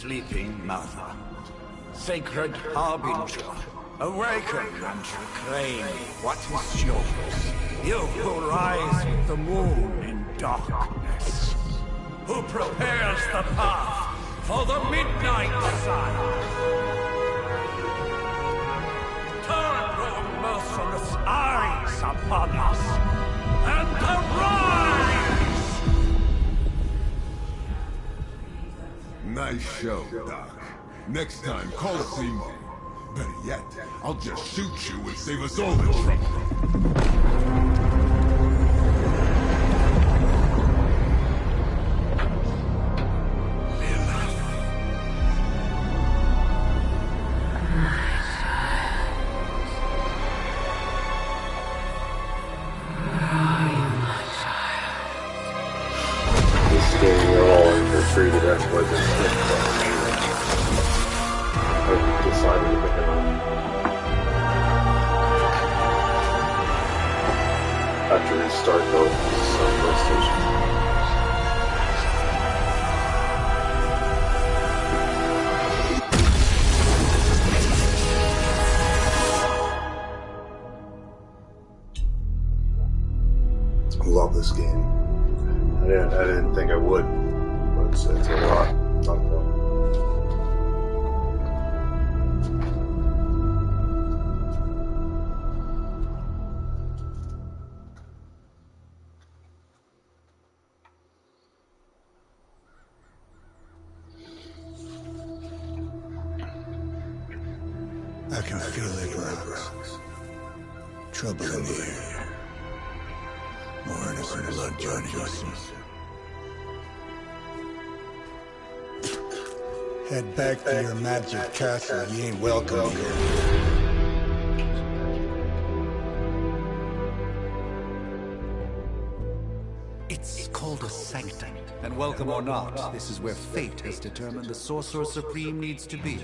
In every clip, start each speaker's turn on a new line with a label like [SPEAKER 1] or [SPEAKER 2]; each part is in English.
[SPEAKER 1] Sleeping Mother, sacred harbinger, awaken and reclaim what is yours. You who rise with the moon in darkness, who prepares the path for the midnight sun. Turn your merciless eyes upon us, and arise!
[SPEAKER 2] Nice show, Doc. Next time, call Seymour. Better yet, I'll just shoot you and save us all the trouble.
[SPEAKER 3] Treated as was a slip I decided to pick it up. After restart though, Southwest Station. I love this game. I didn't think I would. It's a lot of fun.
[SPEAKER 4] I can feel it, Rex. Trouble in the air. More innocent blood joining us. Head back to your magic castle. You ain't welcome here.
[SPEAKER 1] It's called a sanctum. And welcome or not, this is where fate has determined the Sorcerer Supreme needs to be.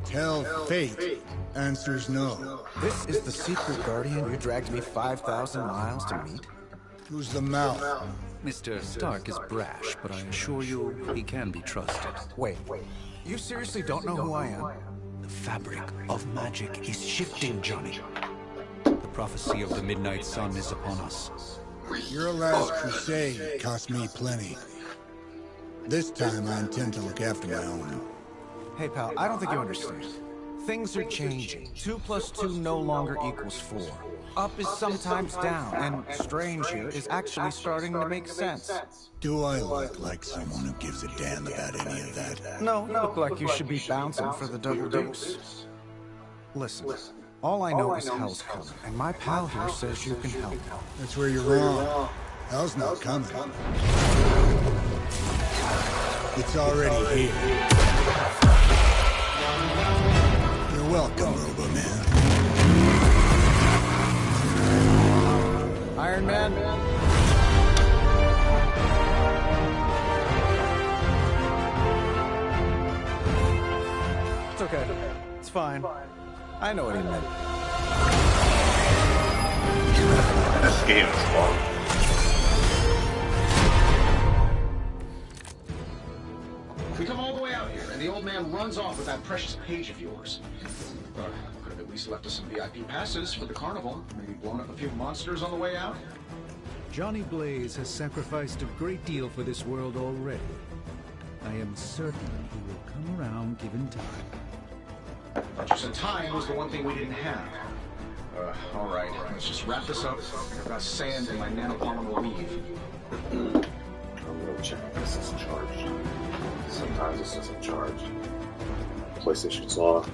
[SPEAKER 4] Tell fate. Answers no.
[SPEAKER 5] This is the secret guardian you dragged me 5,000 miles to meet?
[SPEAKER 4] Who's the mouth?
[SPEAKER 1] Mr. Stark is brash, but I assure you, he can be trusted.
[SPEAKER 5] Wait, you seriously don't know who I am?
[SPEAKER 1] The fabric of magic is shifting, Johnny. The prophecy of the Midnight Sun is upon us.
[SPEAKER 4] Your last crusade cost me plenty. This time I intend to look after my own.
[SPEAKER 5] Hey pal, I don't think you understand. Things are changing. 2 + 2 no longer equals 4. Up is sometimes down, and strange here is actually starting to make sense.
[SPEAKER 4] Do I look like someone who gives a damn about any of that?
[SPEAKER 5] No, you look like you should be bouncing for the double deuce. Listen, all I know is hell's coming, and my pal here says you can help.
[SPEAKER 4] That's where you're wrong. Hell's not coming. It's already here. You're welcome, Robo-Man.
[SPEAKER 5] Iron Man? It's okay. It's fine. I know what he meant.
[SPEAKER 3] This game is fun.
[SPEAKER 6] We come all the way out here, and the old man runs off with that precious page of yours. Could have at least left us some VIP passes for the carnival. Maybe blown up a few monsters on the way out.
[SPEAKER 7] Johnny Blaze has sacrificed a great deal for this world already. I am certain he will come around given time.
[SPEAKER 6] But you said time was the one thing we didn't have. All right, let's just wrap this up. I've got sand in my nanopolymer weave.
[SPEAKER 3] I'm gonna check if this is charged. Sometimes this isn't charged. PlayStation's off.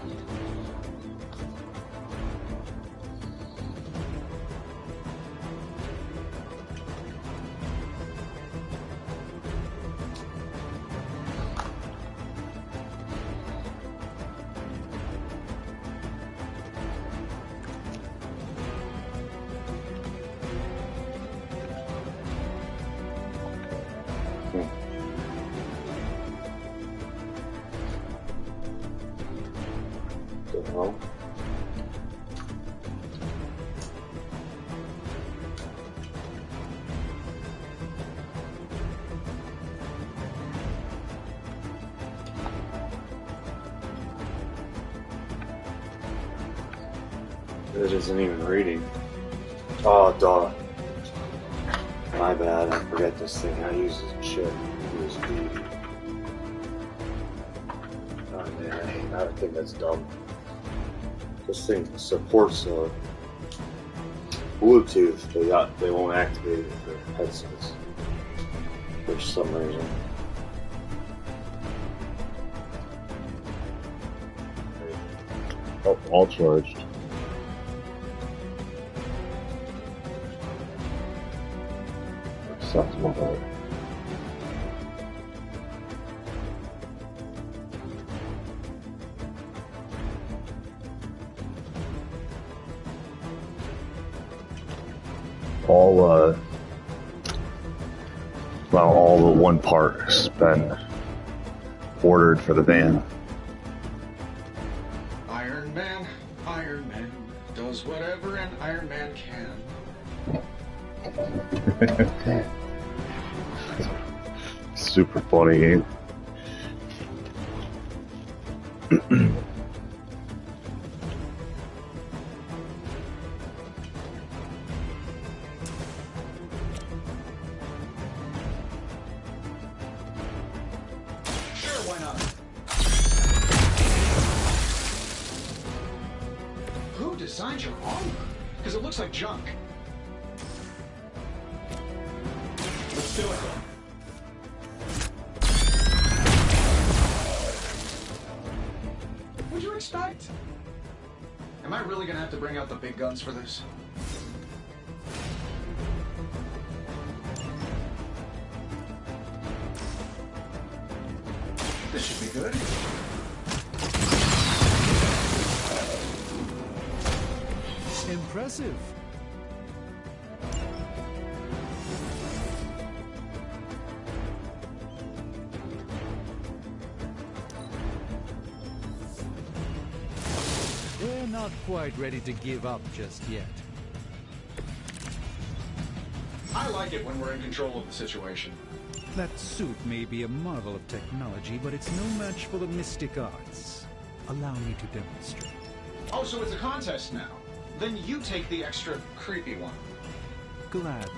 [SPEAKER 3] Well, It isn't even reading. Oh, duh. My bad, I forget this thing. I use this chip. USB. Oh man, I think that's dumb. This thing supports Bluetooth, but they won't activate it for headsets for some reason. Oh, all charged. Sucks my butt. All the one part's been ordered for the van.
[SPEAKER 6] Iron Man does whatever an Iron Man can.
[SPEAKER 3] Super funny.
[SPEAKER 6] Designed your armor? Because it looks like junk. Let's do it. What'd you expect? Am I really gonna have to bring out the big guns for this? This should be good.
[SPEAKER 7] Impressive. They're not quite ready to give up just yet.
[SPEAKER 6] I like it when we're in control of the situation.
[SPEAKER 7] That suit may be a marvel of technology, but it's no match for the mystic arts. Allow me to demonstrate.
[SPEAKER 6] Oh, so it's a contest now. Then you take the extra creepy one.
[SPEAKER 7] Gladly.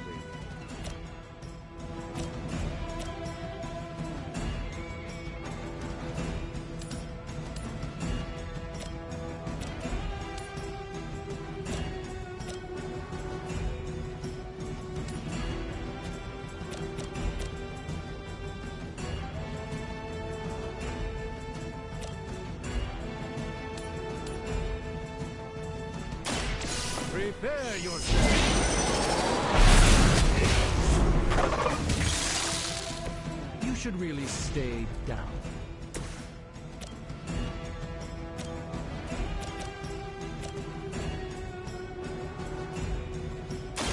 [SPEAKER 7] Prepare yourself. You should really stay down.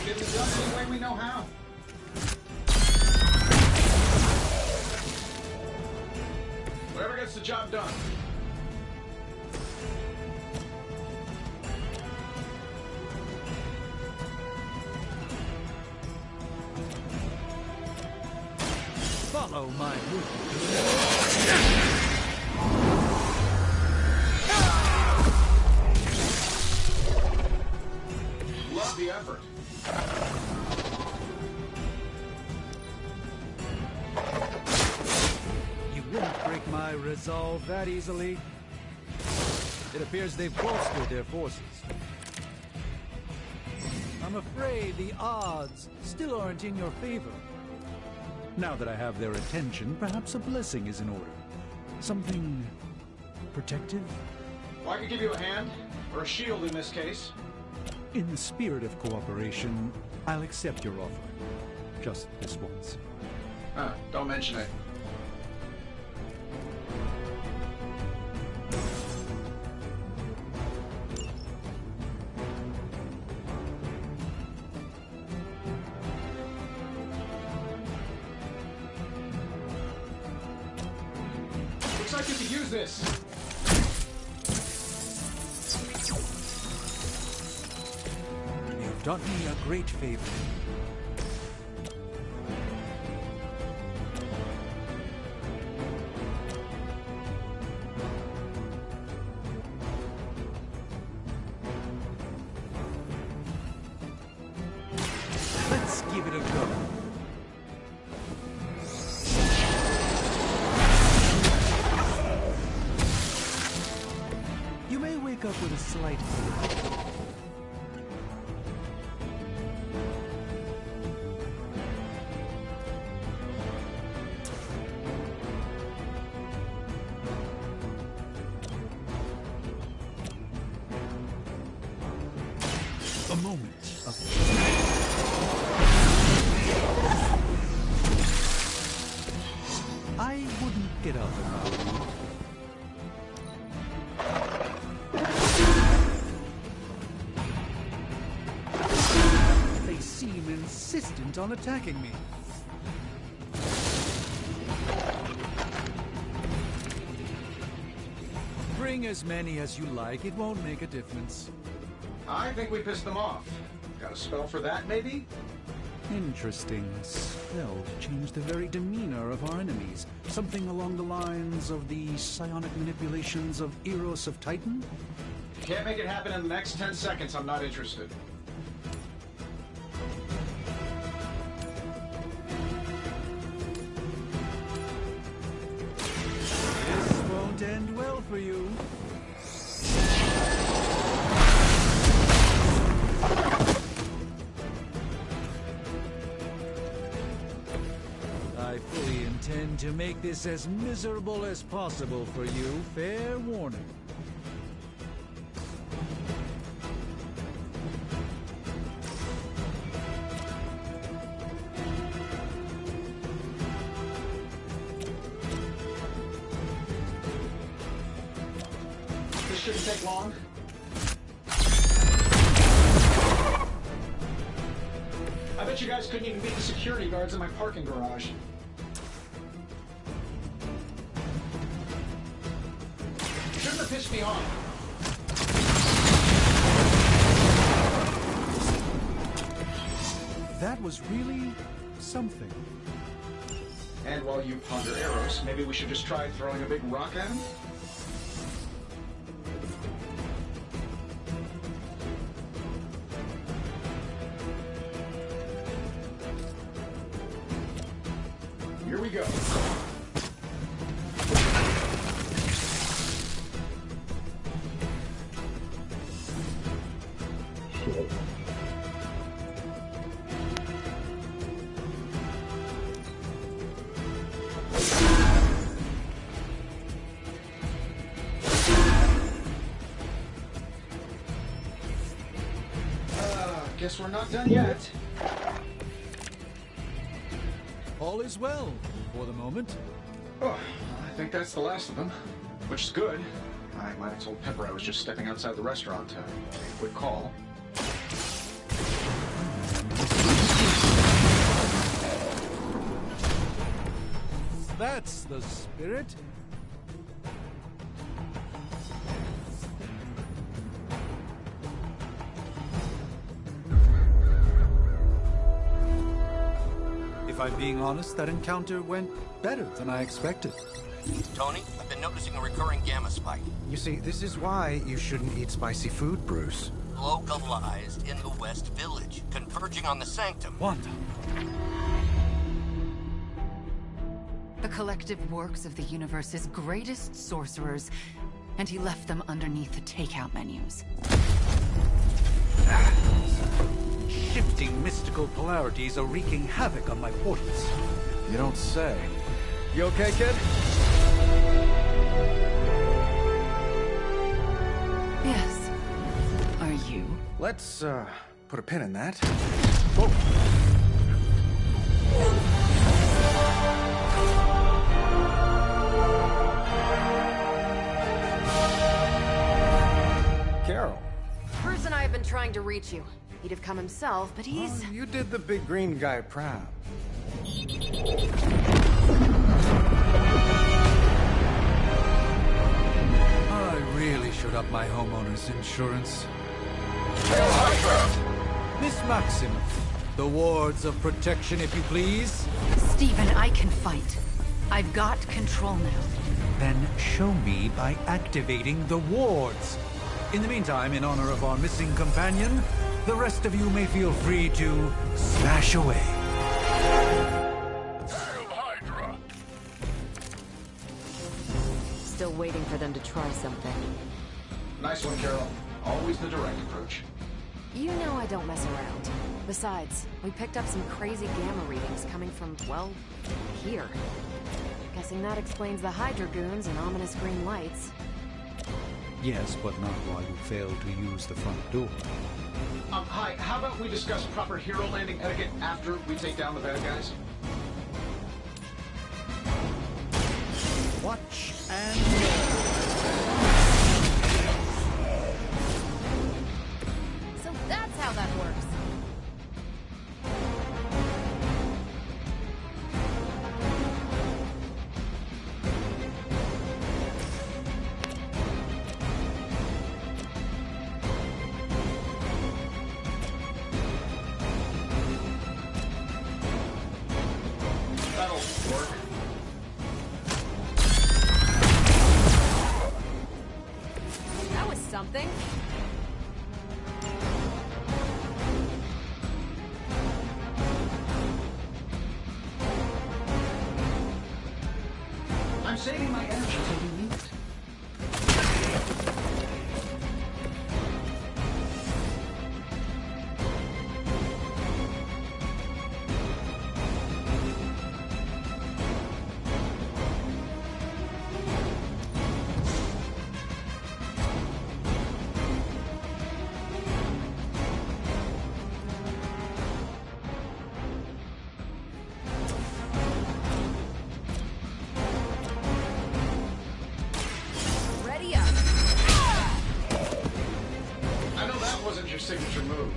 [SPEAKER 6] Get this done any way we know how. Whatever gets the job done.
[SPEAKER 7] Follow my movement.
[SPEAKER 6] Love the effort.
[SPEAKER 7] You won't break my resolve that easily. It appears they've bolstered their forces. I'm afraid the odds still aren't in your favor. Now that I have their attention, perhaps a blessing is in order. Something protective?
[SPEAKER 6] Well, I could give you a hand, or a shield in this case.
[SPEAKER 7] In the spirit of cooperation, I'll accept your offer. Just this once.
[SPEAKER 6] Don't mention it. Looks like you could use this.
[SPEAKER 7] You've done me a great favor. wake up with a slight headache. A moment of I wouldn't get up about you. They seem insistent on attacking me. Bring as many as you like, it won't make a difference.
[SPEAKER 6] I think we pissed them off. Got a spell for that, maybe?
[SPEAKER 7] Interesting. A spell to change the very demeanor of our enemies. Something along the lines of the psionic manipulations of Eros of Titan?
[SPEAKER 6] Can't make it happen in the next 10 seconds. I'm not interested.
[SPEAKER 7] This won't end well for you. I fully intend to make this as miserable as possible for you. Fair warning.
[SPEAKER 6] This shouldn't take long. I bet you guys couldn't even beat the security guards in my parking garage. Shouldn't have pissed me off.
[SPEAKER 7] That was really something.
[SPEAKER 6] And while you ponder arrows, maybe we should just try throwing a big rock at him? Here we go. Guess we're not done yet.
[SPEAKER 7] All is well for the moment.
[SPEAKER 6] Oh, I think that's the last of them, which is good. I might have told Pepper I was just stepping outside the restaurant to make a quick call.
[SPEAKER 7] That's the spirit. If I'm being honest, that encounter went better than I expected.
[SPEAKER 8] Tony, I've been noticing a recurring gamma spike.
[SPEAKER 5] You see, this is why you shouldn't eat spicy food, Bruce.
[SPEAKER 8] Localized in the West Village, converging on the Sanctum.
[SPEAKER 7] Wanda.
[SPEAKER 9] The collective works of the universe's greatest sorcerers, and he left them underneath the takeout menus.
[SPEAKER 7] Shifting mystical polarities are wreaking havoc on my portals.
[SPEAKER 5] You don't say. You okay, kid?
[SPEAKER 9] Yes. Are you?
[SPEAKER 5] Let's, put a pin in that. Carol.
[SPEAKER 10] Bruce and I have been trying to reach you. He'd have come himself, but he's...
[SPEAKER 5] Oh, you did the big green guy proud.
[SPEAKER 7] I really should up my homeowner's insurance. Miss Maxim, the wards of protection, if you please.
[SPEAKER 9] Stephen, I can fight. I've got control now.
[SPEAKER 7] Then show me by activating the wards. In the meantime, in honor of our missing companion, the rest of you may feel free to smash away.
[SPEAKER 2] Hail Hydra!
[SPEAKER 10] Still waiting for them to try something.
[SPEAKER 6] Nice one, Carol. Always the direct approach.
[SPEAKER 10] You know I don't mess around. Besides, we picked up some crazy gamma readings coming from, well, here. Guessing that explains the Hydra goons and ominous green lights.
[SPEAKER 7] Yes, but not while you fail to use the front door.
[SPEAKER 6] Hi, how about we discuss proper hero landing etiquette after we take down the bad guys?
[SPEAKER 7] Watch and learn.
[SPEAKER 10] So that's how that works.
[SPEAKER 6] That'll work.
[SPEAKER 10] That was something.
[SPEAKER 6] I'm saving my energy till we need it.
[SPEAKER 10] Ready up.
[SPEAKER 6] I know that wasn't your signature move.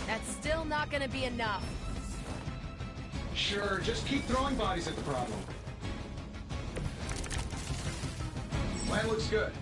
[SPEAKER 10] That's still not gonna be enough.
[SPEAKER 6] Sure, just keep throwing bodies at the problem. Plan looks good.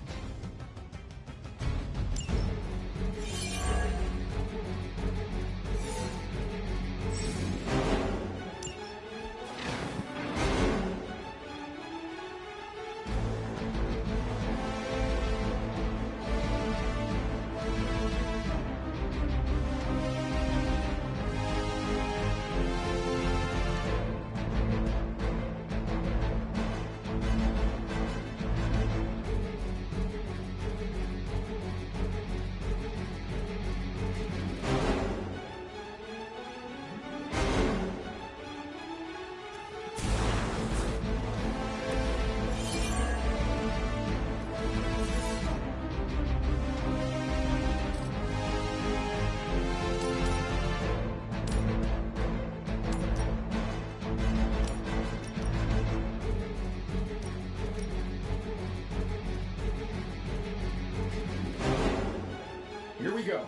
[SPEAKER 6] Here we go.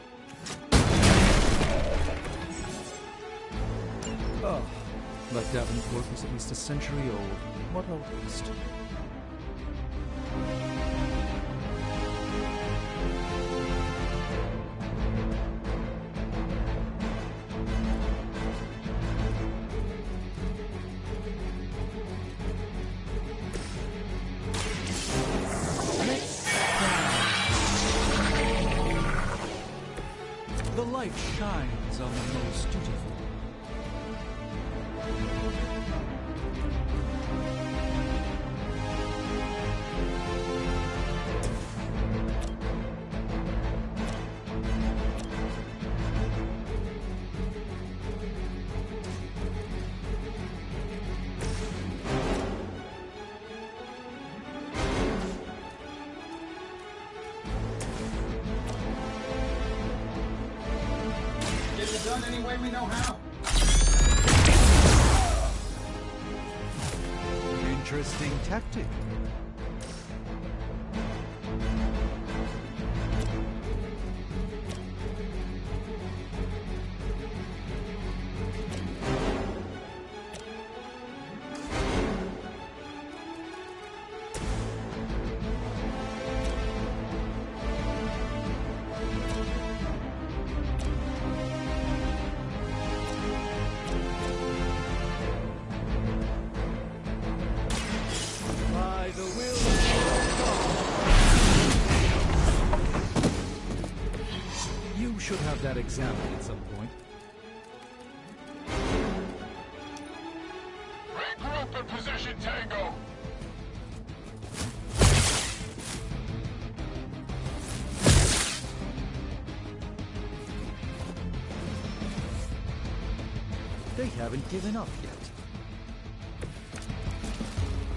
[SPEAKER 7] Oh, but Davenport was at least a century old. What a waste. The light shines on the most dutiful.
[SPEAKER 6] Get it done any way we know how.
[SPEAKER 7] Interesting tactic. By the will of God. You should have that examined at some point.
[SPEAKER 2] Regroup and position Tango.
[SPEAKER 7] They haven't given up yet.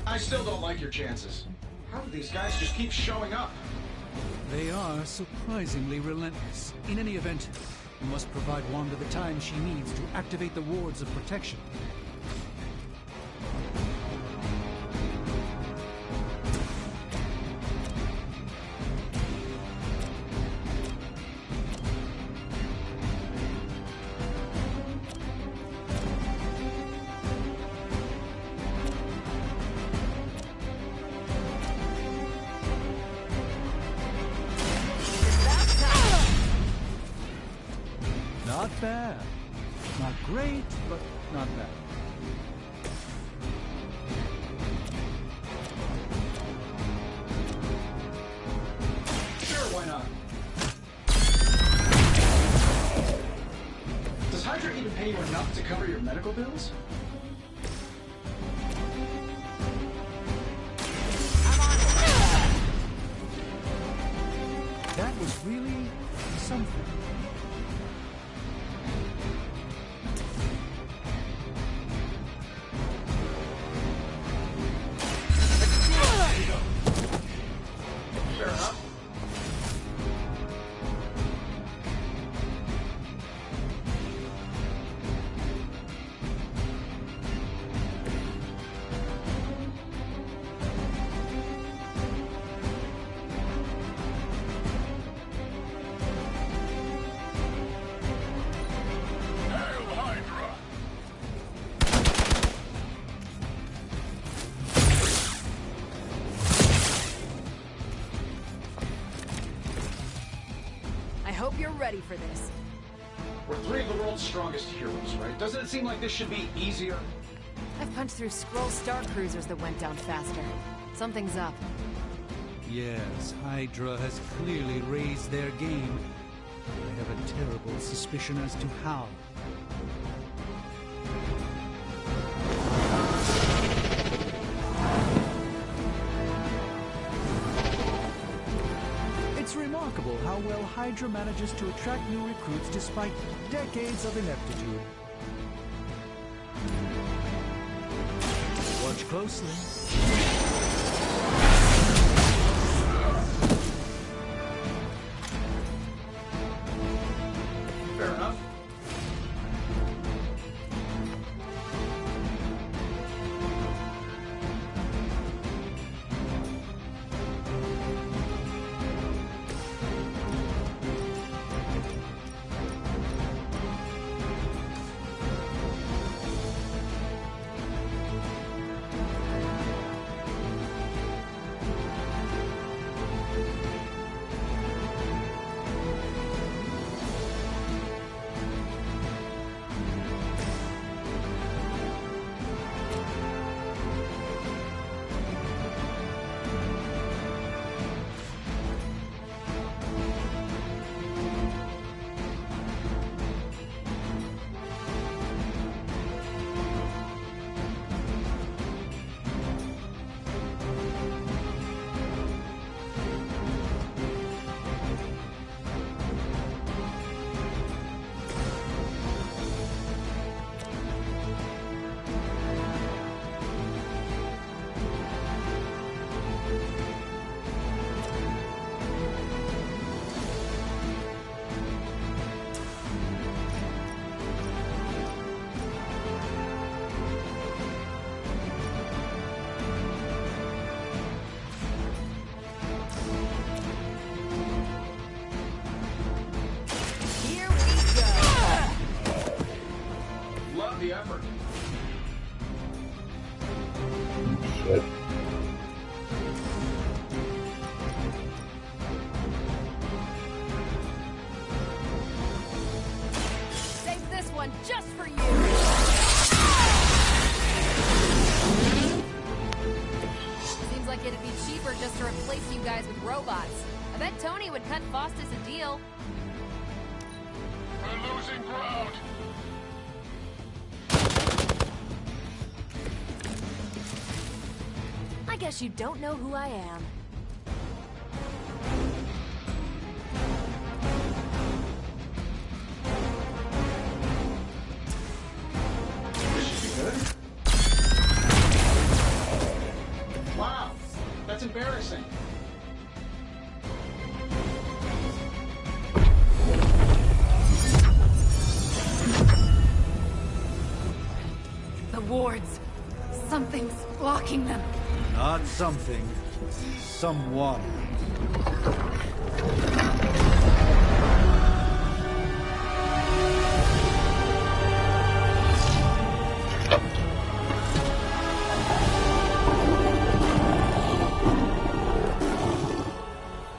[SPEAKER 6] I still don't like your chances. How do these guys just keep showing up?
[SPEAKER 7] They are surprisingly relentless. In any event, you must provide Wanda the time she needs to activate the wards of protection. Not bad. Not great, but not bad.
[SPEAKER 6] Sure, why not? Does Hydra even pay you enough to cover your medical bills?
[SPEAKER 7] That was really something.
[SPEAKER 6] Fair enough.
[SPEAKER 10] I hope you're ready for this.
[SPEAKER 6] We're three of the world's strongest heroes, right? Doesn't it seem like this should be easier?
[SPEAKER 10] I've punched through Skrull Star Cruisers that went down faster. Something's up.
[SPEAKER 7] Yes, Hydra has clearly raised their game. I have a terrible suspicion as to how. It's remarkable how well Hydra manages to attract new recruits despite decades of ineptitude. Watch closely.
[SPEAKER 6] Fair enough.
[SPEAKER 10] Here we go.
[SPEAKER 6] Love the effort.
[SPEAKER 3] Shit.
[SPEAKER 10] Save this one just for you. Seems like it'd be cheaper just to replace you guys with robots. I bet Tony would cut Faustus a deal.
[SPEAKER 1] We're losing ground.
[SPEAKER 10] I guess you don't know who I am.
[SPEAKER 9] wards. Something's blocking them.
[SPEAKER 7] Not something. Someone.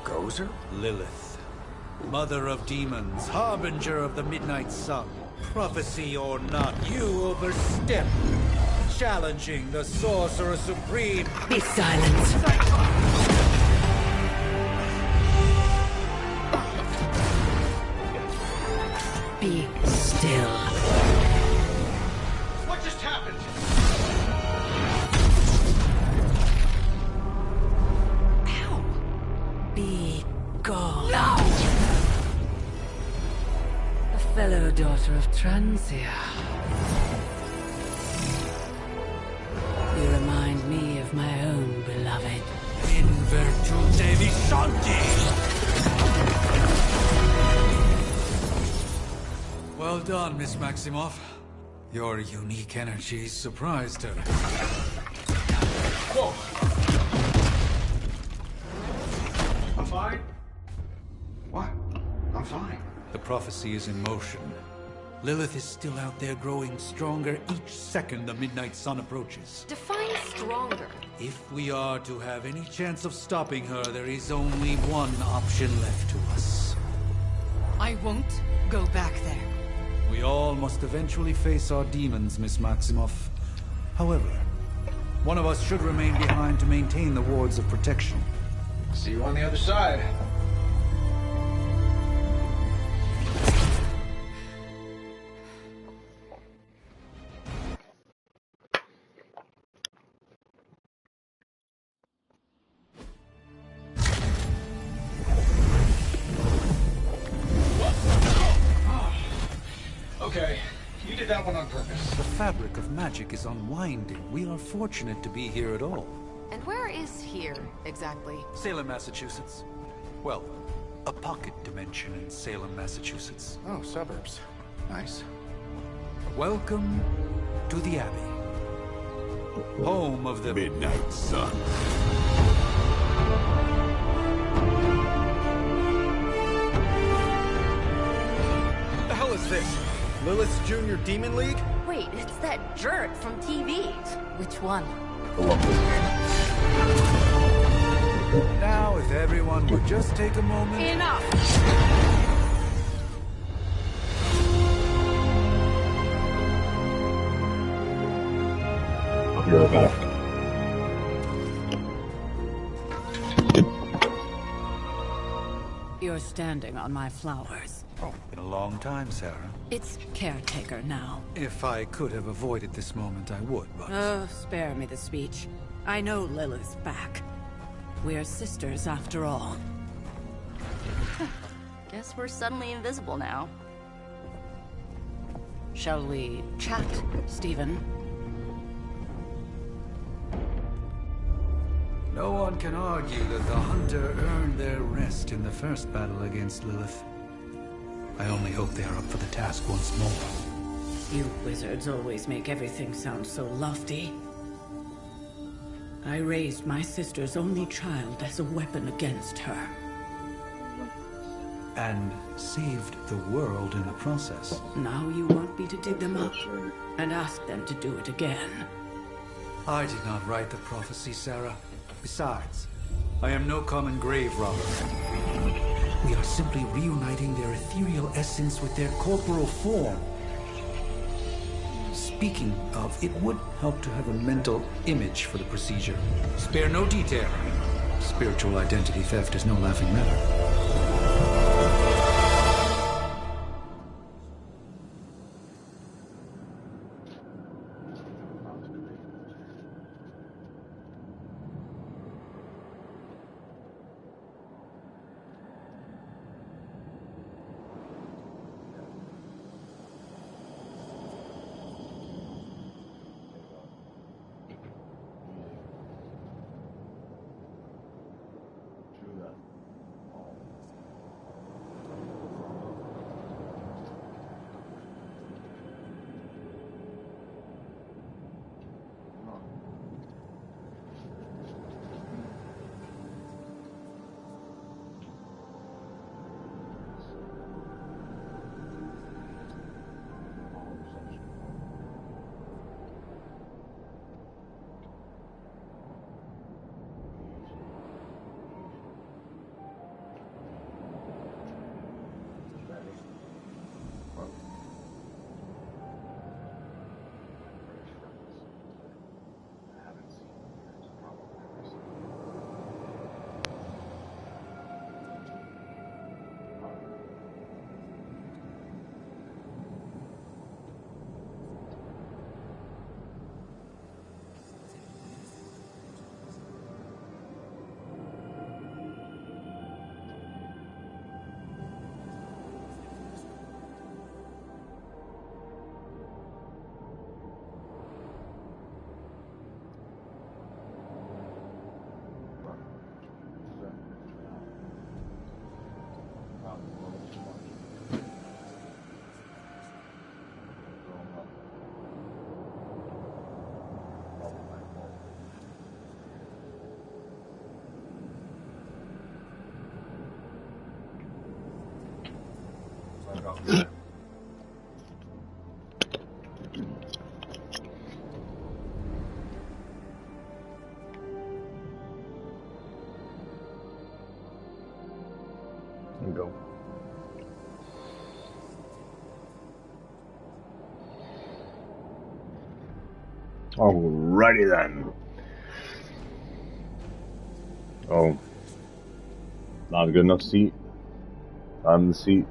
[SPEAKER 5] Gozer?
[SPEAKER 7] Lilith. Mother of demons, harbinger of the midnight sun. Prophecy or not, you overstep. Challenging the Sorcerer Supreme.
[SPEAKER 11] Be silent. Be still.
[SPEAKER 6] What just happened?
[SPEAKER 11] Ow. Be gone.
[SPEAKER 9] No!
[SPEAKER 11] A fellow daughter of Transia. You remind me of my own beloved.
[SPEAKER 7] In virtute vishanti! Well done, Miss Maximoff. Your unique energy surprised her.
[SPEAKER 6] Whoa! I'm fine. What? I'm fine.
[SPEAKER 7] The prophecy is in motion. Lilith is still out there growing stronger each second the midnight sun approaches.
[SPEAKER 10] Define stronger.
[SPEAKER 7] If we are to have any chance of stopping her, there is only one option left to us.
[SPEAKER 9] I won't go back there.
[SPEAKER 7] We all must eventually face our demons, Miss Maximoff. However, one of us should remain behind to maintain the wards of protection.
[SPEAKER 6] See you on the other side. Okay, you did that one on purpose.
[SPEAKER 7] The fabric of magic is unwinding. We are fortunate to be here at all.
[SPEAKER 10] And where is here, exactly?
[SPEAKER 7] Salem, Massachusetts. Well, a pocket dimension in Salem, Massachusetts.
[SPEAKER 5] Oh, suburbs. Nice.
[SPEAKER 7] Welcome to the Abbey. Home of the
[SPEAKER 2] Midnight Sun.
[SPEAKER 5] What the hell is this? Lilith's Junior Demon League?
[SPEAKER 10] Wait, it's that jerk from TV. Which one?
[SPEAKER 7] Now, if everyone would just take a moment...
[SPEAKER 9] Enough!
[SPEAKER 3] You're back.
[SPEAKER 11] You're standing on my flowers.
[SPEAKER 7] Oh, been a long time, Sarah.
[SPEAKER 11] It's caretaker now.
[SPEAKER 7] If I could have avoided this moment, I would, but...
[SPEAKER 11] Oh, spare me the speech. I know Lilith's back. We're sisters after all.
[SPEAKER 12] Guess we're suddenly invisible now.
[SPEAKER 11] Shall we chat, Stephen?
[SPEAKER 7] No one can argue that the Hunter earned their rest in the first battle against Lilith. I only hope they are up for the task once more.
[SPEAKER 11] You wizards always make everything sound so lofty. I raised my sister's only child as a weapon against her.
[SPEAKER 7] And saved the world in the process.
[SPEAKER 11] Now you want me to dig them up and ask them to do it again.
[SPEAKER 7] I did not write the prophecy, Sarah. Besides, I am no common grave robber. We are simply reuniting their ethereal essence with their corporal form. Speaking of, it would help to have a mental image for the procedure. Spare no detail. Spiritual identity theft is no laughing matter.
[SPEAKER 13] There we go. Alrighty then. Oh, not a good enough seat. I'm the seat.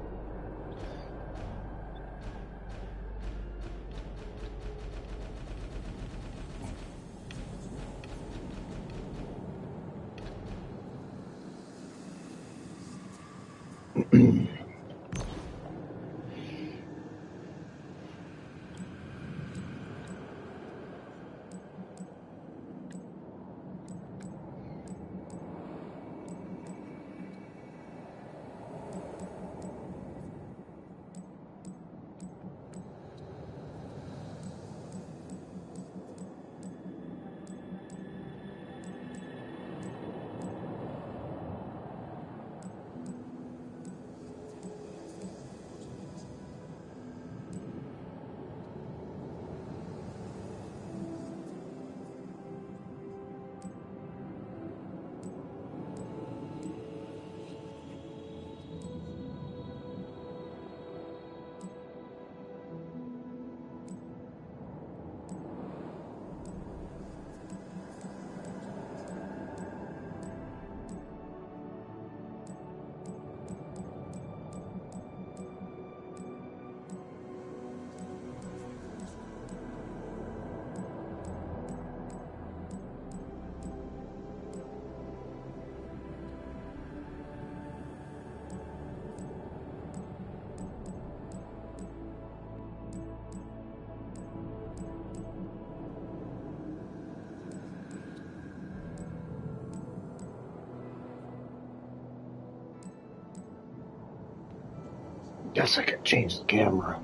[SPEAKER 13] Guess I could change the camera.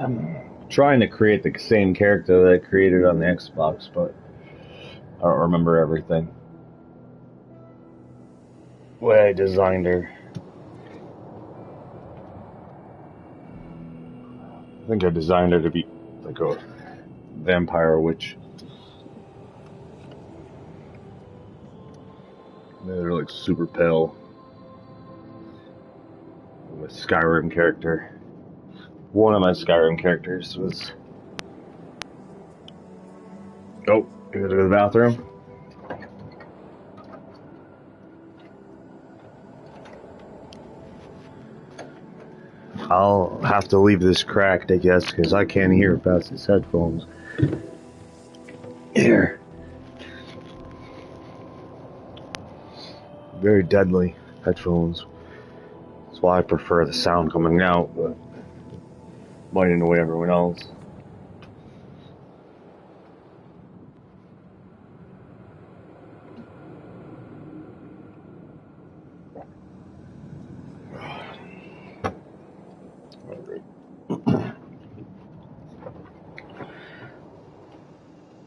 [SPEAKER 13] I'm trying to create the same character that I created on the Xbox, but I don't remember everything. The way I designed her. I think I designed her to be like a vampire witch. They're like super pale. My Skyrim character. One of my Skyrim characters was... Oh, you gotta go to the bathroom? I'll have to leave this cracked, I guess, because I can't hear past his headphones. Here. Very deadly headphones. That's why I prefer the sound coming out, but might annoy everyone else.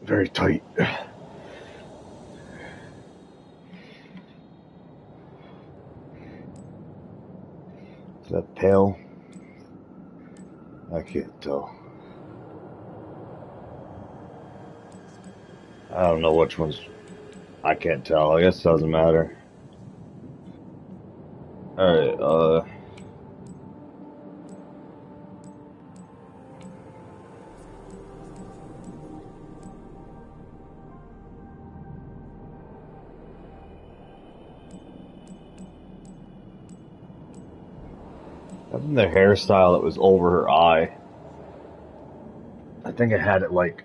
[SPEAKER 13] Very tight. Is that pale? I can't tell. I don't know which one's... I can't tell. I guess it doesn't matter. Alright, having the hairstyle that was over her eye. I think I had it like,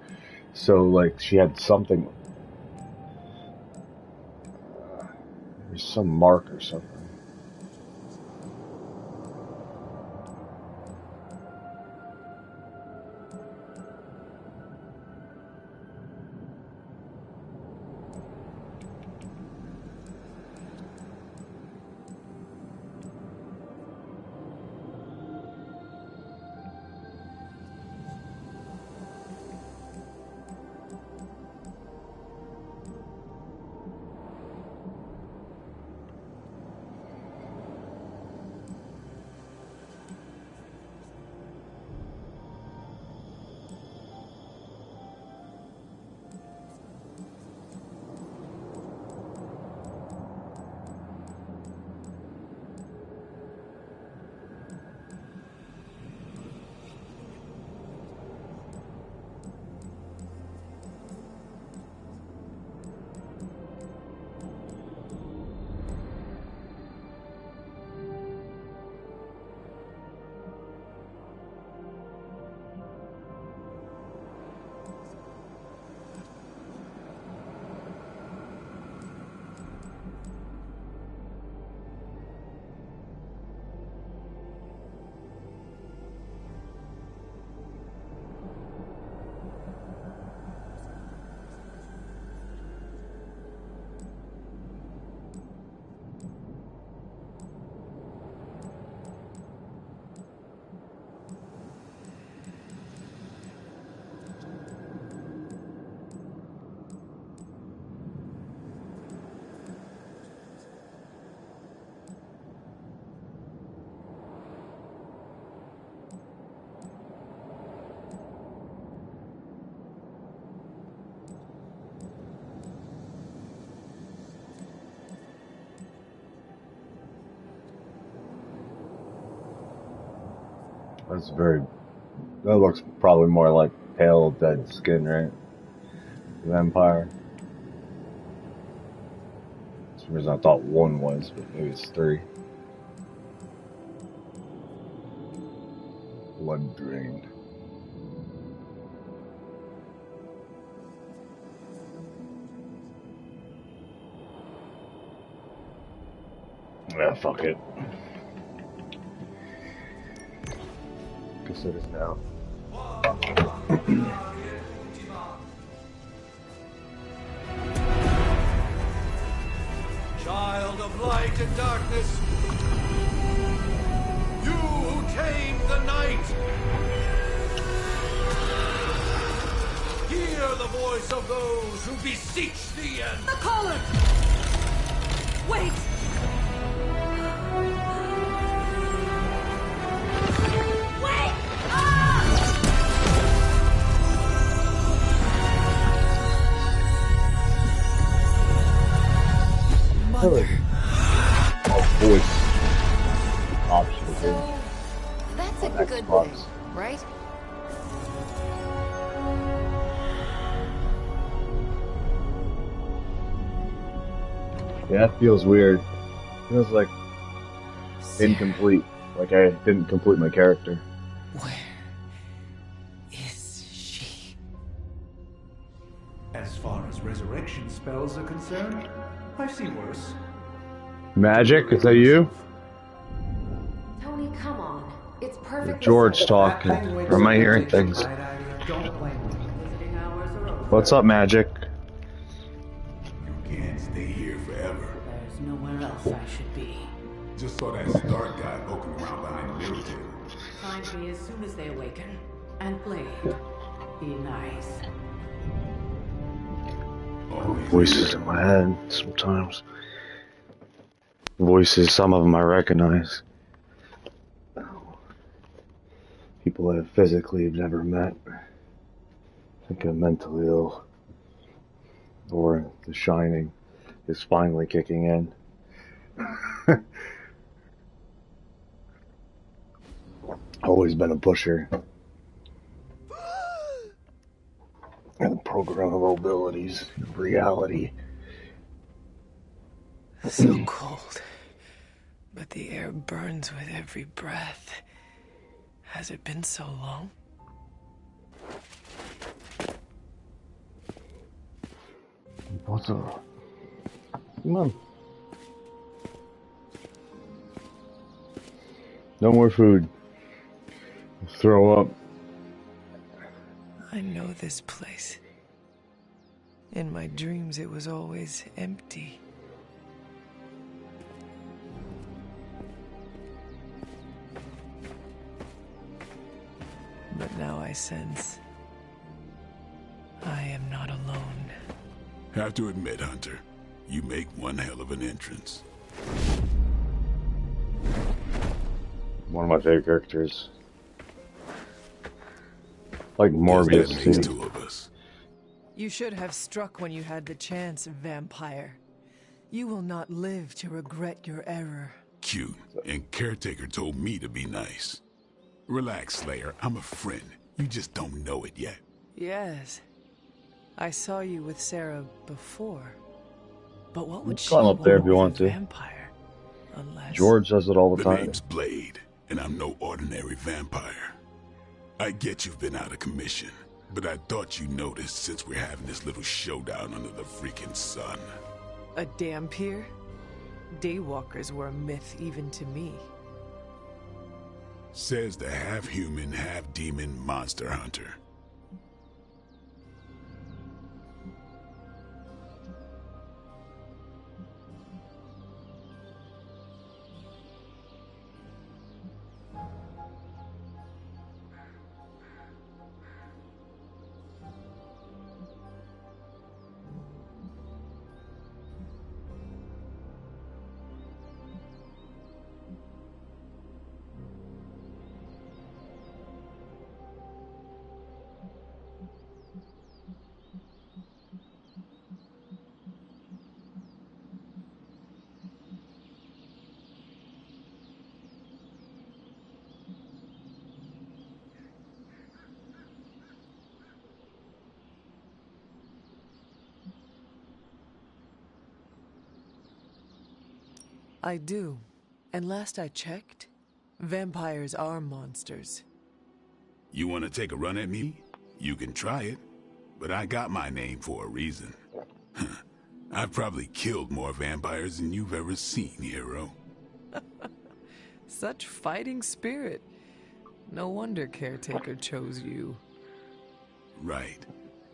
[SPEAKER 13] so like she had something, there's some mark or something. That's very... That looks probably more like pale, dead skin, right? Vampire. For some reason I thought one was, but maybe it's 3. Blood drained. Yeah, fuck it. Guess it is now.
[SPEAKER 1] Child of light and darkness, you who tame the night, hear the voice of those who beseech thee and...
[SPEAKER 11] The collar! Wait! Wait!
[SPEAKER 13] Mother. Voice option.
[SPEAKER 10] So, that's a
[SPEAKER 13] on
[SPEAKER 10] good
[SPEAKER 13] Xbox.
[SPEAKER 10] thing, right?
[SPEAKER 13] Yeah, it feels weird. Feels like incomplete. Like I didn't complete my character.
[SPEAKER 11] Where is she?
[SPEAKER 7] As far as resurrection spells are concerned, I've seen worse.
[SPEAKER 13] Magic? Is that you?
[SPEAKER 10] Tony, come on. It's perfect.
[SPEAKER 13] George talking. Or am I hearing things? What's up, Magic?
[SPEAKER 2] You can't stay here forever.
[SPEAKER 11] There's nowhere else I should be.
[SPEAKER 2] Just saw that Stark guy poking around behind the military.
[SPEAKER 11] Find me as soon as they awaken. And Blade, be nice.
[SPEAKER 13] Voices in my head sometimes. Voices, some of them I recognize. People that I physically have never met. I think I'm mentally ill. Or The Shining is finally kicking in. Always been a pusher. And the programmable abilities, reality.
[SPEAKER 14] So cold, but the air burns with every breath. Has it been so long?
[SPEAKER 13] What's up? Come on. No more food. Throw up.
[SPEAKER 14] I know this place. In my dreams, it was always empty. But now I sense I am not alone.
[SPEAKER 2] Have to admit, Hunter, you make one hell of an entrance.
[SPEAKER 13] One of my favorite characters. Like
[SPEAKER 2] Guess
[SPEAKER 13] Morbius.
[SPEAKER 2] that makes
[SPEAKER 13] too.
[SPEAKER 2] 2 of us.
[SPEAKER 14] You should have struck when you had the chance, vampire. You will not live to regret your error.
[SPEAKER 2] Cute. And Caretaker told me to be nice. Relax, Slayer. I'm a friend. You just don't know it yet.
[SPEAKER 14] Yes. I saw you with Sarah before. But what would she
[SPEAKER 13] Climb up there if
[SPEAKER 14] want
[SPEAKER 13] you want
[SPEAKER 14] with a
[SPEAKER 13] to.
[SPEAKER 14] vampire? Unless...
[SPEAKER 13] George does it all the
[SPEAKER 2] The
[SPEAKER 13] time.
[SPEAKER 2] name's Blade, and I'm no ordinary vampire. I get you've been out of commission, but I thought you noticed since we're having this little showdown under the freaking sun.
[SPEAKER 14] A Dhampir? Daywalkers were a myth even to me.
[SPEAKER 2] Says the half-human, half-demon monster hunter.
[SPEAKER 14] I do. And last I checked, vampires are monsters.
[SPEAKER 2] You want to take a run at me? You can try it. But I got my name for a reason. I've probably killed more vampires than you've ever seen, hero.
[SPEAKER 14] Such fighting spirit. No wonder Caretaker chose you.
[SPEAKER 2] Right.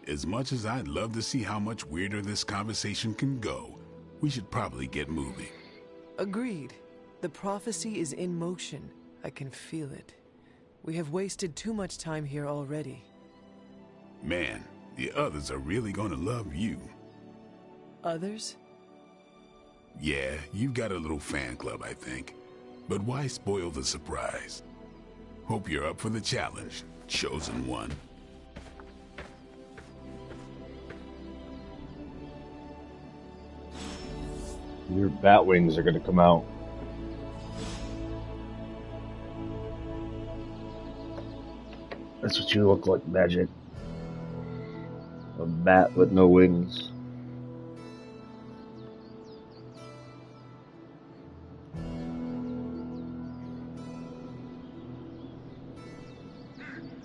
[SPEAKER 2] As much as I'd love to see how much weirder this conversation can go, we should probably get moving.
[SPEAKER 14] Agreed. The prophecy is in motion. I can feel it. We have wasted too much time here already.
[SPEAKER 2] Man, the others are really gonna love you.
[SPEAKER 14] Others?
[SPEAKER 2] Yeah, you've got a little fan club, I think. But why spoil the surprise? Hope you're up for the challenge, Chosen One.
[SPEAKER 13] Your bat wings are gonna come out. That's what you look like, Magic. A bat with no wings.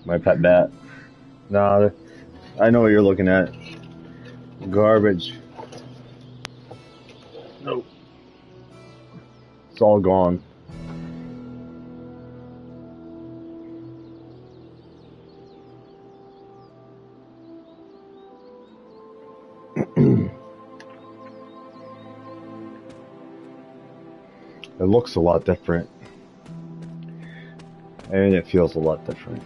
[SPEAKER 13] My pet bat. Nah, I know what you're looking at. Garbage. Nope. It's all gone. It looks a lot different. And it feels a lot different.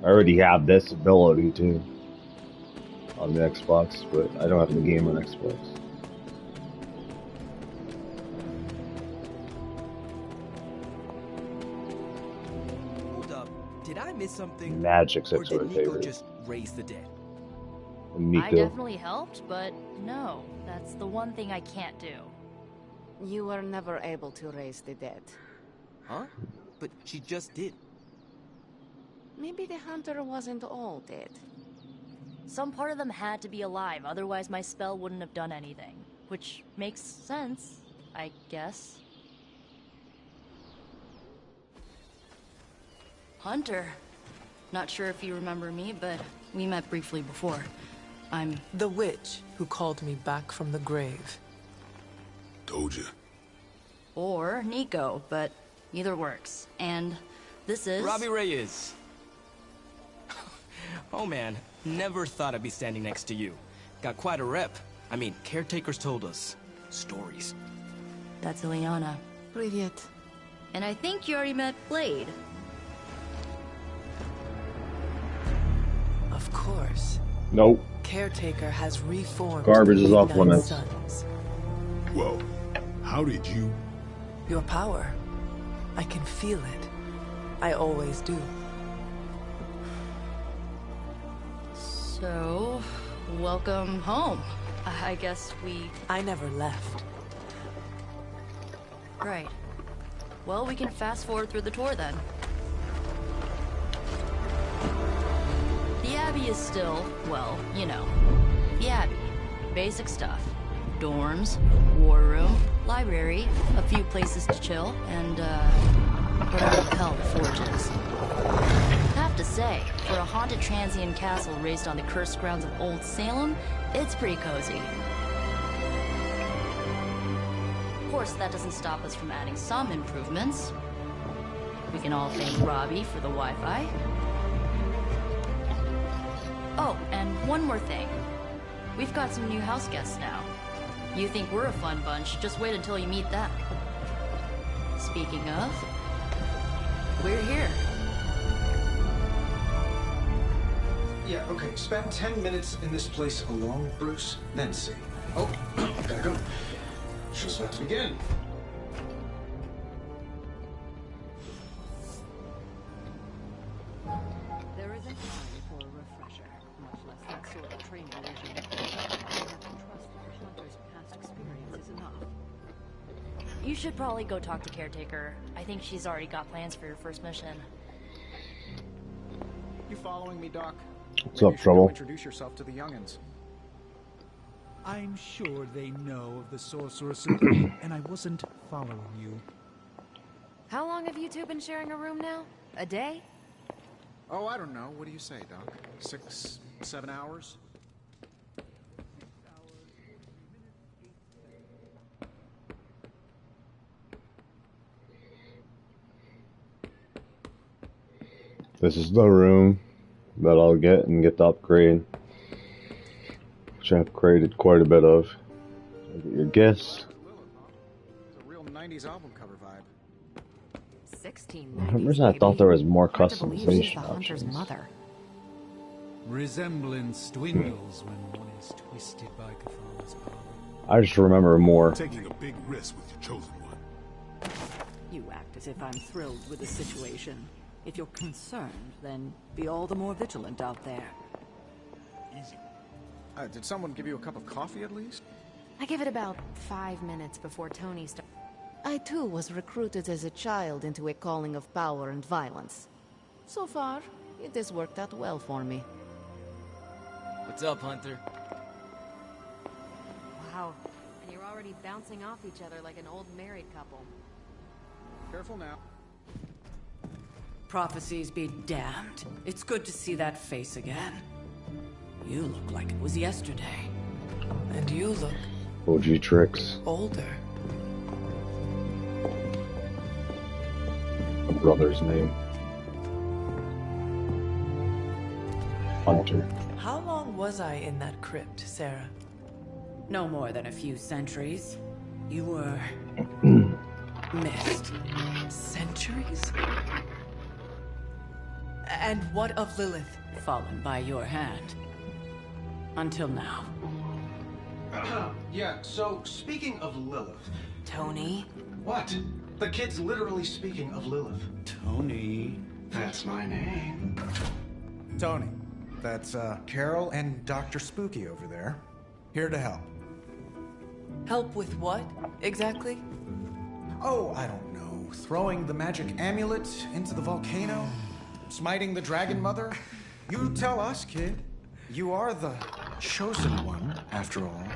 [SPEAKER 13] I already have this ability too on the Xbox, but I don't have the game on Xbox.
[SPEAKER 15] Hold up. Did I miss something?
[SPEAKER 13] Magic's
[SPEAKER 15] or
[SPEAKER 13] absolute
[SPEAKER 15] did Nico
[SPEAKER 13] favorite.
[SPEAKER 15] just raise the dead?
[SPEAKER 12] I definitely helped, but no, that's the one thing I can't do.
[SPEAKER 11] You were never able to raise the dead.
[SPEAKER 15] Huh? But she just did.
[SPEAKER 11] Maybe the hunter wasn't all dead.
[SPEAKER 12] Some part of them had to be alive, otherwise my spell wouldn't have done anything. Which makes sense, I guess. Hunter. Not sure if you remember me, but we met briefly before. I'm...
[SPEAKER 14] the witch who called me back from the grave.
[SPEAKER 2] Told you.
[SPEAKER 12] Or Nico, but either works. And this is...
[SPEAKER 15] Robbie Reyes. Oh man, never thought I'd be standing next to you. Got quite a rep. I mean, caretakers told us stories.
[SPEAKER 12] That's Ileana.
[SPEAKER 11] Привет.
[SPEAKER 12] And I think you already met Blade.
[SPEAKER 14] Of course.
[SPEAKER 13] Nope.
[SPEAKER 14] Caretaker has reformed.
[SPEAKER 13] Garbage is off
[SPEAKER 14] Midnight
[SPEAKER 13] limits.
[SPEAKER 14] Suns.
[SPEAKER 2] Whoa. How did you...
[SPEAKER 14] Your power. I can feel it. I always do.
[SPEAKER 12] So, welcome home. I guess we...
[SPEAKER 14] I never left.
[SPEAKER 12] Right. Well, we can fast forward through the tour then. The Abbey is still, well, you know, the Abbey. Basic stuff. Dorms, war room, library, a few places to chill, and, whatever the hell the Forge is. Have to say, for a haunted transient castle raised on the cursed grounds of Old Salem, it's pretty cozy. Of course, that doesn't stop us from adding some improvements. We can all thank Robbie for the Wi-Fi. Oh, and one more thing. We've got some new house guests now. You think we're a fun bunch, just wait until you meet them. Speaking of, we're here.
[SPEAKER 5] Yeah, okay. Spend 10 minutes in this place alone, Bruce, then see. Oh, gotta go. Show's about to begin.
[SPEAKER 11] There isn't time for a refresher, much less that sort of training regime. You have to trust that the hunter's past experience is enough.
[SPEAKER 12] You should probably go talk to Caretaker. I think she's already got plans for your first mission.
[SPEAKER 5] You following me, Doc?
[SPEAKER 13] What's
[SPEAKER 5] Maybe
[SPEAKER 13] up,
[SPEAKER 5] you should
[SPEAKER 13] Trouble?
[SPEAKER 5] go introduce yourself to the youngins.
[SPEAKER 7] I'm sure they know of the Sorcerer Supreme, and I wasn't following you.
[SPEAKER 10] How long have you two been sharing a room now? A day?
[SPEAKER 6] Oh, I don't know. What do you say, Doc? 6, 7 hours?
[SPEAKER 13] This is the room that I'll get and get the upgrade, which I've upgraded quite a bit of. Get your gifts.
[SPEAKER 6] It's a real 90s album cover vibe.
[SPEAKER 10] 16.
[SPEAKER 13] For some reason I thought there was more
[SPEAKER 10] Hard to believe she's the
[SPEAKER 13] customization
[SPEAKER 10] hunter's
[SPEAKER 13] options.
[SPEAKER 10] mother.
[SPEAKER 7] Resemblance dwindles when one is twisted by Cathar's power.
[SPEAKER 13] I just remember more.
[SPEAKER 2] Taking a big risk with your chosen one.
[SPEAKER 11] You act as if I'm thrilled with the situation. If you're concerned, then be all the more vigilant out there.
[SPEAKER 6] Easy. Did someone give you a cup of coffee at least?
[SPEAKER 10] I give it about 5 minutes before Tony starts.
[SPEAKER 16] I too was recruited as a child into a calling of power and violence. So far, it has worked out well for me.
[SPEAKER 15] What's up, Hunter?
[SPEAKER 10] Wow. And you're already bouncing off each other like an old married couple.
[SPEAKER 6] Careful now.
[SPEAKER 11] Prophecies be damned. It's good to see that face again. You look like it was yesterday.
[SPEAKER 14] And you look
[SPEAKER 13] OG tricks.
[SPEAKER 14] older.
[SPEAKER 13] A brother's name. Hunter.
[SPEAKER 14] How long was I in that crypt, Sarah?
[SPEAKER 11] No more than a few centuries. You were... missed.
[SPEAKER 14] Centuries? And what of Lilith?
[SPEAKER 11] Fallen by your hand. Until now.
[SPEAKER 5] Yeah, so speaking of Lilith...
[SPEAKER 11] Tony?
[SPEAKER 5] What? The kid's literally speaking of Lilith.
[SPEAKER 7] Tony.
[SPEAKER 5] That's my name. Tony. That's, Carol and Dr. Spooky over there. Here to help.
[SPEAKER 14] Help with what, exactly?
[SPEAKER 5] Oh, I don't know. Throwing the magic amulet into the volcano? Smiting the Dragon Mother? You tell us, kid. You are the chosen one, after all.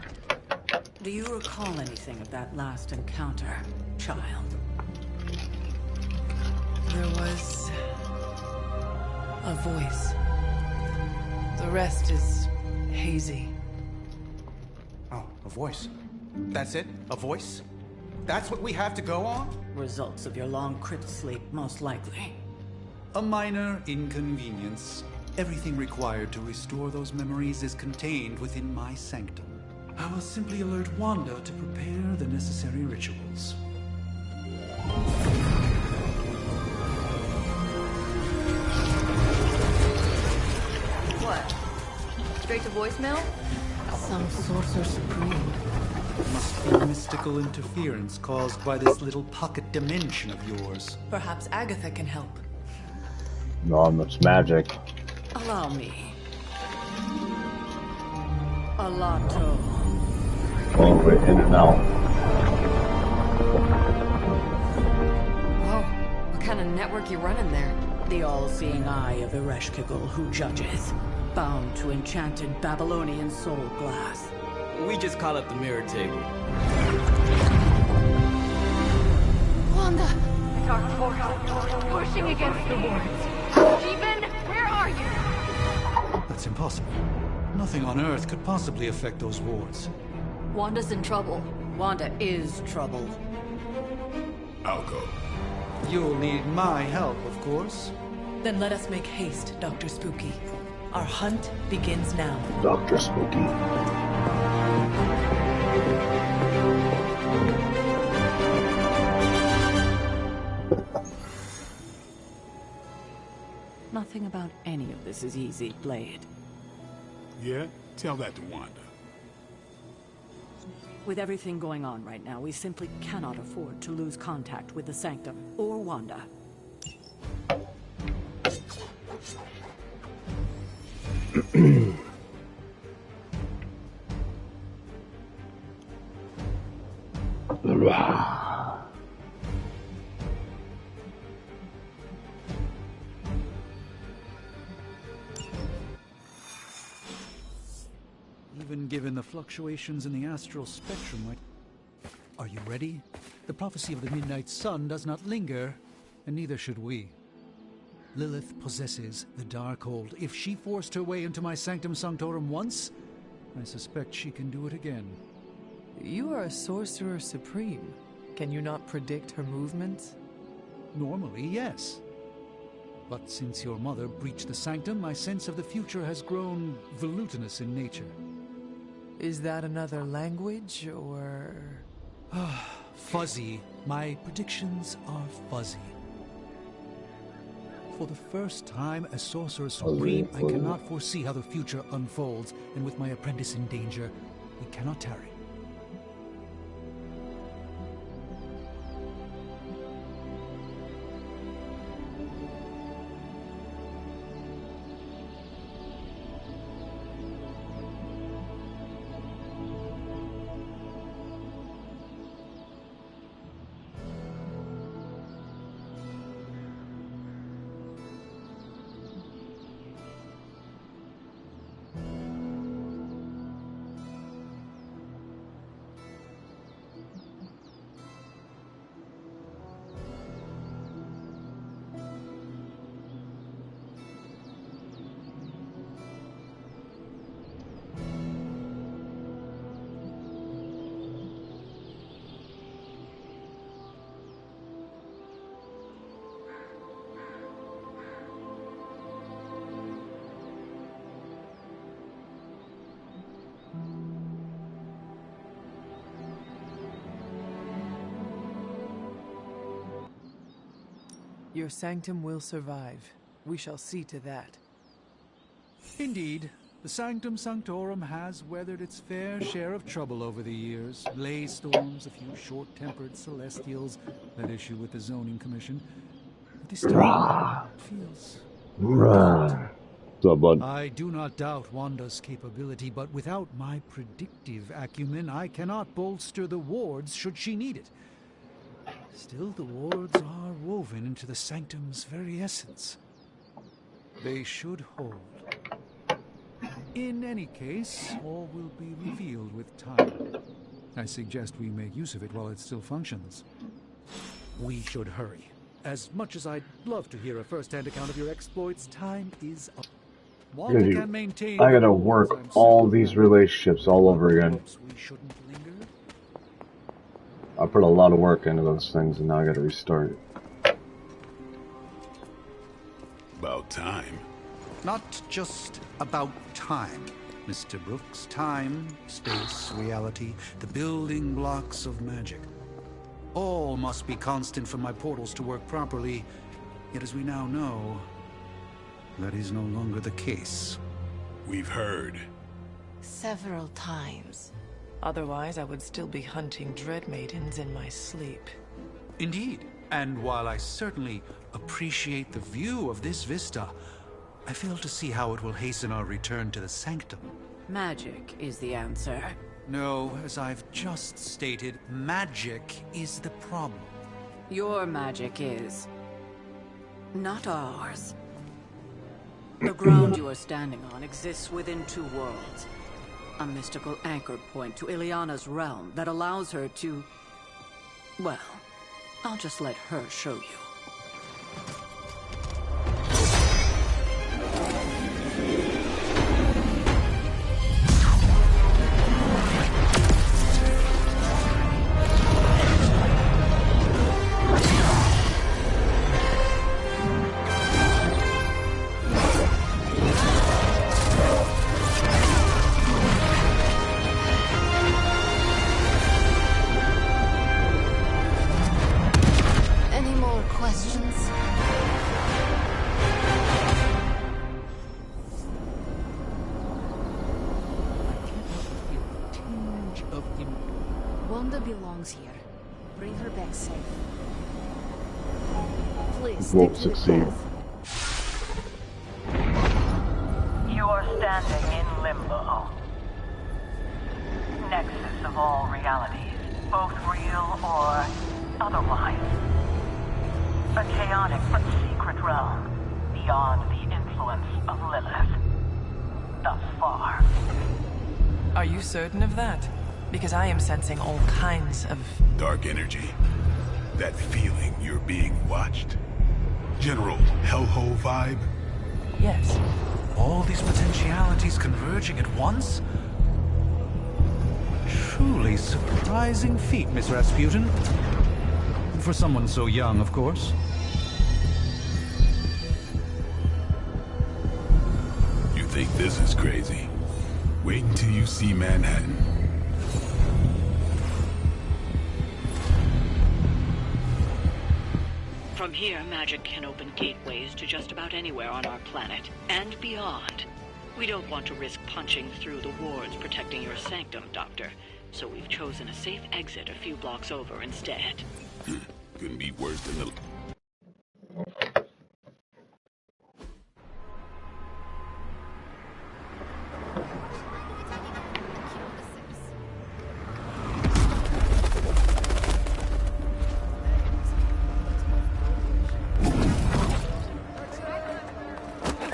[SPEAKER 11] Do you recall anything of that last encounter, child?
[SPEAKER 14] There was a voice. The rest is hazy.
[SPEAKER 5] Oh, a voice. That's it? A voice? That's what we have to go on?
[SPEAKER 11] Results of your long crypt sleep, most likely.
[SPEAKER 7] A minor inconvenience. Everything required to restore those memories is contained within my sanctum. I will simply alert Wanda to prepare the necessary rituals.
[SPEAKER 12] What? Straight to voicemail?
[SPEAKER 16] Some Sorcerer Supreme.
[SPEAKER 7] Must be mystical interference caused by this little pocket dimension of yours.
[SPEAKER 14] Perhaps Agatha can help.
[SPEAKER 13] Not much magic.
[SPEAKER 11] Allow me. Alato.
[SPEAKER 13] Oh, wait, in and out.
[SPEAKER 10] Whoa. What kind of network you running there?
[SPEAKER 11] The all-seeing eye of Ereshkigal who judges. Bound to enchanted Babylonian soul glass.
[SPEAKER 15] We just call it the mirror table.
[SPEAKER 16] Wanda!
[SPEAKER 9] Dark force, pushing against the wards. Steven, where are you?
[SPEAKER 7] That's impossible. Nothing on Earth could possibly affect those wards.
[SPEAKER 12] Wanda's in trouble.
[SPEAKER 11] Wanda is trouble.
[SPEAKER 2] I'll go.
[SPEAKER 7] You'll need my help, of course.
[SPEAKER 14] Then let us make haste, Dr. Spooky. Our hunt begins now.
[SPEAKER 13] Dr. Spooky.
[SPEAKER 11] Nothing about any of this is easy, Blade.
[SPEAKER 2] Yeah? Tell that to Wanda.
[SPEAKER 11] With everything going on right now, we simply cannot afford to lose contact with the Sanctum or Wanda.
[SPEAKER 7] Even Given the fluctuations in the astral spectrum, Are you ready? The prophecy of the Midnight Sun does not linger, and neither should we. Lilith possesses the Darkhold. If she forced her way into my Sanctum Sanctorum once, I suspect she can do it again.
[SPEAKER 14] You are a sorcerer supreme. Can you not predict her movements?
[SPEAKER 7] Normally, yes. But since your mother breached the sanctum, my sense of the future has grown volutinous in nature.
[SPEAKER 14] Is that another language, or...?
[SPEAKER 7] Fuzzy. My predictions are fuzzy. For the first time as Sorcerer Supreme, I cannot foresee how the future unfolds, and with my apprentice in danger, we cannot tarry.
[SPEAKER 14] Your sanctum will survive. We shall see to that.
[SPEAKER 7] Indeed, the Sanctum Sanctorum has weathered its fair share of trouble over the years. Blaze storms, a few short-tempered celestials that issue with the Zoning Commission. But this time feels...
[SPEAKER 13] What's up, bud?
[SPEAKER 7] I do not doubt Wanda's capability, but without my predictive acumen, I cannot bolster the wards should she need it. Still, the wards are woven into the sanctum's very essence. They should hold. In any case, all will be revealed with time. I suggest we make use of it while it still functions. We should hurry. As much as I'd love to hear a first-hand account of your exploits, time is up. Wanda can maintain...
[SPEAKER 13] I gotta work all these relationships all over again.
[SPEAKER 7] We shouldn't linger.
[SPEAKER 13] I put a lot of work into those things, and now I gotta restart it.
[SPEAKER 2] About time.
[SPEAKER 7] Not just about time, Mr. Brooks. Time, space, reality, the building blocks of magic. All must be constant for my portals to work properly. Yet as we now know, that is no longer the case.
[SPEAKER 2] We've heard.
[SPEAKER 16] Several times.
[SPEAKER 14] Otherwise, I would still be hunting Dread Maidens in my sleep.
[SPEAKER 7] Indeed. And while I certainly appreciate the view of this vista, I fail to see how it will hasten our return to the Sanctum.
[SPEAKER 9] Magic is the answer.
[SPEAKER 7] No, as I've just stated, magic is the problem.
[SPEAKER 9] Your magic is... not ours. The ground you are standing on exists within two worlds. A mystical anchor point to Ileana's realm that allows her to... well, I'll just let her show you.
[SPEAKER 16] Wanda belongs here. Bring her back safe. Please
[SPEAKER 13] Won't
[SPEAKER 16] stick to the
[SPEAKER 13] succeed.
[SPEAKER 16] path.
[SPEAKER 17] You are standing in limbo. Nexus of all realities, both real or otherwise. A chaotic but secret realm, beyond the influence of Lilith. Thus far.
[SPEAKER 14] Are you certain of that? Because I am sensing all kinds of...
[SPEAKER 2] Dark energy. That feeling you're being watched. General hellhole vibe?
[SPEAKER 14] Yes.
[SPEAKER 7] All these potentialities converging at once? Truly surprising feat, Miss Rasputin. For someone so young, of course.
[SPEAKER 2] You think this is crazy? Wait until you see Manhattan.
[SPEAKER 9] From here, magic can open gateways to just about anywhere on our planet, and beyond. We don't want to risk punching through the wards protecting your sanctum, Doctor, so we've chosen a safe exit a few blocks over instead.
[SPEAKER 2] Couldn't be worse than the...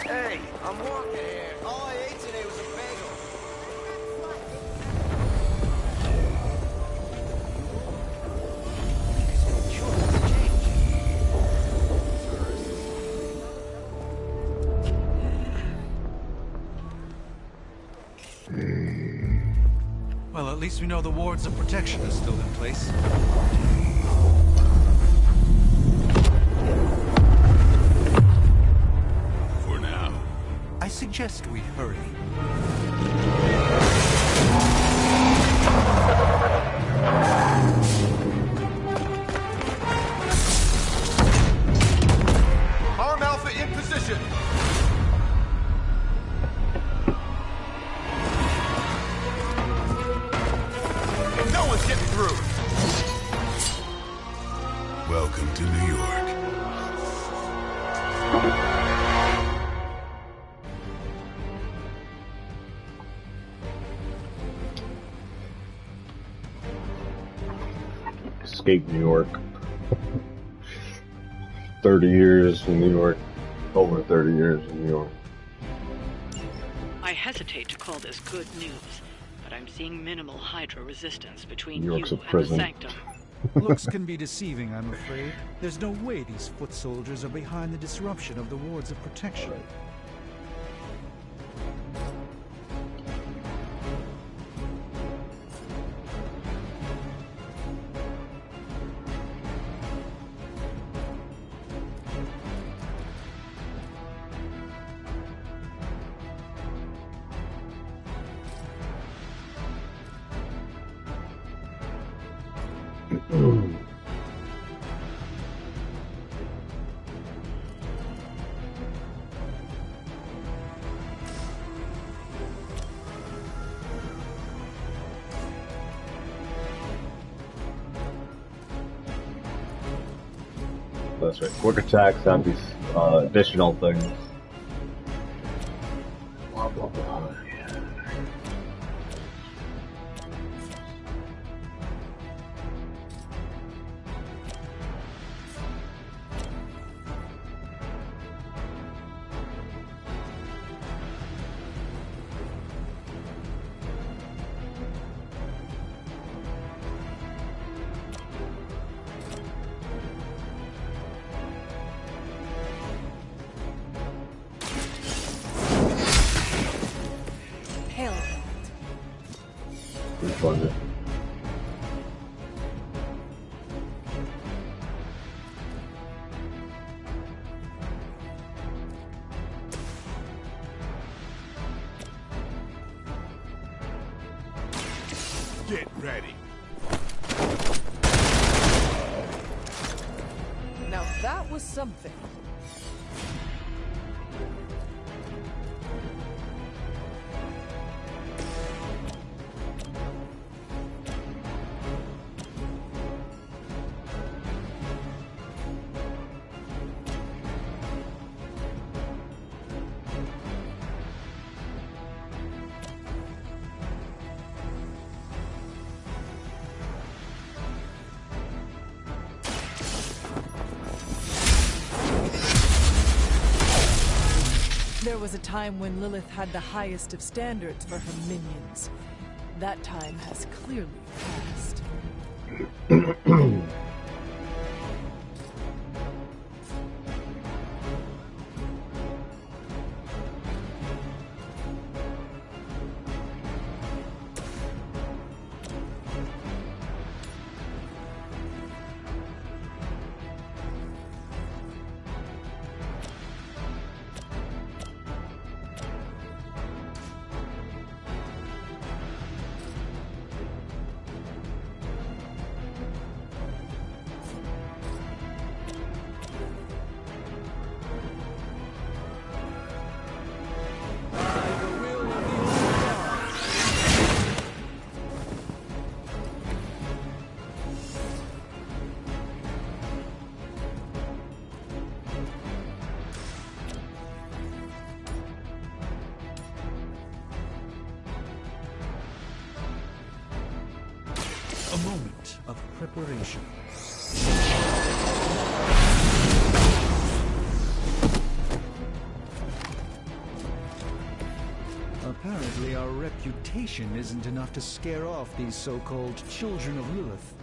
[SPEAKER 1] Hey, I'm walking here. All I ate today was a bagel.
[SPEAKER 7] Well, at least we know the wards of protection are still in place.
[SPEAKER 2] For now.
[SPEAKER 7] I suggest we hurry.
[SPEAKER 1] Arm Alpha in position. No one's getting through.
[SPEAKER 2] Welcome to New York.
[SPEAKER 13] Escape New York. 30 years in New York. Over 30 years in New York.
[SPEAKER 9] I hesitate to call this good news, but I'm seeing minimal Hydra resistance between
[SPEAKER 13] New
[SPEAKER 9] you
[SPEAKER 13] York's a
[SPEAKER 9] and the
[SPEAKER 13] prison.
[SPEAKER 9] Sanctum.
[SPEAKER 7] Looks can be deceiving, I'm afraid. There's no way these foot soldiers are behind the disruption of the wards of protection.
[SPEAKER 13] That's right. Quick attacks have these additional things. Blah, blah, blah. Refund it.
[SPEAKER 2] Get ready.
[SPEAKER 14] Now that was something.
[SPEAKER 18] There was a time when Lilith had the highest of standards for her minions.
[SPEAKER 14] That time has clearly passed.
[SPEAKER 7] A moment of preparation. Apparently our reputation isn't enough to scare off these so-called children of Lilith.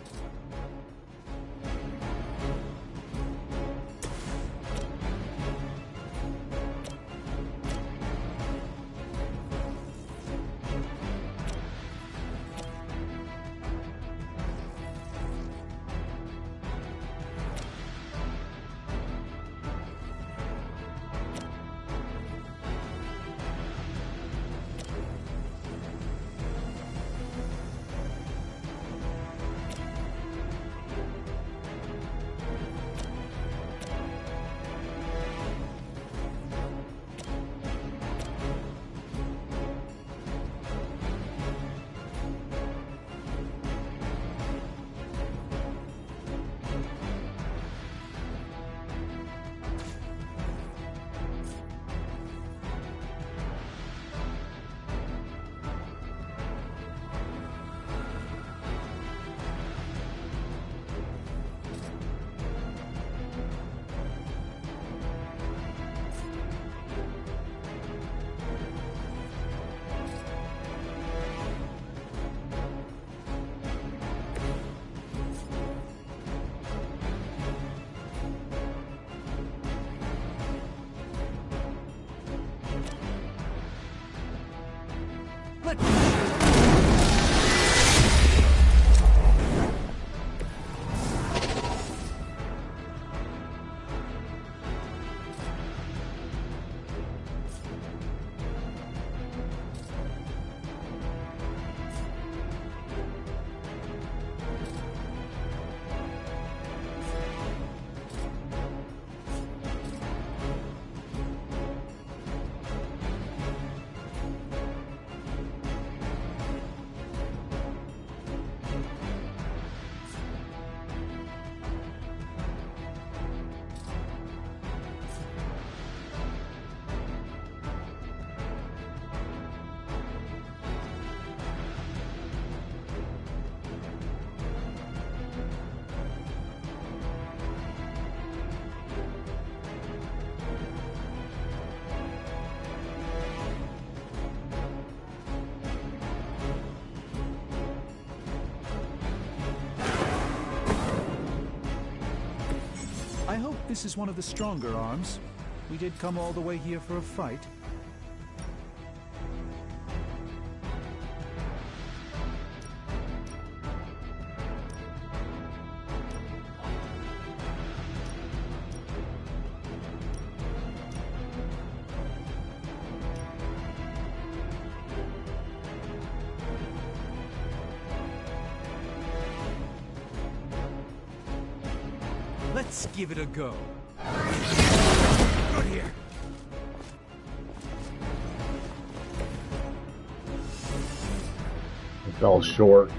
[SPEAKER 7] I hope this is one of the stronger arms. We did come all the way here for a fight. Let's give it a go. Out here.
[SPEAKER 13] It fell short.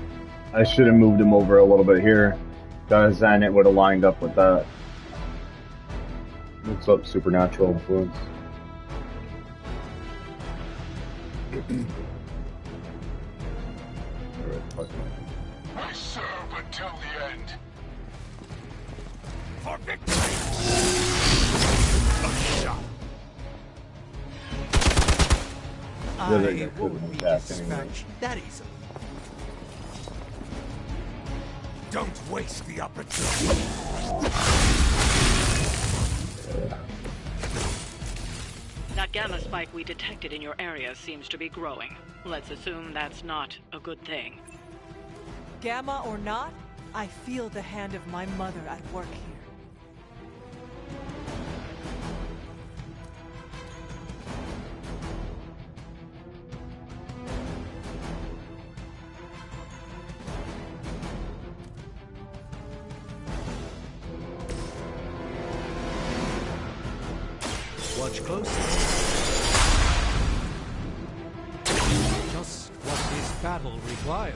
[SPEAKER 13] I should have moved him over a little bit here, because then it would have lined up with that. What's up, supernatural influence?
[SPEAKER 1] I serve until the end. For victory! A shot.
[SPEAKER 7] I won't be dispatched that easily.
[SPEAKER 1] Don't waste the opportunity.
[SPEAKER 9] That gamma spike we detected in your area seems to be growing. Let's assume that's not a good thing.
[SPEAKER 11] Gamma or not, I feel the hand of my mother at work here.
[SPEAKER 7] Watch closely. Just what this battle requires.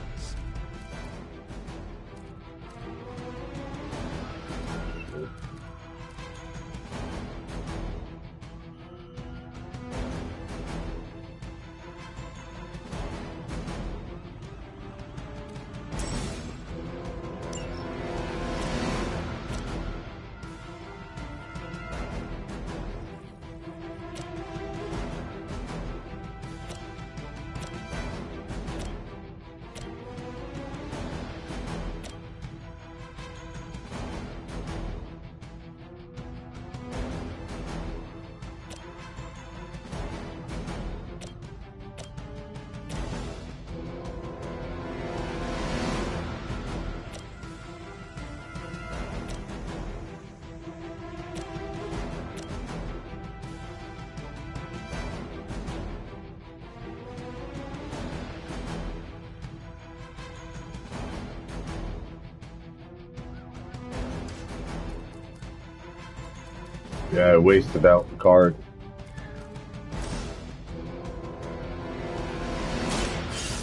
[SPEAKER 13] Yeah, I wasted out the card.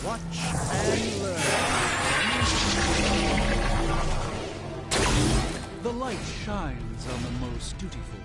[SPEAKER 7] Watch and learn. The light shines on the most dutiful.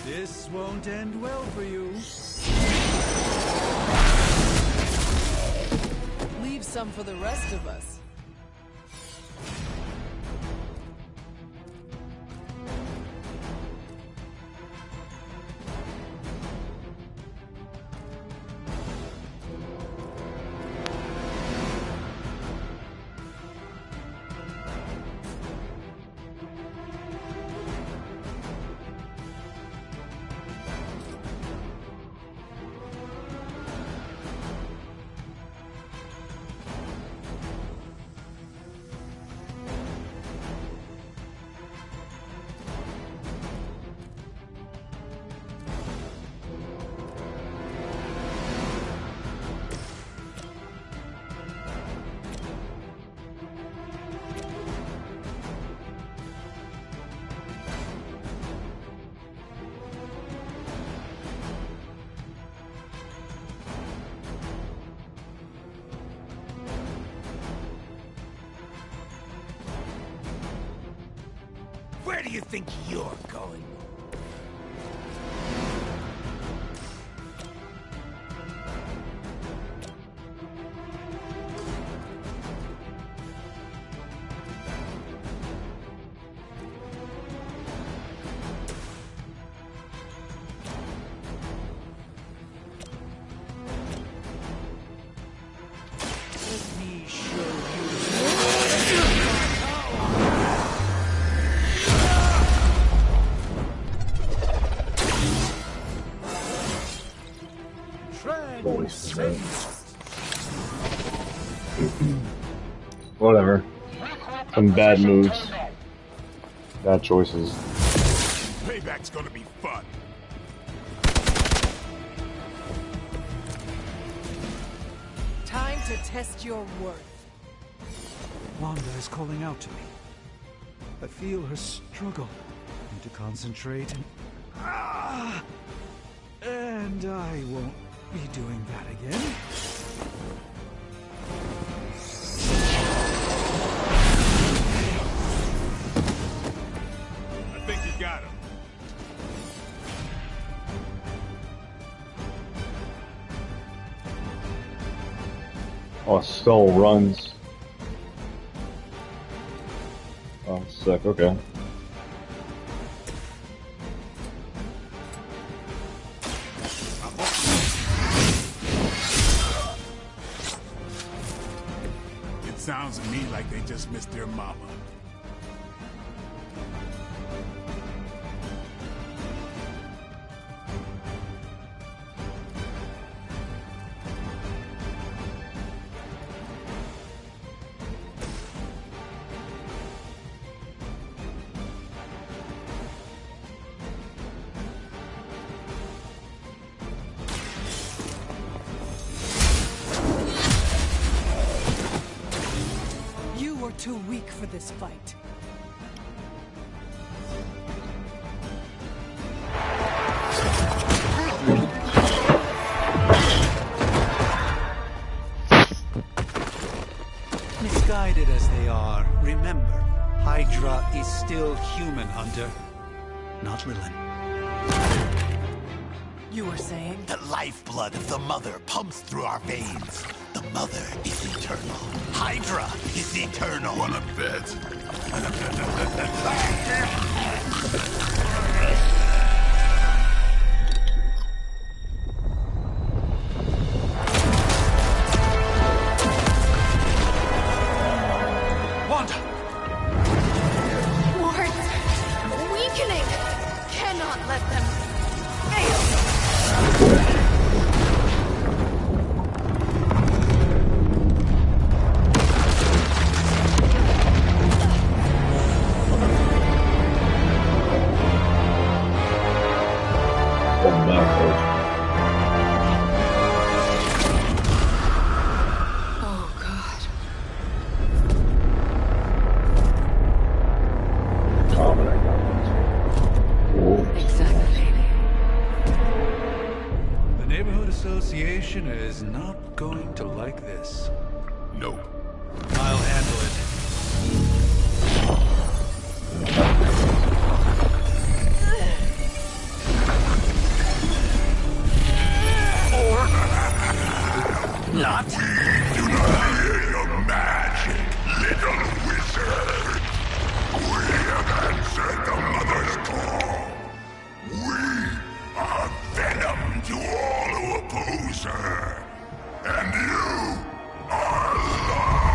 [SPEAKER 7] This won't end well for you.
[SPEAKER 11] Leave some for the rest of us.
[SPEAKER 1] Where do you think you're going?
[SPEAKER 7] Let me show you.
[SPEAKER 13] Whatever. Some bad moves. Bad choices.
[SPEAKER 2] Payback's gonna be fun.
[SPEAKER 11] to test your worth.
[SPEAKER 7] Wanda is calling out to me. I feel her struggle. I need to concentrate and... And I won't be doing that again.
[SPEAKER 2] I think you got him.
[SPEAKER 13] Oh, still runs. Oh, sick, okay.
[SPEAKER 2] It sounds to me like they just missed their mama.
[SPEAKER 11] Too weak for this fight.
[SPEAKER 7] Misguided as they are, remember, Hydra is still human, Hunter. Not Lilin.
[SPEAKER 11] You were saying?
[SPEAKER 18] The lifeblood of the Mother pumps through our veins. The Mother is eternal. Hydra is eternal.
[SPEAKER 2] Wanna bet?
[SPEAKER 7] Wanda!
[SPEAKER 10] Wards! Weakening! Cannot let them fail!
[SPEAKER 7] Association is not going to like this.
[SPEAKER 2] Nope.
[SPEAKER 7] I'll handle it.
[SPEAKER 18] Not.
[SPEAKER 2] We do not fear your magic, little wizard. We have answered the Mother's call. We are venom to all who oppose her. And you are large.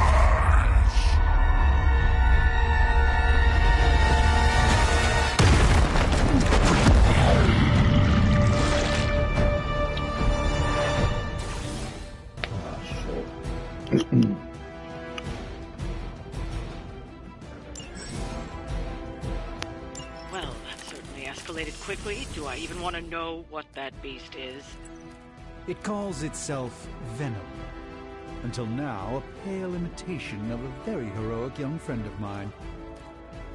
[SPEAKER 17] Well, that certainly escalated quickly. Do I even want to know what that beast is?
[SPEAKER 7] It calls itself Venom. Until now, a pale imitation of a very heroic young friend of mine.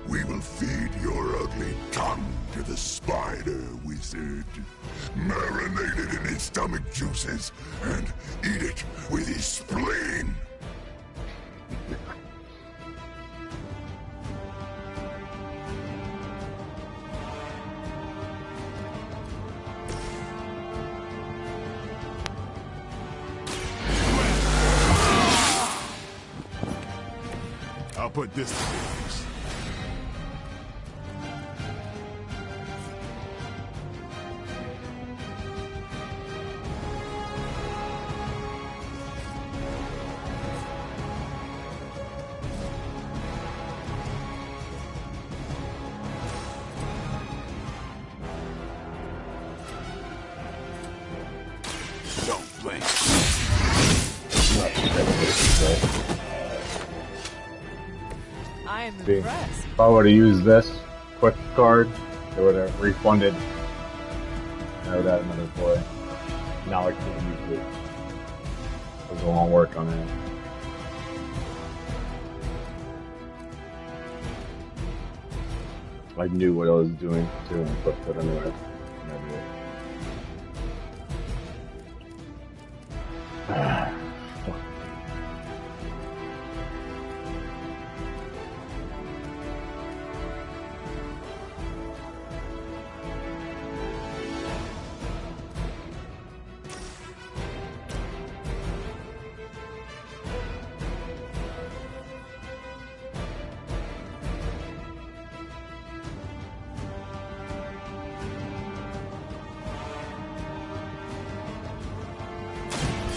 [SPEAKER 2] We will feed your ugly tongue to the spider wizard. Marinate it in his stomach juices and eat it with his spleen. I'll put this to use. Don't blink.
[SPEAKER 11] I am
[SPEAKER 13] See,
[SPEAKER 11] impressed.
[SPEAKER 13] if I would have used this quick card, it would have refunded. I would have had another play. Now I can't use it. was a long work on it. I knew what I was doing too, but anyway,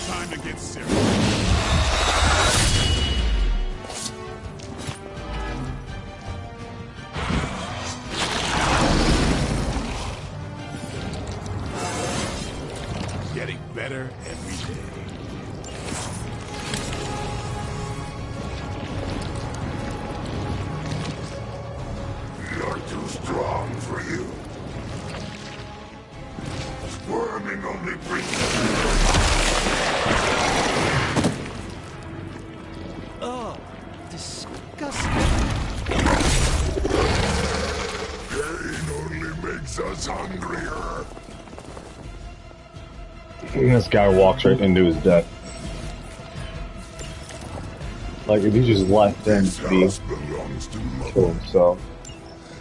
[SPEAKER 2] Time to get serious. Getting better every day. You're too strong for you. Squirming only brings
[SPEAKER 15] Oh, disgusting.
[SPEAKER 2] pain only makes us hungrier.
[SPEAKER 13] this guy walks right into his death. Like if he just let them be,
[SPEAKER 2] House belongs to
[SPEAKER 13] kill
[SPEAKER 2] Mother,
[SPEAKER 13] himself.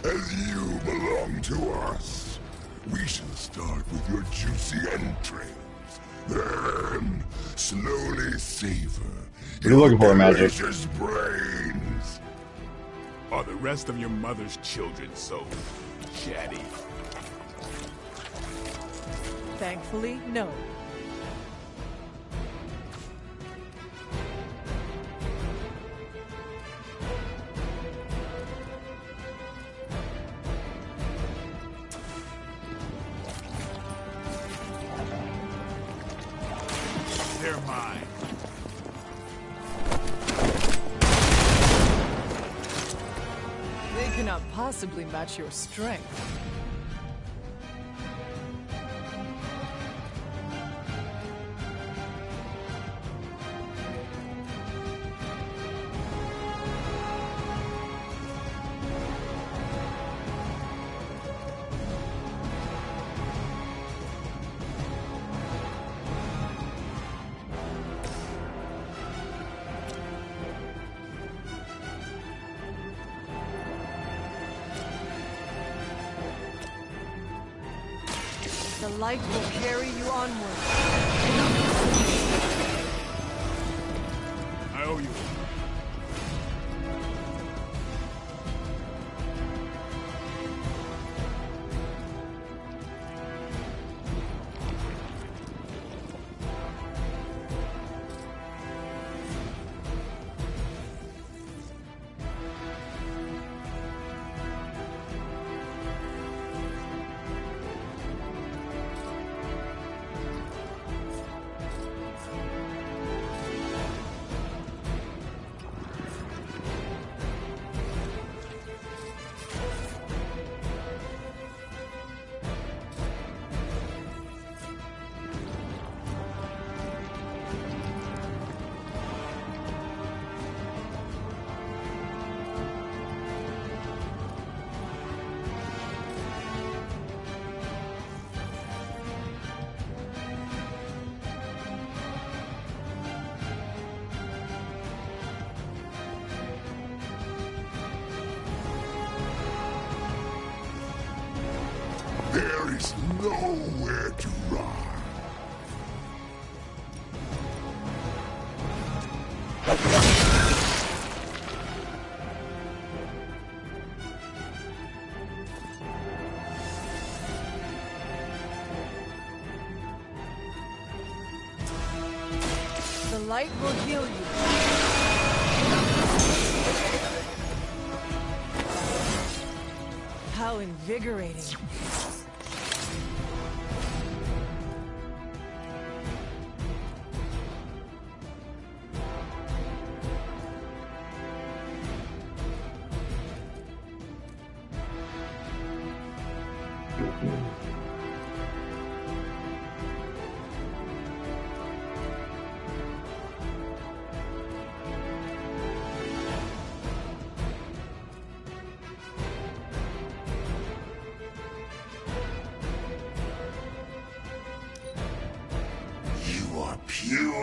[SPEAKER 2] as you belong to us. We shall start with your juicy entrails, then slowly savor
[SPEAKER 13] What are you looking for, Magic?
[SPEAKER 2] delicious brains. Are the rest of your mother's children so chatty?
[SPEAKER 14] Thankfully, no.
[SPEAKER 2] They're mine.
[SPEAKER 14] They cannot possibly match your strength. The light will carry you onward.
[SPEAKER 2] I owe you. There is nowhere to run.
[SPEAKER 14] The light will heal you. How invigorating.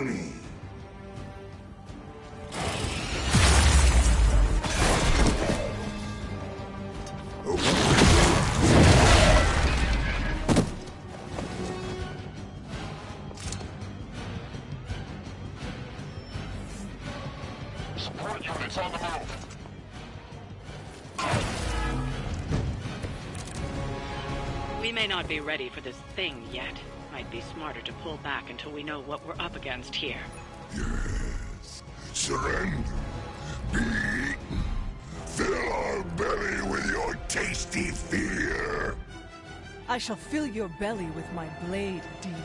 [SPEAKER 2] Oni.
[SPEAKER 19] Support units on the move.
[SPEAKER 20] We may not be ready for this thing yet. Might be smarter to pull back until we know what we're up against here.
[SPEAKER 2] Yes. Surrender. Be eaten. Fill our belly with your tasty fear.
[SPEAKER 11] I shall fill your belly with my blade, demon.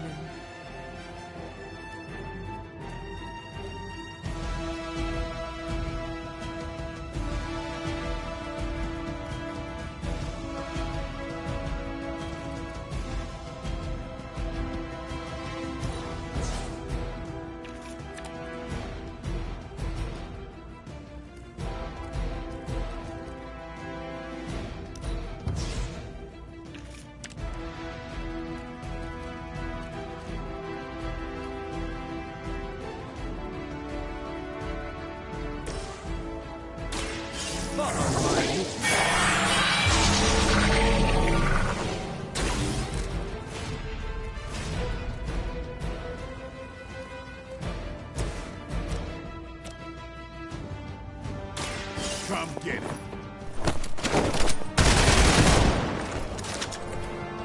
[SPEAKER 1] Come get it.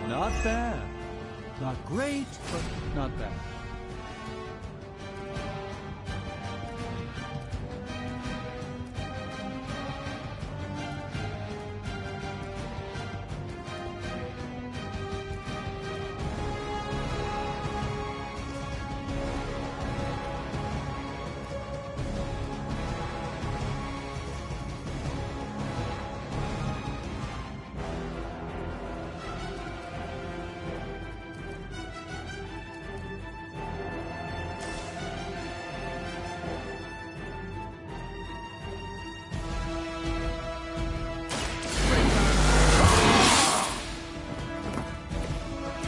[SPEAKER 7] Not bad. Not great, but not bad.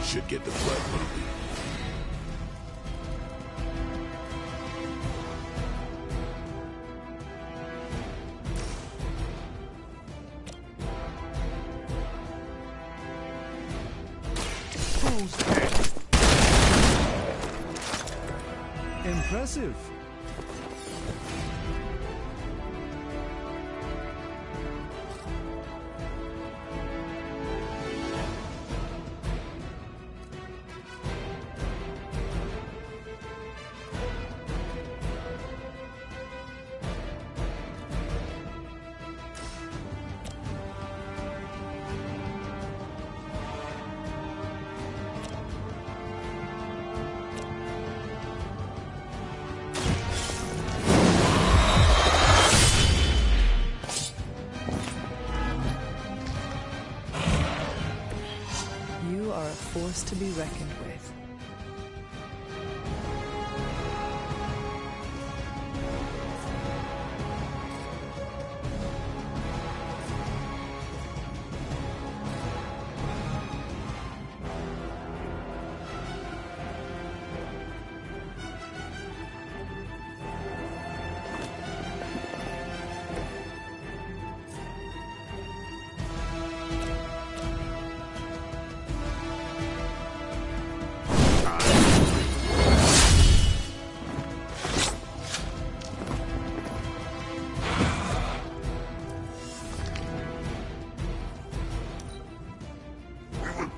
[SPEAKER 2] Should get the blood moving.
[SPEAKER 7] Who's next? Impressive.
[SPEAKER 14] You are a force to be reckoned with.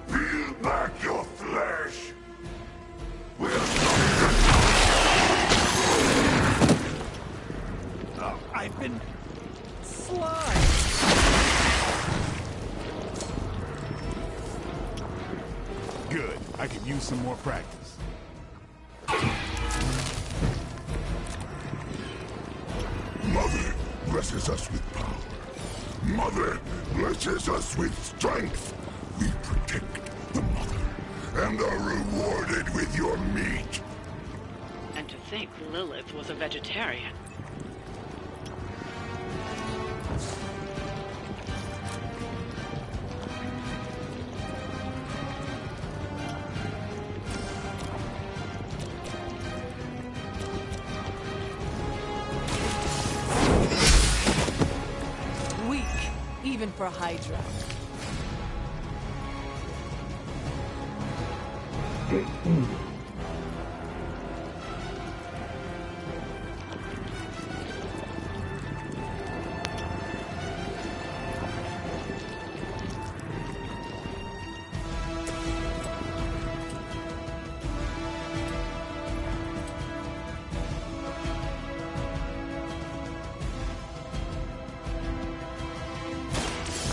[SPEAKER 2] Peel back your flesh.
[SPEAKER 1] I've been good. I could use some more practice.
[SPEAKER 2] Mother blesses us with power. Mother blesses us with strength. We protect the mother and are rewarded with your meat.
[SPEAKER 20] And to think Lilith was a vegetarian.
[SPEAKER 14] for Hydra.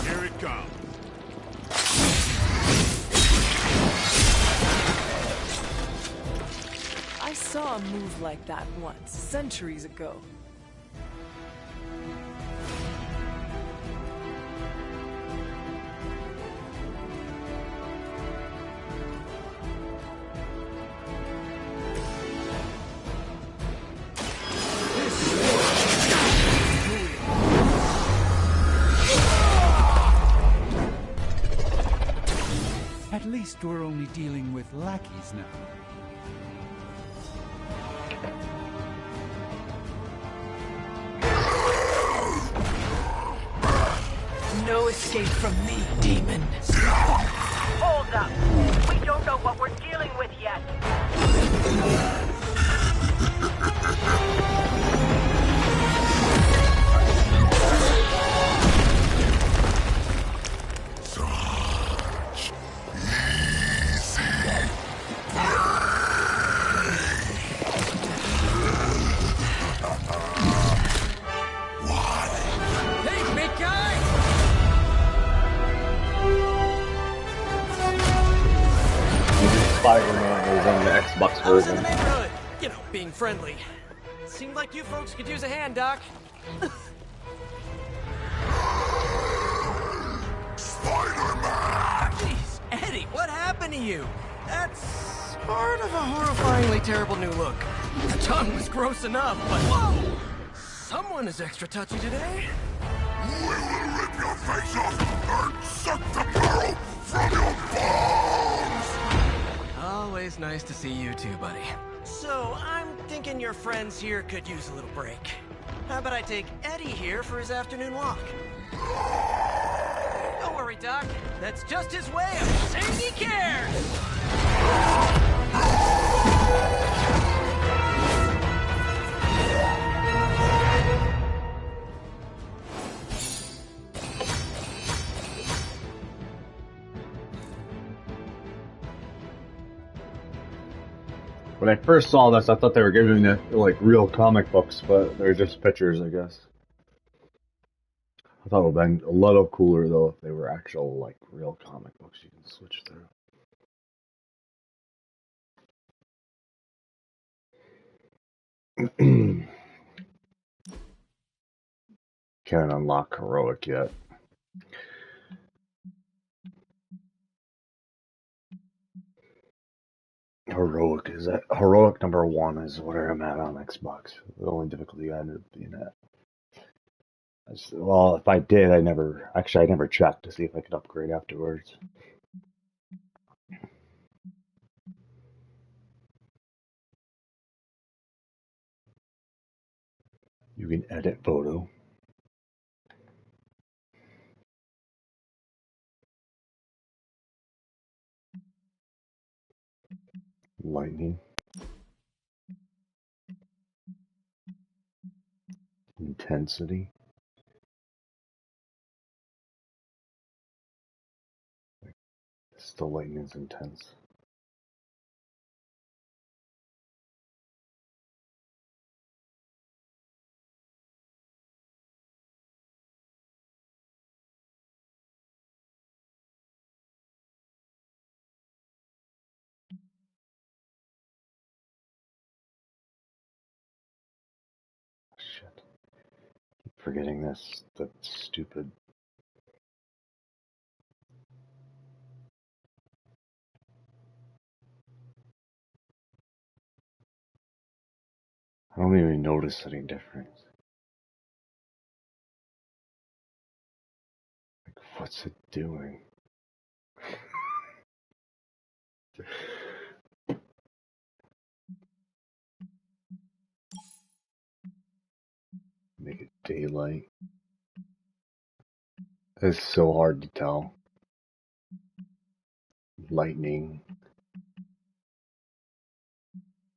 [SPEAKER 1] Here it comes.
[SPEAKER 14] I saw a move like that once, centuries ago.
[SPEAKER 7] At least we're only dealing with lackeys now.
[SPEAKER 14] No escape from me, demon.
[SPEAKER 17] Hold up. We don't know what we're dealing with yet.
[SPEAKER 15] Hey, big guy!
[SPEAKER 13] Spider-Man was on the Xbox
[SPEAKER 15] I was in the
[SPEAKER 13] version.
[SPEAKER 15] neighborhood. You know, being friendly. Seemed like you folks could use a hand, Doc. Jeez, Eddie, what happened to you? That's sort of a horrifyingly terrible new look. The tongue was gross enough, but whoa! Someone is extra touchy today.
[SPEAKER 2] We will rip your face off and suck the marrow from your bones!
[SPEAKER 15] Always nice to see you too, buddy. So, I'm thinking your friends here could use a little break. How about I take Eddie here for his afternoon walk? Don't worry, Doc. That's just his way of saying he cares!
[SPEAKER 13] When I first saw this, I thought they were giving it like real comic books, but they're just pictures, I guess. I thought it would have been a little cooler though if they were actual like real comic books you can switch through. Can't unlock heroic yet. Heroic number 1 is where I'm at on Xbox. The only difficulty I ended up being at. Well, if I did, I never checked to see if I could upgrade afterwards. You can edit photo. Lightning. Intensity. The lightning's intense. Shit. Keep forgetting this. That's stupid. I don't even notice any difference. Like, what's it doing? Make it daylight. It's so hard to tell. Lightning,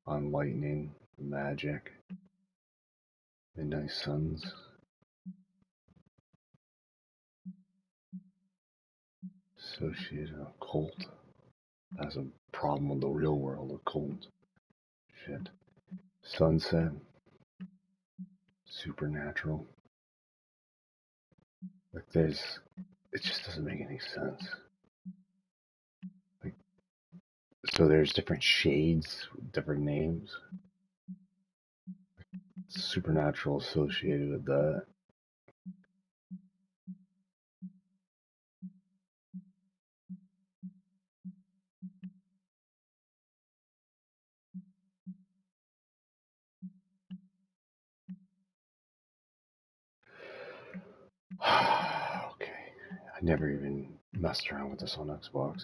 [SPEAKER 13] unlightning, magic, midnight suns. Associated occult. That's a problem with the real world, occult. Shit. Sunset. Supernatural. Like there's, it just doesn't make any sense. Like, so there's different shades, different names. Supernatural associated with that. Okay. I never even messed around with this on Xbox.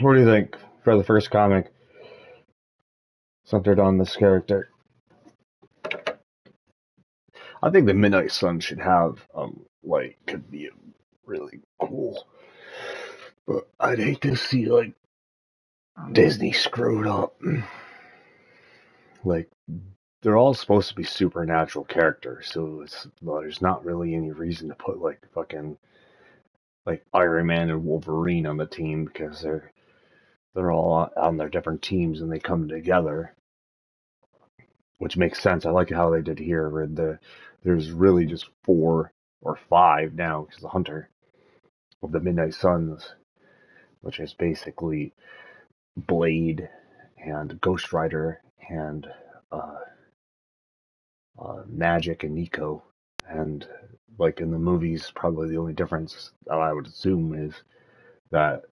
[SPEAKER 13] What do you think for the first comic centered on this character? I think the Midnight Sun should have, could be really cool. But I'd hate to see, like, Disney screwed up. Like, they're all supposed to be supernatural characters, so there's not really any reason to put, like, fucking, like, Iron Man and Wolverine on the team, because they're all on their different teams and they come together, which makes sense. I like how they did here, where there's really just 4 or 5 now, because the Hunter of the Midnight Suns, which is basically Blade and Ghost Rider and Magic and Nico, and like in the movies, probably the only difference that I would assume is that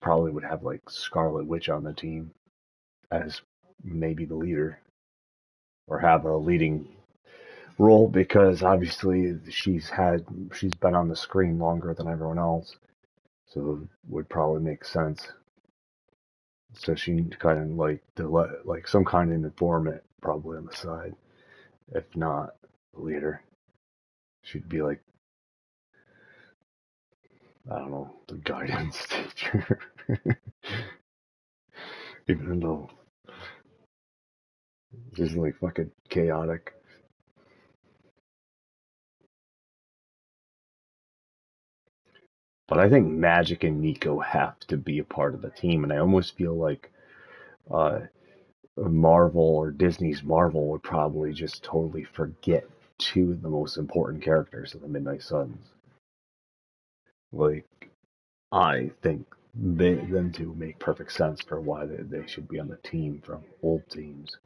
[SPEAKER 13] probably would have like Scarlet Witch on the team as maybe the leader, or have a leading role, because obviously she's been on the screen longer than everyone else, so it would probably make sense. So she kind of like some kind of informant probably on the side, if not the leader. She'd be like, I don't know, the guidance teacher. Even though just like fucking chaotic. But I think Magic and Nico have to be a part of the team, and I almost feel like Marvel or Disney's Marvel would probably just totally forget 2 of the most important characters of the Midnight Suns. Like, I think them 2 make perfect sense for why they should be on the team from old teams.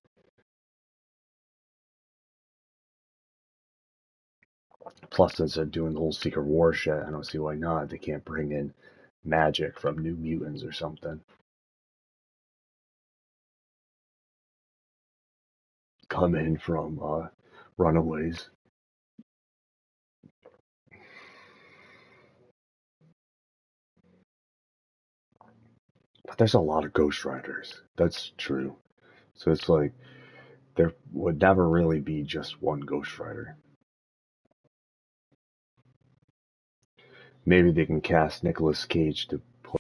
[SPEAKER 13] Plus, since they're doing the whole Secret War shit, I don't see why not. They can't bring in Magic from New Mutants or something. Come in from Runaways. But there's a lot of Ghost Riders. That's true. So it's like, there would never really be just one Ghost Rider. Maybe they can cast Nicolas Cage to play.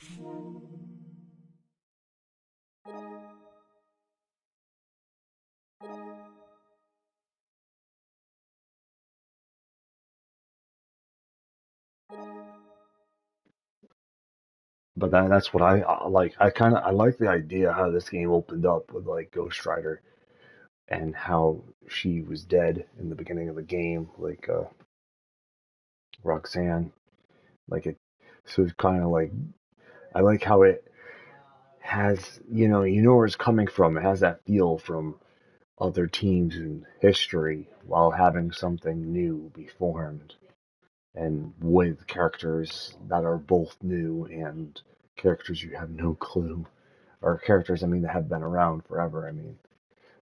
[SPEAKER 13] But that's what I like. I like the idea how this game opened up with like Ghost Rider and how she was dead in the beginning of the game, like Roxanne. Like it, so it's kind of like, I like how it has, where it's coming from. It has that feel from other teams in history while having something new be formed, and with characters that are both new and characters you have no clue, or characters, I mean, that have been around forever, I mean,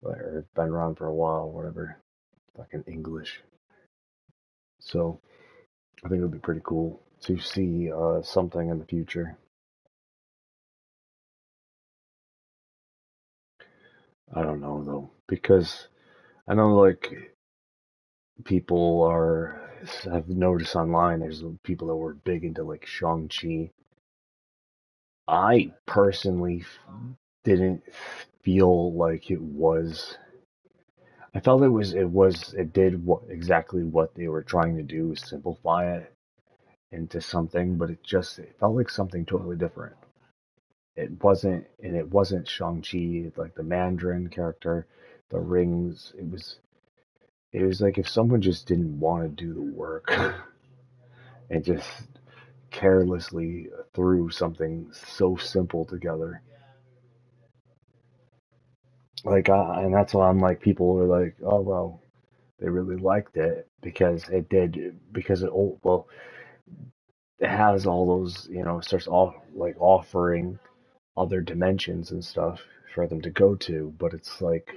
[SPEAKER 13] or been around for a while, whatever, fucking English. So I think it would be pretty cool to see something in the future. I don't know though, because I know like people I've noticed online there's people that were big into like Shang-Chi. I personally didn't feel like I felt it did exactly what they were trying to do, simplify it into something, but it felt like something totally different. It wasn't Shang-Chi, like the Mandarin character, the rings. It was like if someone just didn't want to do the work and just carelessly threw something so simple together. Like, and that's why I'm like, people were like, oh well, they really liked it because it has all those, starts off like offering other dimensions and stuff for them to go to, but it's like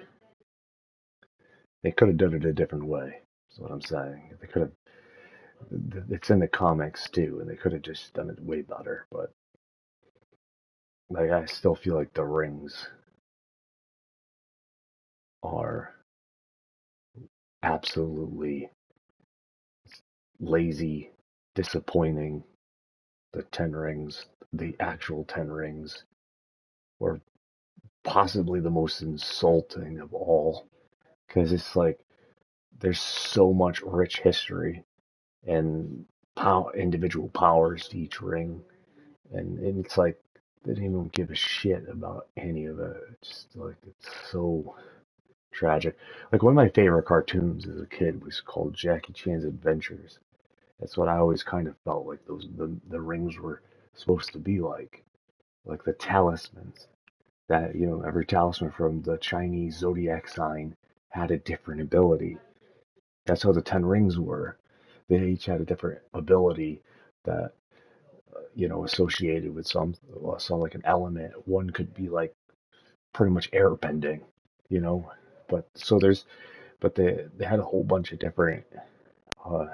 [SPEAKER 13] they could have done it a different way. That's what I'm saying. They could have. It's in the comics too, and they could have just done it way better. But like, I still feel like the rings are absolutely lazy, disappointing. The Ten Rings, the actual Ten Rings, were possibly the most insulting of all, because it's like there's so much rich history and individual powers to each ring, and it's like they didn't even give a shit about any of it. It's just like it's so tragic. Like one of my favorite cartoons as a kid was called Jackie Chan's Adventures. That's what I always kind of felt like the rings were supposed to be like the talismans. That every talisman from the Chinese zodiac sign had a different ability. That's how the Ten Rings were. They each had a different ability that associated with some like an element. One could be like pretty much airbending, you know. But they had a whole bunch of uh,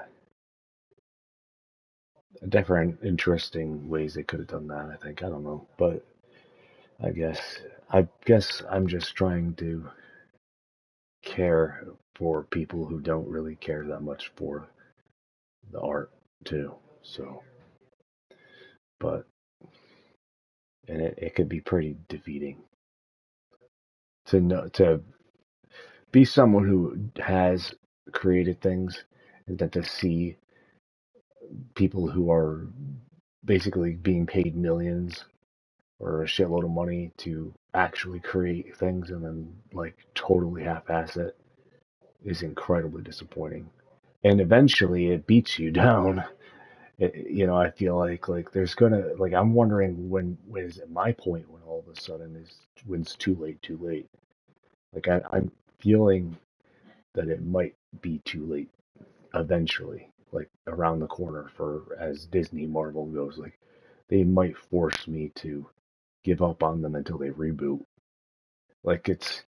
[SPEAKER 13] different interesting ways they could have done that. I think I don't know, but I guess I'm just trying to care for people who don't really care that much for the art too. So, but and it could be pretty defeating to be someone who has created things and then to see people who are basically being paid millions or a shitload of money to actually create things and then like totally half-ass it is incredibly disappointing. And eventually it beats you down. I feel like there's gonna like I'm wondering when is it my point when all of a sudden is when it's too late. Like I'm feeling that it might be too late eventually, like around the corner for as Disney Marvel goes. Like they might force me to give up on them until they reboot. Like it's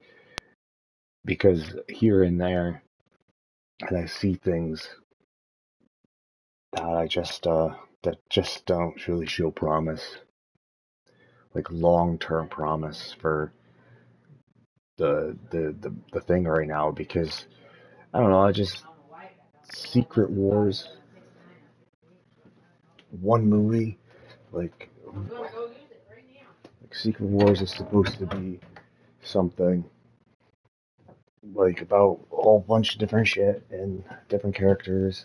[SPEAKER 13] because here and there, and I see things that that just don't really show promise, like long-term promise for the thing right now. Because I don't know, I just Secret Wars, one movie, like Secret Wars is supposed to be something like about a whole bunch of different shit and different characters.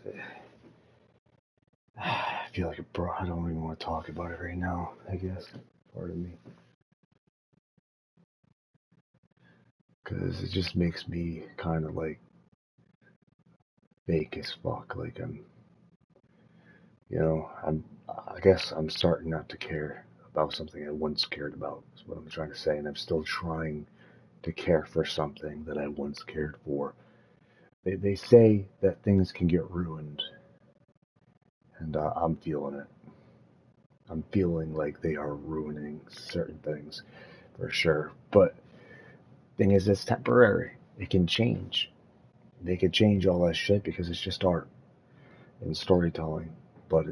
[SPEAKER 13] I feel like I don't even want to talk about it right now, I guess. Pardon me. Because it just makes me kind of like fake as fuck. Like I guess I'm starting not to care about something I once cared about, is what I'm trying to say. And I'm still trying to care for something that I once cared for. They say that things can get ruined. And I'm feeling it. I'm feeling like they are ruining certain things for sure. But thing is, it's temporary. It can change. They could change all that shit because it's just art and storytelling. but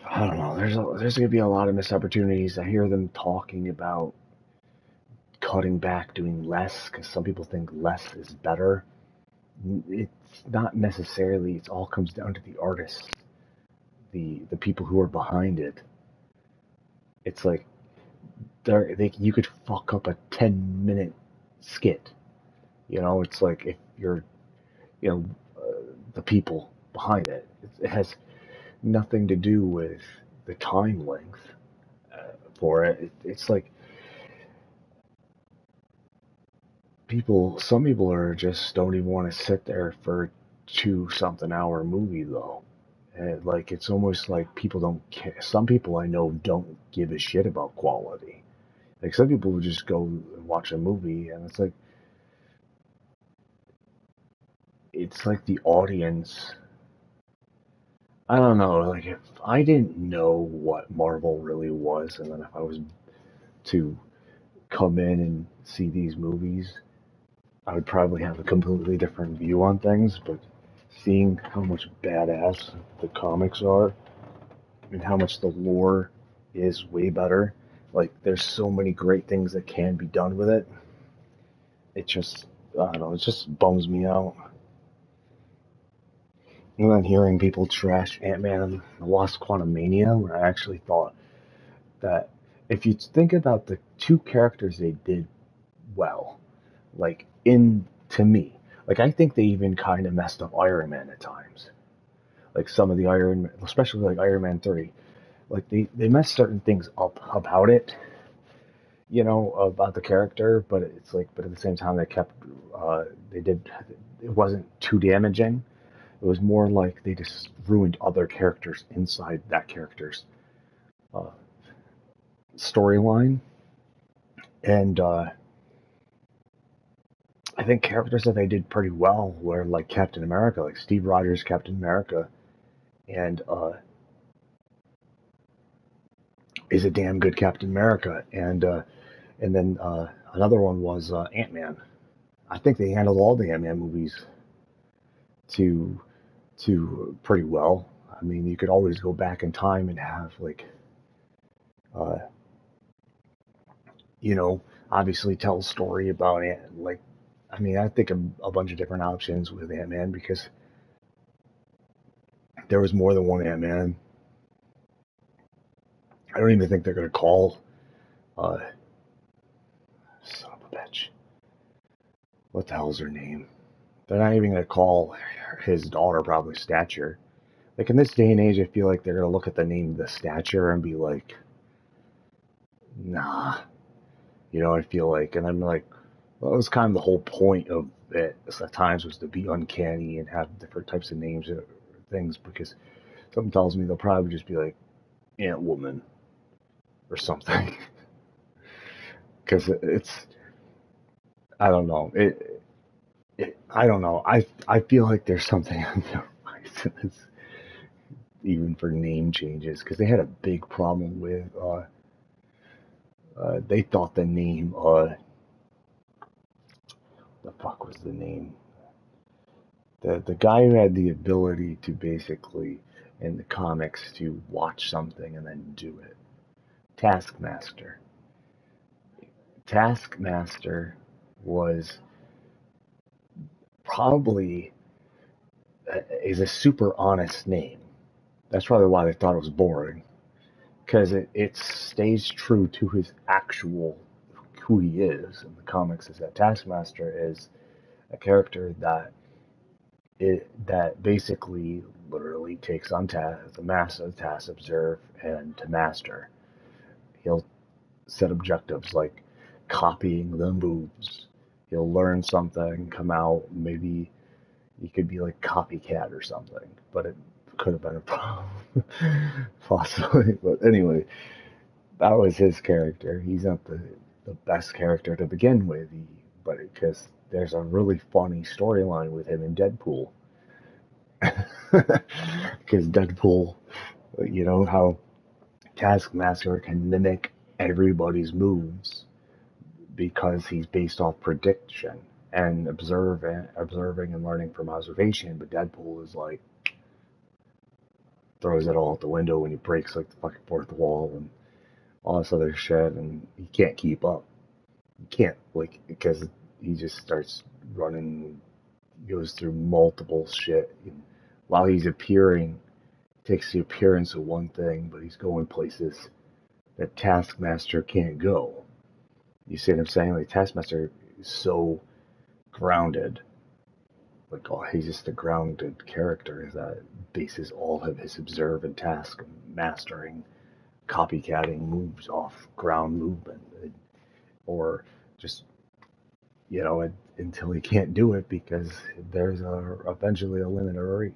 [SPEAKER 13] I don't know. There's going to be a lot of missed opportunities. I hear them talking about cutting back, doing less, because some people think less is better. It's not necessarily. It all comes down to the artists, the people who are behind it. It's like you could fuck up a 10-minute skit. It's like if you're, the people behind it. It has nothing to do with the time length for it. It's like some people are just don't even want to sit there for a 2-something hour movie though. And like it's almost like people don't care. Some people I know don't give a shit about quality. Like some people would just go and watch a movie, and it's like the audience. I don't know. Like if I didn't know what Marvel really was, and then if I was to come in and see these movies, I would probably have a completely different view on things. But seeing how much badass the comics are, and how much the lore is way better. Like, there's so many great things that can be done with it. It just, I don't know, it just bums me out. And then hearing people trash Ant-Man and the Wasp: Quantumania, where I actually thought that if you think about the two characters they did well, like, to me, like, I think they even kind of messed up Iron Man at times. Like, some of the especially like Iron Man 3. Like, they messed certain things up about it, about the character, but it's like, but at the same time, it wasn't too damaging. It was more like they just ruined other characters inside that character's storyline. And I think characters that they did pretty well were like Captain America, like Steve Rogers' Captain America, and is a damn good Captain America. And then another one was Ant-Man. I think they handled all the Ant-Man movies to pretty well. I mean, you could always go back in time and have like, obviously tell a story about it. Like, I mean, I think a bunch of different options with Ant-Man because there was more than one Ant-Man. I don't even think they're gonna call, son of a bitch. What the hell's her name? They're not even gonna call his daughter probably Stature. Like in this day and age, I feel like they're gonna look at the name The Stature and be like, nah. I feel like, and I'm like, well, it was kind of the whole point of it at times was to be uncanny and have different types of names or things, because something tells me they'll probably just be like Ant Woman or something. Because I don't know. I don't know. I feel like there's something on the horizon, even for name changes, because they had a big problem with. They thought the name. The fuck was the name? The guy who had the ability to basically in the comics to watch something and then do it. Taskmaster. Taskmaster was probably is a super honest name. That's probably why they thought it was boring, because it stays true to his actual who he is in the comics. Is that Taskmaster is a character that basically literally takes on the massive task, observe, and to master. He'll set objectives like copying the moves. He'll learn something, come out, maybe he could be like copycat or something, but it could have been a problem. Possibly. But anyway, that was his character. He's not the best character to begin with, but because there's a really funny storyline with him in Deadpool. Because Deadpool, how Taskmaster can mimic everybody's moves because he's based off prediction and observing and learning from observation, but Deadpool is like throws it all out the window when he breaks like the fucking fourth wall and all this other shit, and he can't keep up. He can't, like, because he just starts running, goes through multiple shit. And while he's appearing, takes the appearance of one thing, but he's going places that Taskmaster can't go. You see what I'm saying? Like, Taskmaster is so grounded. Like, oh, he's just a grounded character that bases all of his observe and task mastering, copycatting moves off ground movement. Or just, you know, until he can't do it because there's eventually a limit or a reach.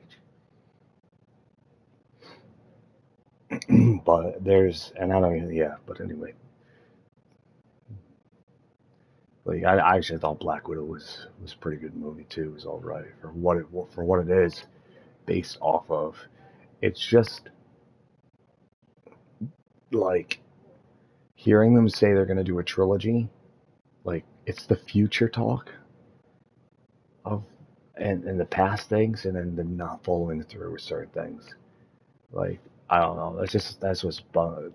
[SPEAKER 13] But there's, and I don't even, yeah, but anyway. Like, I actually thought Black Widow was a pretty good movie too. It was all right for what it is, based off of. It's just like hearing them say they're gonna do a trilogy. Like, it's the future talk of and the past things, and then them not following through with certain things. Like, I don't know. That's what's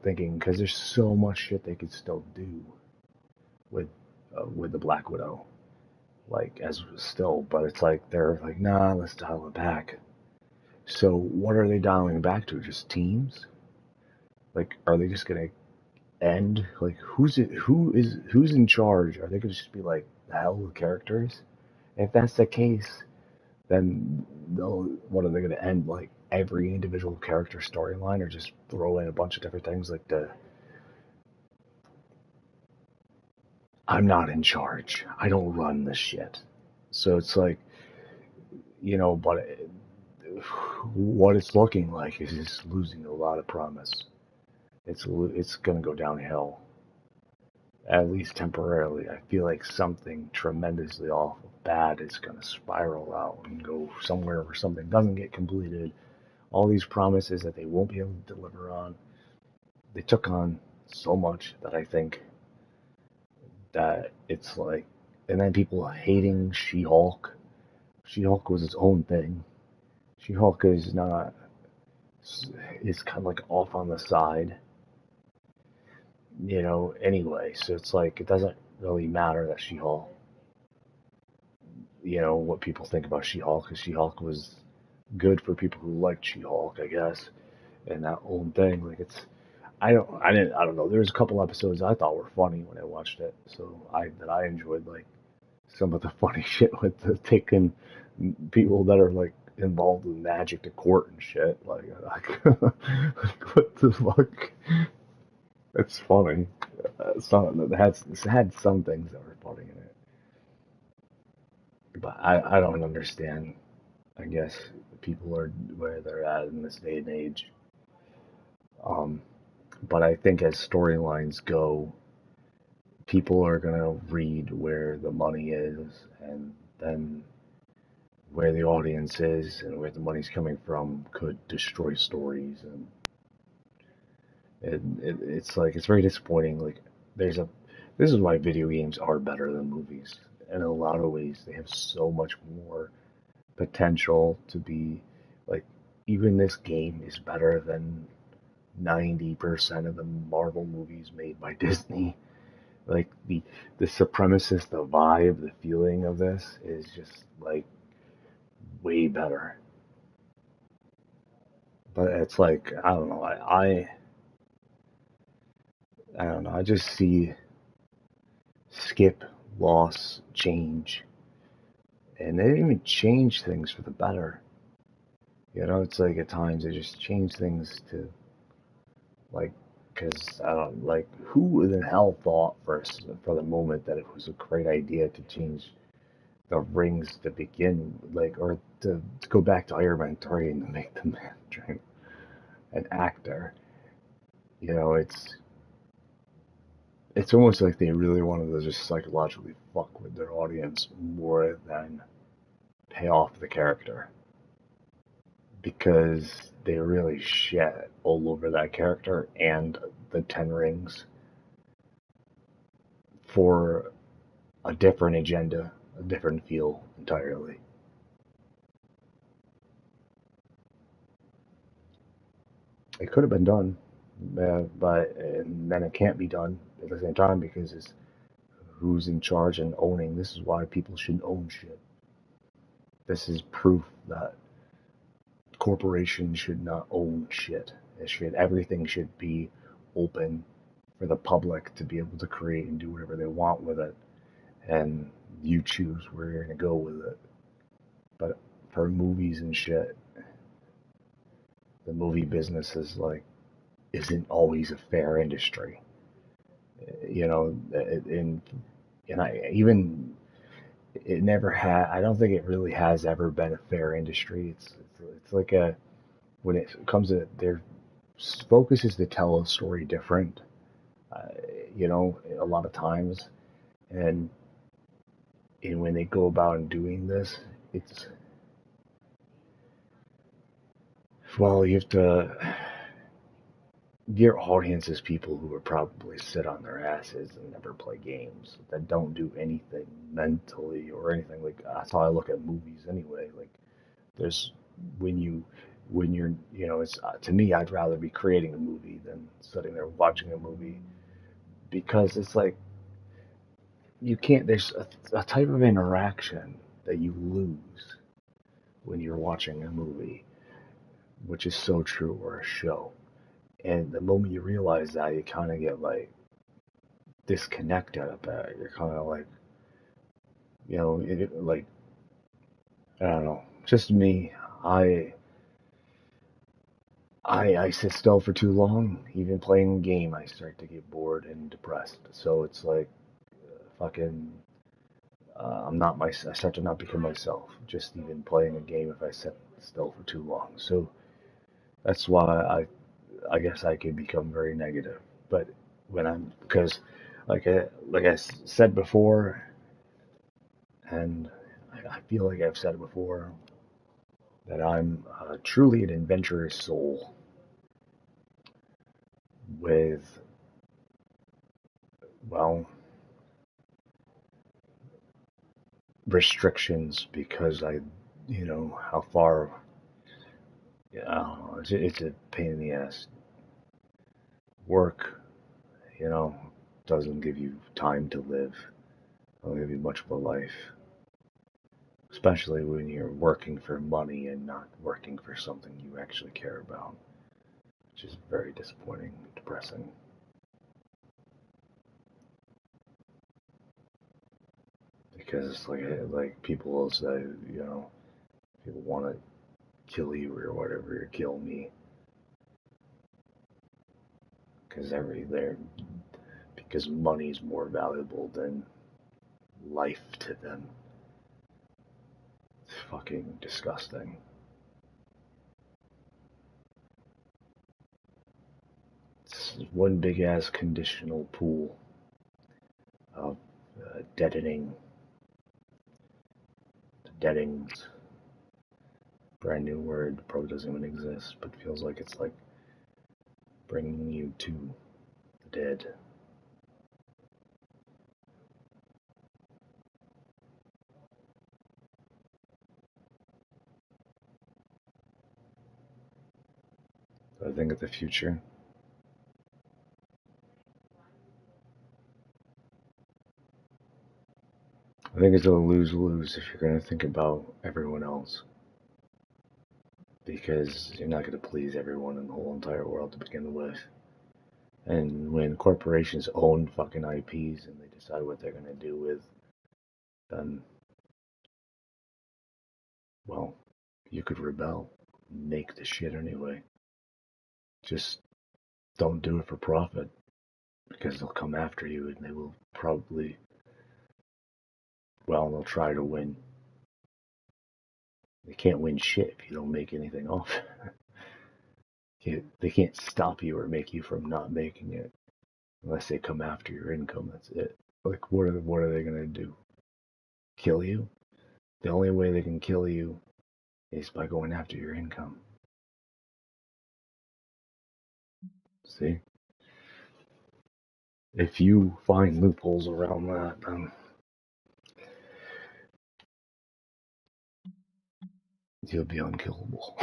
[SPEAKER 13] thinking, because there's so much shit they could still do with the Black Widow, like, as still, but it's like they're like, nah, let's dial it back. So what are they dialing back to? Just teams? Like, are they just gonna end? Like, who's in charge? Are they gonna just be like the hell with characters? If that's the case, then what are they gonna end, like every individual character storyline, or just throw in a bunch of different things like I'm not in charge. I don't run this shit. So it's like, you know, but what it's looking like is just losing a lot of promise. It's going to go downhill, at least temporarily. I feel like something tremendously awful, bad is going to spiral out and go somewhere where something doesn't get completed. All these promises that they won't be able to deliver on. They took on so much that I think that it's like, and then people hating She-Hulk. She-Hulk was its own thing. She-Hulk is not, is kind of like off on the side, you know, anyway. So it's like, it doesn't really matter that She-Hulk, you know, what people think about She-Hulk, because She-Hulk was good for people who liked She-Hulk, I guess, and that own thing. Like, it's, I don't know. There's a couple episodes I thought were funny when I watched it, so I enjoyed, like, some of the funny shit with the taking people that are like involved in magic to court and shit. Like what the fuck? It's funny. It had some things that were funny in it, but I don't understand. I guess people are where they're at in this day and age. But I think as storylines go, people are gonna read where the money is, and then where the audience is and where the money's coming from could destroy stories, and it's like, it's very disappointing. Like, this is why video games are better than movies in a lot of ways. They have so much more potential to be like, even this game is better than 90% of the Marvel movies made by Disney. Like, the supremacist, the vibe, the feeling of this is just like way better. But it's like, I don't know, I don't know, I just see skip, loss, change, and they didn't even change things for the better. You know, it's like at times they just change things to, like, because I don't, like, who in hell thought for the moment that it was a great idea to change the rings to begin, like, or to go back to Iron Man 3 and to make the Mandarin an actor. You know, it's almost like they really wanted to just psychologically fuck with their audience more than pay off the character, because they really shit all over that character and the Ten Rings for a different agenda, a different feel entirely. It could have been done, but and then it can't be done at the same time because it's who's in charge and owning. This is why people shouldn't own shit. This is proof that corporations should not own shit. Everything should be open for the public to be able to create and do whatever they want with it, and you choose where you're gonna go with it. But for movies and shit, the movie business isn't always a fair industry. You know, and I even it never had. I don't think it really has ever been a fair industry. It's like when it comes to their focus is to tell a story different. You know, a lot of times, and when they go about and doing this, it's well, you have to. Your audience is people who would probably sit on their asses and never play games, that don't do anything mentally or anything. Like, that's how I look at movies anyway. Like, there's when you're, you know, it's to me, I'd rather be creating a movie than sitting there watching a movie, because it's like you can't. There's a type of interaction that you lose when you're watching a movie, which is so true, or a show. And the moment you realize that, you kind of get like disconnected a bit. You're kind of like, you know, like, I don't know. Just me, I sit still for too long. Even playing a game, I start to get bored and depressed. So it's like, fucking, I start to not become myself. Just even playing a game if I sit still for too long. So that's why I guess I can become very negative. But because like I said before, and I feel like I've said it before, that I'm truly an adventurous soul with, well, restrictions, because you know, how far, I don't know, it's a pain in the ass. Work, you know, doesn't give you time to live, doesn't give you much of a life. Especially when you're working for money and not working for something you actually care about, which is very disappointing and depressing. Because like people will say, you know, people want to kill you or whatever, or kill me, because money is more valuable than life to them. It's fucking disgusting. It's one big ass conditional pool of deadening. Deadings. Brand new word, probably doesn't even exist, but feels like it's like bringing you to the dead. So I think of the future. I think it's a lose-lose if you're going to think about everyone else. Because you're not going to please everyone in the whole entire world to begin with. And when corporations own fucking IPs and they decide what they're going to do with them, well, you could rebel. Make the shit anyway. Just don't do it for profit, because they'll come after you and they will probably, well, they'll try to win. They can't win shit if you don't make anything off. They can't stop you or make you from not making it unless they come after your income. That's it. Like, what are they gonna do? Kill you? The only way they can kill you is by going after your income. See? If you find loopholes around that, then you'll be unkillable.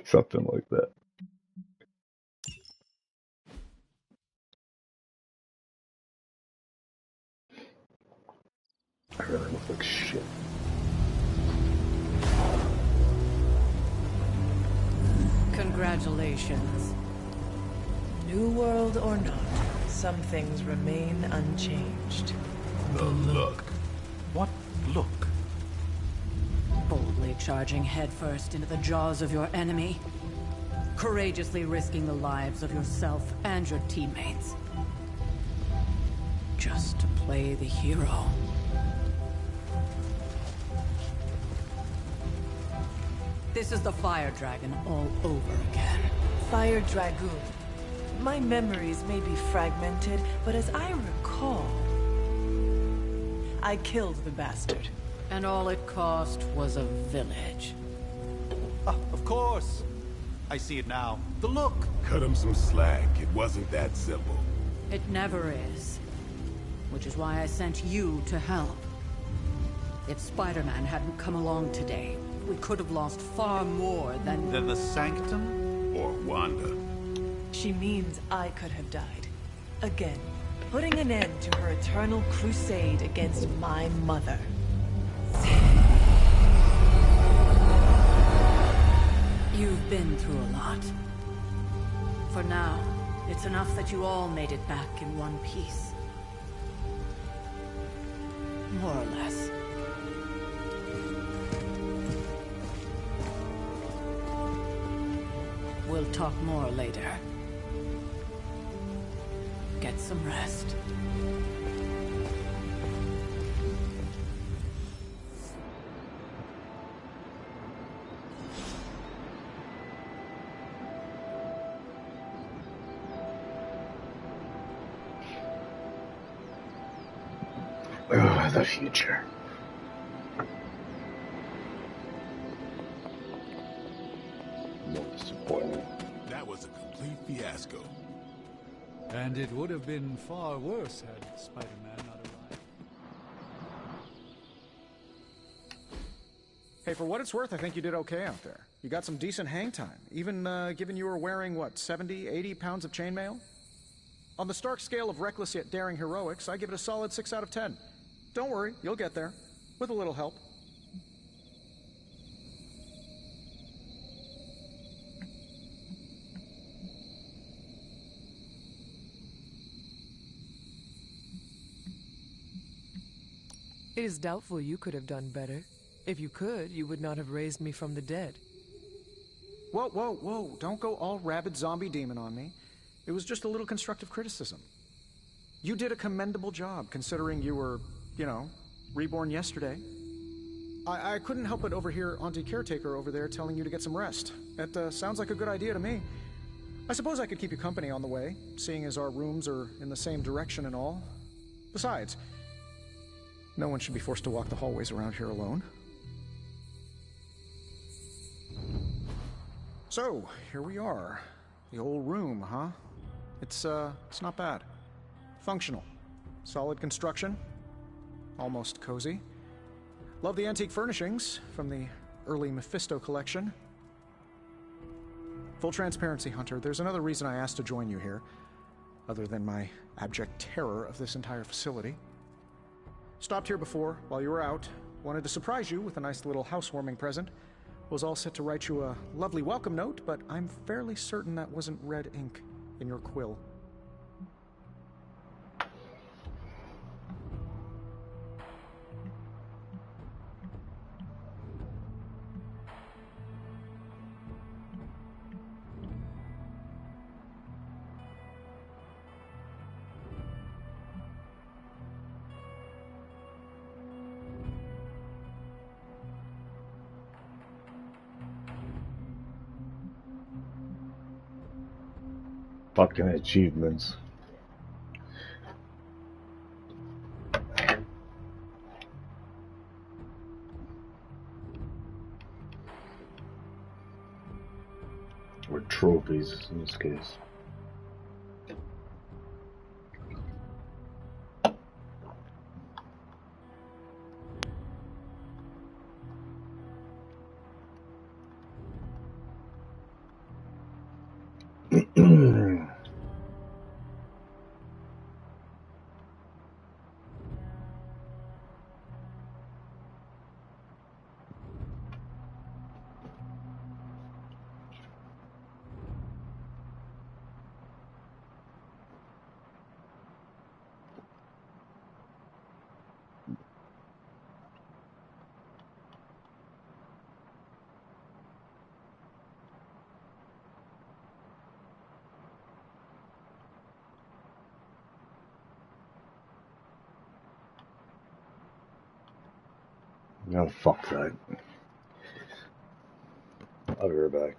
[SPEAKER 13] Something like that. I really look like shit.
[SPEAKER 9] Congratulations.
[SPEAKER 14] New world or not, some things remain unchanged.
[SPEAKER 18] The look.
[SPEAKER 7] What look?
[SPEAKER 9] Boldly charging headfirst into the jaws of your enemy. Courageously risking the lives of yourself and your teammates. Just to play the hero. This is the Fire Dragon all over again.
[SPEAKER 14] Fire Dragoon. My memories may be fragmented, but as I recall, I killed the bastard.
[SPEAKER 9] And all it cost was a village.
[SPEAKER 19] Of course. I see it now. The look.
[SPEAKER 2] Cut him some slack. It wasn't that simple.
[SPEAKER 9] It never is. Which is why I sent you to help. If Spider-Man hadn't come along today, we could have lost far more than...
[SPEAKER 19] Than the Sanctum?
[SPEAKER 2] Or Wanda.
[SPEAKER 14] She means I could have died. Again, putting an end to her eternal crusade against my mother.
[SPEAKER 9] You've been through a lot. For now, it's enough that you all made it back in one piece. More or less. We'll talk more later. Get some rest.
[SPEAKER 13] The future. Most disappointing.
[SPEAKER 2] That was a complete fiasco.
[SPEAKER 7] And it would have been far worse had Spider-Man not arrived.
[SPEAKER 5] Hey, for what it's worth, I think you did okay out there. You got some decent hang time, even given you were wearing, what, 70, 80 pounds of chainmail? On the Stark scale of reckless yet daring heroics, I give it a solid 6 out of 10. Don't worry, you'll get there. With a little help.
[SPEAKER 14] It is doubtful you could have done better. If you could, you would not have raised me from the dead.
[SPEAKER 5] Whoa, whoa, whoa. Don't go all rabid zombie demon on me. It was just a little constructive criticism. You did a commendable job, considering you were, you know, reborn yesterday. I couldn't help but overhear Auntie Caretaker over there telling you to get some rest. That sounds like a good idea to me. I suppose I could keep you company on the way, seeing as our rooms are in the same direction and all. Besides, no one should be forced to walk the hallways around here alone. So, here we are. The old room, huh? It's not bad. Functional. Solid construction. Almost cozy. Love the antique furnishings from the early Mephisto collection. Full transparency, Hunter, there's another reason I asked to join you here, other than my abject terror of this entire facility. Stopped here before, while you were out. Wanted to surprise you with a nice little housewarming present. Was all set to write you a lovely welcome note, but I'm fairly certain that wasn't red ink in your quill.
[SPEAKER 13] Fucking achievements. Or trophies in this case. Oh, fuck that. I'll be right back.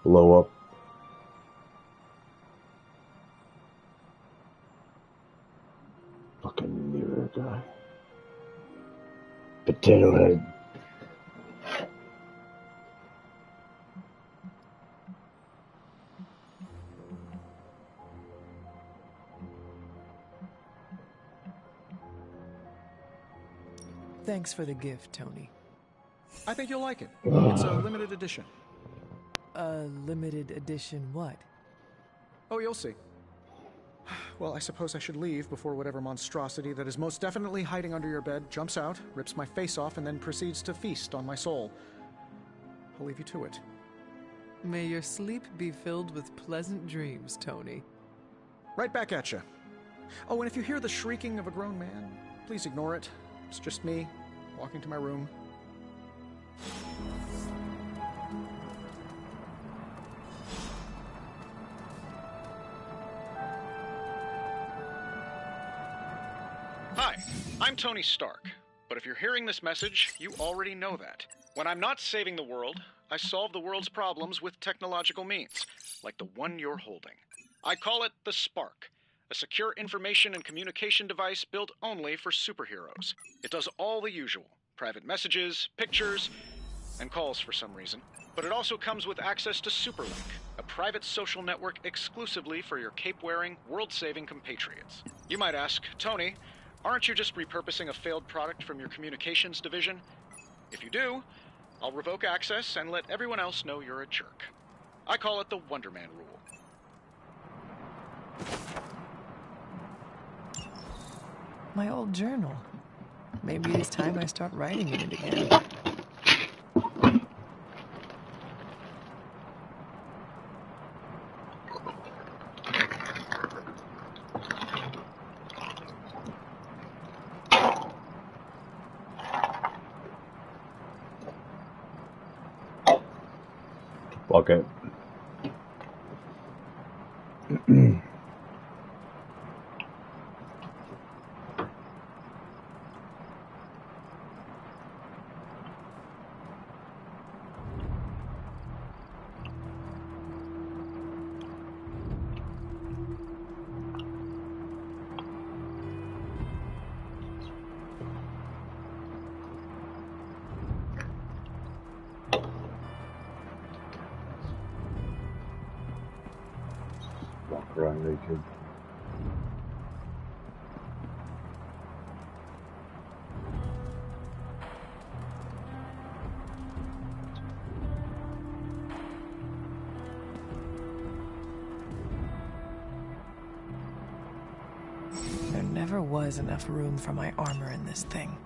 [SPEAKER 13] Blow up. Fucking New York. Potato Head.
[SPEAKER 14] Thanks for the gift, Tony.
[SPEAKER 5] I think you'll like it. It's a limited edition.
[SPEAKER 14] A limited edition what?
[SPEAKER 5] Oh, you'll see. Well, I suppose I should leave before whatever monstrosity that is most definitely hiding under your bed jumps out, rips my face off, and then proceeds to feast on my soul. I'll leave you to it.
[SPEAKER 14] May your sleep be filled with pleasant dreams, Tony.
[SPEAKER 5] Right back at you. Oh, and if you hear the shrieking of a grown man, please ignore it. It's just me, walking to my room. Hi, I'm Tony Stark, but if you're hearing this message, you already know that. When I'm not saving the world, I solve the world's problems with technological means, like the one you're holding. I call it the Spark, a secure information and communication device built only for superheroes. It does all the usual, private messages, pictures, and calls for some reason. But it also comes with access to Superlink, a private social network exclusively for your cape-wearing, world-saving compatriots. You might ask, Tony, aren't you just repurposing a failed product from your communications division? If you do, I'll revoke access and let everyone else know you're a jerk. I call it the Wonder Man rule.
[SPEAKER 14] My old journal. Maybe it's time I start writing in it again.
[SPEAKER 13] Fuck it. Walk around naked.
[SPEAKER 14] There never was enough room for my armor in this thing.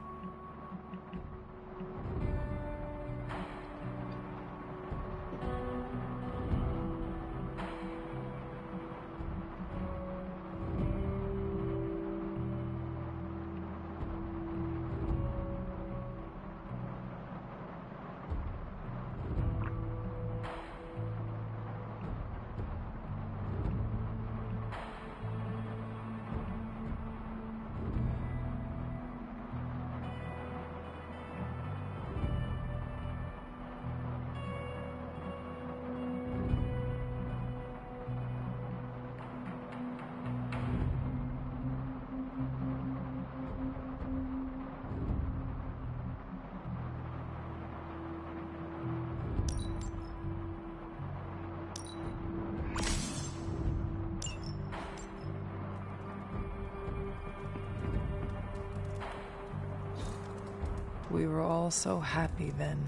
[SPEAKER 14] We were all so happy then.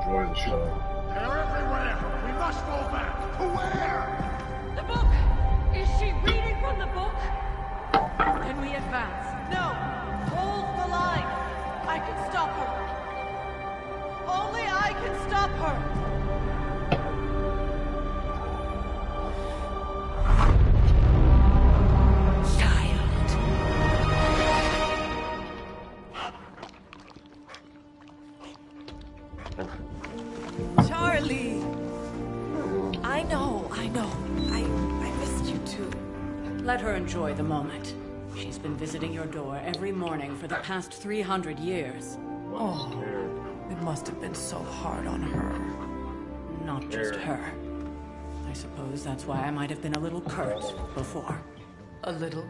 [SPEAKER 13] Enjoy the show.
[SPEAKER 1] They're everywhere! We must go back! To where?
[SPEAKER 11] The book! Is she reading from the book? Can we advance? No! Hold the line! I can stop her. Only I can stop her.
[SPEAKER 14] Charlie! I know. I missed you too.
[SPEAKER 9] Let her enjoy the moment. She's been visiting your door every morning for the past 300 years.
[SPEAKER 14] Oh, it must have been so hard on her.
[SPEAKER 9] Not just her. I suppose that's why I might have been a little curt before.
[SPEAKER 14] A little?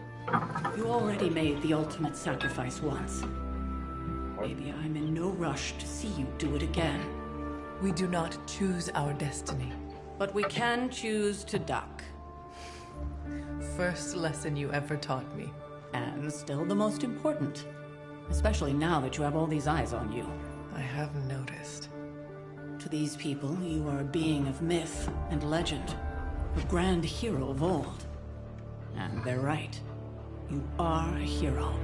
[SPEAKER 9] You already made the ultimate sacrifice once. Maybe I'm in no rush to see you do it again.
[SPEAKER 14] We do not choose our destiny.
[SPEAKER 9] But we can choose to duck.
[SPEAKER 14] First lesson you ever taught me.
[SPEAKER 9] And still the most important. Especially now that you have all these eyes on you.
[SPEAKER 14] I have noticed.
[SPEAKER 9] To these people, you are a being of myth and legend. A grand hero of old. And they're right. You are a hero.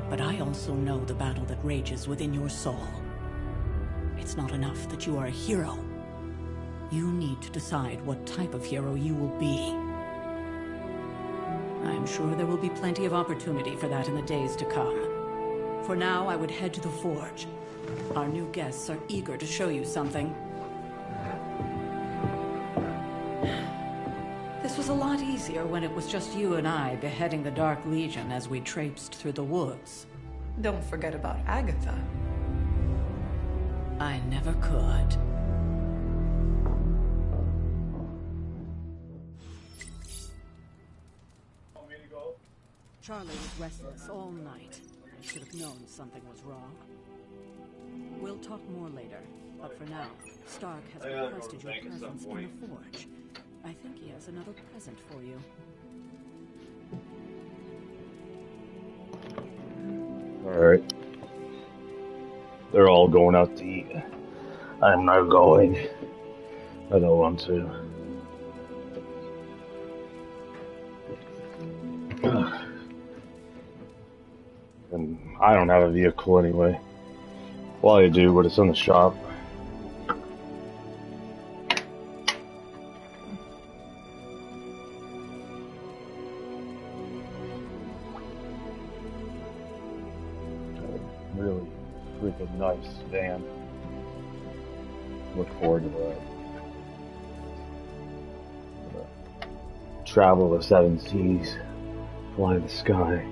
[SPEAKER 9] But I also know the battle that rages within your soul. It's not enough that you are a hero. You need to decide what type of hero you will be. I'm sure there will be plenty of opportunity for that in the days to come. For now, I would head to the forge. Our new guests are eager to show you something. This was a lot easier when it was just you and I beheading the Dark Legion as we traipsed through the woods.
[SPEAKER 14] Don't forget about Agatha.
[SPEAKER 9] I never could. Charlie was restless all night. I should have known something was wrong. We'll talk more later, but for now, Stark has requested your presence in the forge. I think he has another present for you.
[SPEAKER 13] Alright. They're all going out to eat. I'm not going. I don't want to. And I don't have a vehicle anyway. Well, I do, but it's in the shop. Really freaking nice van. Look forward to that. Travel the 7 seas. Fly the sky.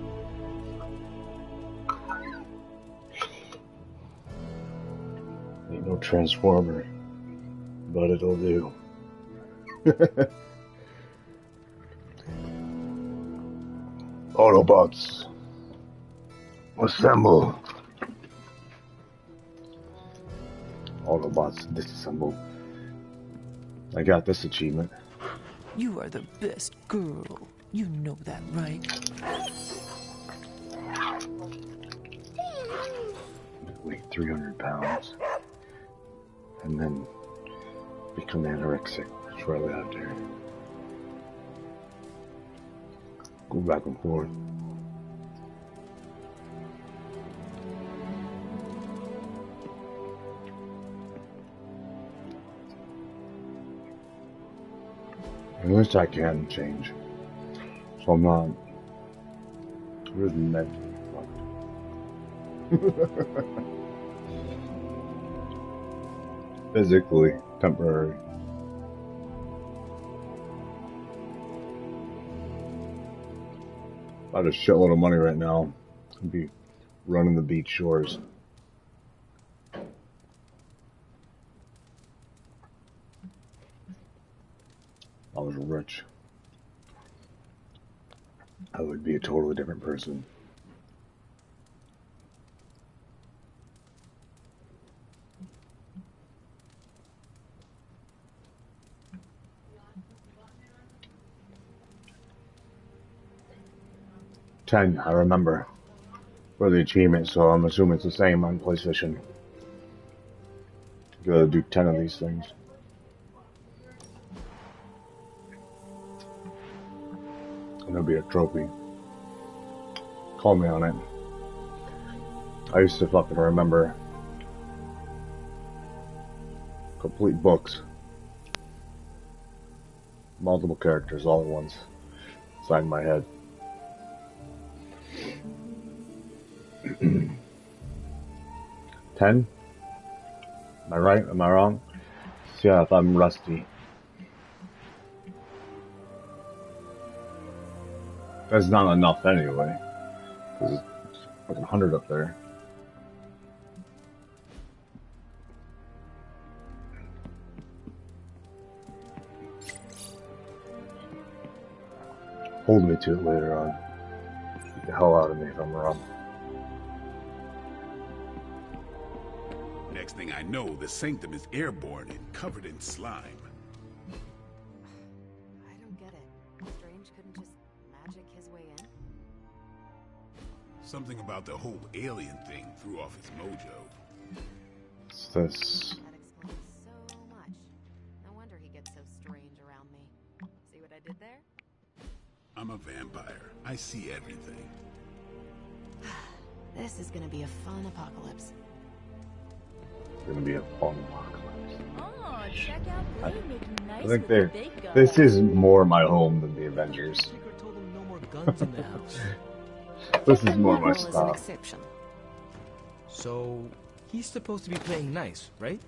[SPEAKER 13] Ain't no transformer, but it'll do. Autobots, assemble. Autobots, disassemble. I got this achievement.
[SPEAKER 14] You are the best girl. You know that, right?
[SPEAKER 13] Weigh 300 pounds. And then become anorexic shortly after. Go back and forth. At least I can change. So I'm not really mentally fucked. Physically temporary. If I had a shitload of money right now, I'd be running the beach shores. If I was rich, I would be a totally different person. I remember for the achievement, so I'm assuming it's the same on PlayStation. You gotta do 10 of these things. And there'll be a trophy. Call me on it. I used to fucking remember complete books. Multiple characters all at once. Inside my head. 10? Am I right? Am I wrong? See if I'm rusty. That's not enough anyway. There's fucking 100 up there. Hold me to it later on. Get the hell out of me if I'm wrong.
[SPEAKER 2] Next thing I know, the Sanctum is airborne and covered in slime.
[SPEAKER 10] I don't get it. Strange couldn't just magic his way in?
[SPEAKER 2] Something about the whole alien thing threw off his mojo.
[SPEAKER 13] What's this?
[SPEAKER 10] That explains so much. No wonder he gets so strange around me. See what I did there?
[SPEAKER 2] I'm a vampire. I see everything.
[SPEAKER 10] This is gonna be a fun apocalypse.
[SPEAKER 13] It's gonna be a fun apocalypse.
[SPEAKER 12] Oh, check out Blade making nice
[SPEAKER 13] I think
[SPEAKER 12] with the big gun.
[SPEAKER 13] this is more my home than the Avengers.
[SPEAKER 15] Told him no more guns in the house.
[SPEAKER 13] This is more my
[SPEAKER 10] Marvel is an
[SPEAKER 13] style.
[SPEAKER 10] exception.
[SPEAKER 15] So, he's supposed to be playing nice, right?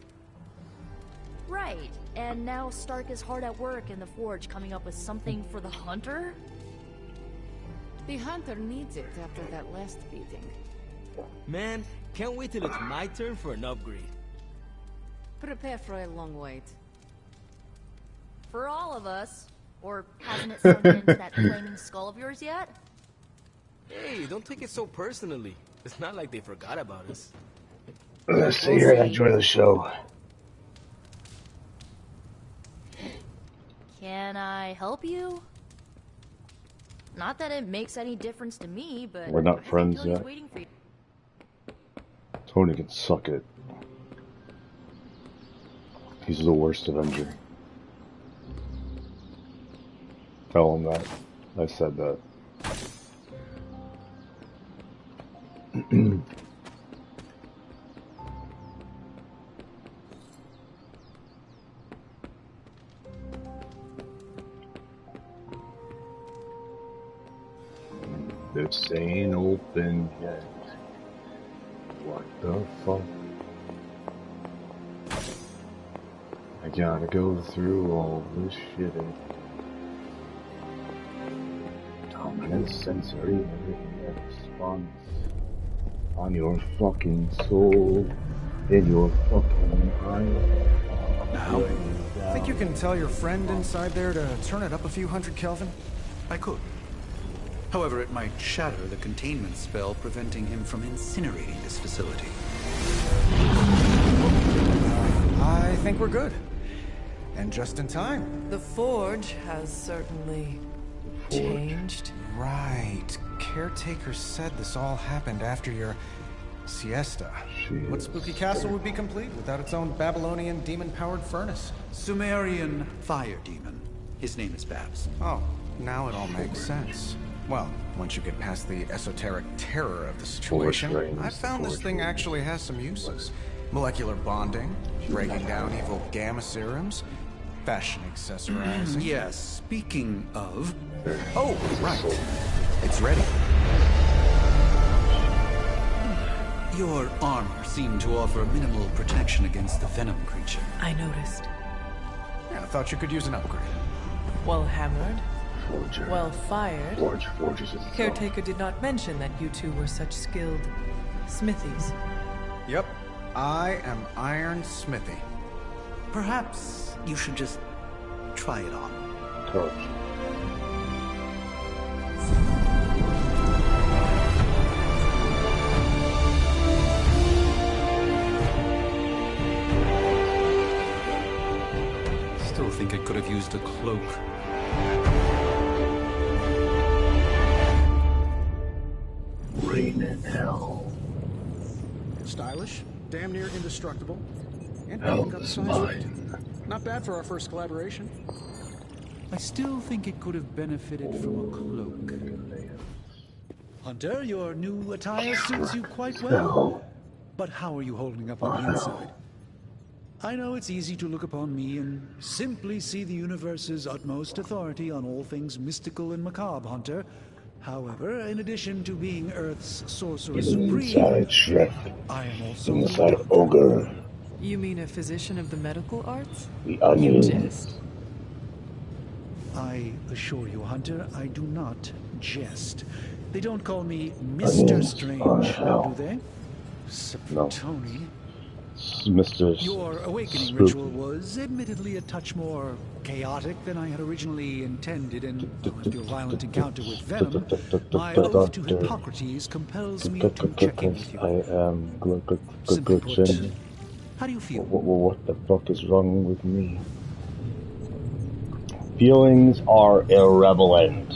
[SPEAKER 12] Right, and now Stark is hard at work in the Forge coming up with something for the Hunter?
[SPEAKER 16] The Hunter needs it after that last beating.
[SPEAKER 15] Man, can't wait till it's my turn for an upgrade.
[SPEAKER 16] Prepare for a long wait.
[SPEAKER 12] For all of us. Or hasn't it sunk into that flaming skull of yours yet?
[SPEAKER 15] Hey, don't take it so personally. It's not like they forgot about us.
[SPEAKER 13] Let's see here. Enjoy the show.
[SPEAKER 12] Can I help you? Not that it makes any difference to me, but
[SPEAKER 13] We're not
[SPEAKER 12] I think
[SPEAKER 13] friends
[SPEAKER 12] Tony's
[SPEAKER 13] yet.
[SPEAKER 12] waiting for you.
[SPEAKER 13] Tony can suck it. He's the worst Avenger. Tell him that. I said that. This ain't open yet. What the fuck? I gotta go through all this shit. Dominant sensory everything that responds on your fucking soul, in your fucking mind.
[SPEAKER 5] Now, think you can tell your friend inside there to turn it up a few hundred Kelvin?
[SPEAKER 7] I could. However, it might shatter the containment spell, preventing him from incinerating this facility.
[SPEAKER 5] I think we're good. And just in time.
[SPEAKER 14] The Forge has certainly changed.
[SPEAKER 5] Right. Caretaker said this all happened after your siesta. What spooky castle would be complete without its own Babylonian demon-powered furnace?
[SPEAKER 7] Sumerian fire demon. His name is Babs.
[SPEAKER 5] Oh, now it all makes sense. Well, once you get past the esoteric terror of the situation, I found this thing actually has some uses. Molecular bonding, breaking down evil gamma serums, fashion accessorizing.
[SPEAKER 7] Yes, speaking of...
[SPEAKER 5] Oh, right. It's ready.
[SPEAKER 7] Your armor seemed to offer minimal protection against the venom creature.
[SPEAKER 14] I noticed.
[SPEAKER 5] Yeah, I thought you could use an upgrade.
[SPEAKER 14] Well hammered.
[SPEAKER 13] Forger.
[SPEAKER 14] Well fired.
[SPEAKER 13] Forges itself.
[SPEAKER 14] Caretaker did not mention that you two were such skilled smithies.
[SPEAKER 5] Yep. I am Iron Smithy.
[SPEAKER 7] Perhaps you should just try it on.
[SPEAKER 13] Torch.
[SPEAKER 7] Still think it could have used a cloak.
[SPEAKER 13] Rain in hell.
[SPEAKER 6] Stylish, damn near indestructible, and
[SPEAKER 13] Hell
[SPEAKER 6] got the
[SPEAKER 13] is
[SPEAKER 6] size
[SPEAKER 13] mine.
[SPEAKER 6] right. Not bad for our first collaboration.
[SPEAKER 7] I still think it could have benefited from a cloak. Hunter, your new attire suits you quite well. But how are you holding up on the inside? I know it's easy to look upon me and simply see the universe's utmost authority on all things mystical and macabre, Hunter. However, in addition to being Earth's sorcerer supreme,
[SPEAKER 13] Inside Shrek.
[SPEAKER 7] I am also
[SPEAKER 13] Inside Ogre.
[SPEAKER 14] You mean a physician of the medical arts?
[SPEAKER 13] The Onion.
[SPEAKER 14] You jest.
[SPEAKER 7] I assure you, Hunter, I do not jest. They don't call me Mr. Strange, do they? Tony.
[SPEAKER 13] Mr.
[SPEAKER 7] Your awakening ritual was admittedly a touch more chaotic than I had originally intended, and after your violent encounter with Venom, my oath to Hippocrates compels me to check in with you.
[SPEAKER 13] I am good.
[SPEAKER 7] How do you feel?
[SPEAKER 13] What the fuck is wrong with me? Feelings are irrelevant.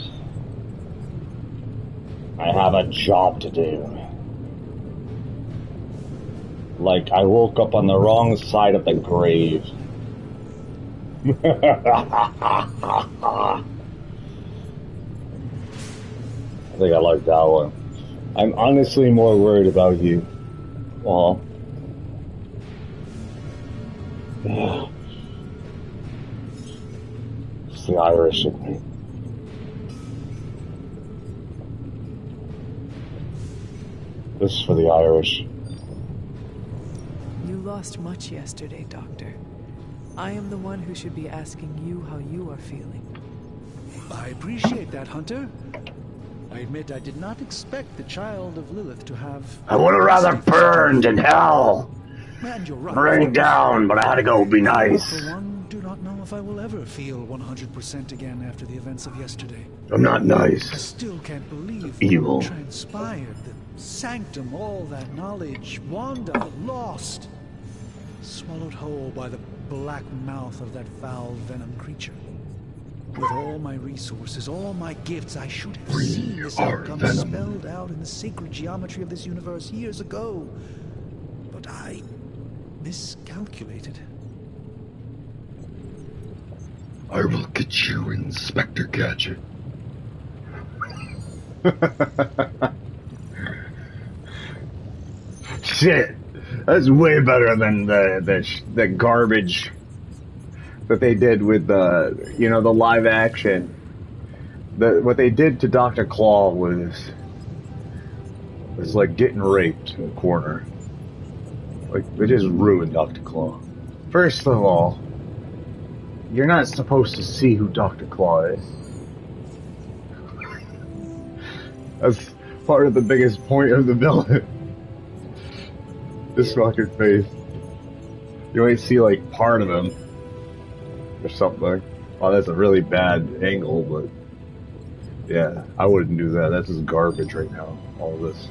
[SPEAKER 13] I have a job to do. Like, I woke up on the wrong side of the grave. I think I like that one. I'm honestly more worried about you. Well, yeah. It's the Irish in me. This is for the Irish.
[SPEAKER 14] You lost much yesterday, Doctor. I am the one who should be asking you how you are feeling.
[SPEAKER 7] I appreciate that, Hunter. I admit I did not expect the child of Lilith to have...
[SPEAKER 13] I would have rather burned in hell.
[SPEAKER 7] And you're right.
[SPEAKER 13] Rain down, but I had to go be nice.
[SPEAKER 7] I, for one, do not know if I will ever feel 100% again after the events of yesterday.
[SPEAKER 13] I'm not nice.
[SPEAKER 7] I still can't believe
[SPEAKER 13] Evil.
[SPEAKER 7] what transpired. The sanctum, all that knowledge, Wanda lost. Swallowed whole by the black mouth of that foul venom creature. With all my resources, all my gifts, I should have seen this outcome spelled out in the sacred geometry of this universe years ago. But I miscalculated.
[SPEAKER 2] I will get you, Inspector Gadget.
[SPEAKER 13] Shit, that's way better than the garbage that they did with the live action. What they did to Dr. Claw was like getting raped in the corner. Like, they just ruined Dr. Claw. First of all, you're not supposed to see who Dr. Claw is. That's part of the biggest point of the villain. This fucking face. You might see like part of him or something. Oh, that's a really bad angle, but yeah, I wouldn't do that. That's just garbage right now. All this,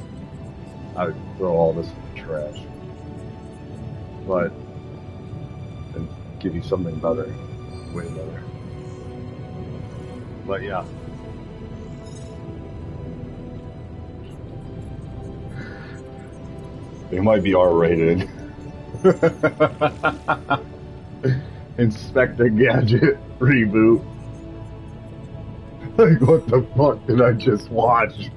[SPEAKER 13] I would throw all this in the trash. But and give you something better, way better. But yeah. It might be R-rated. Inspector Gadget reboot. Like, what the fuck did I just watch?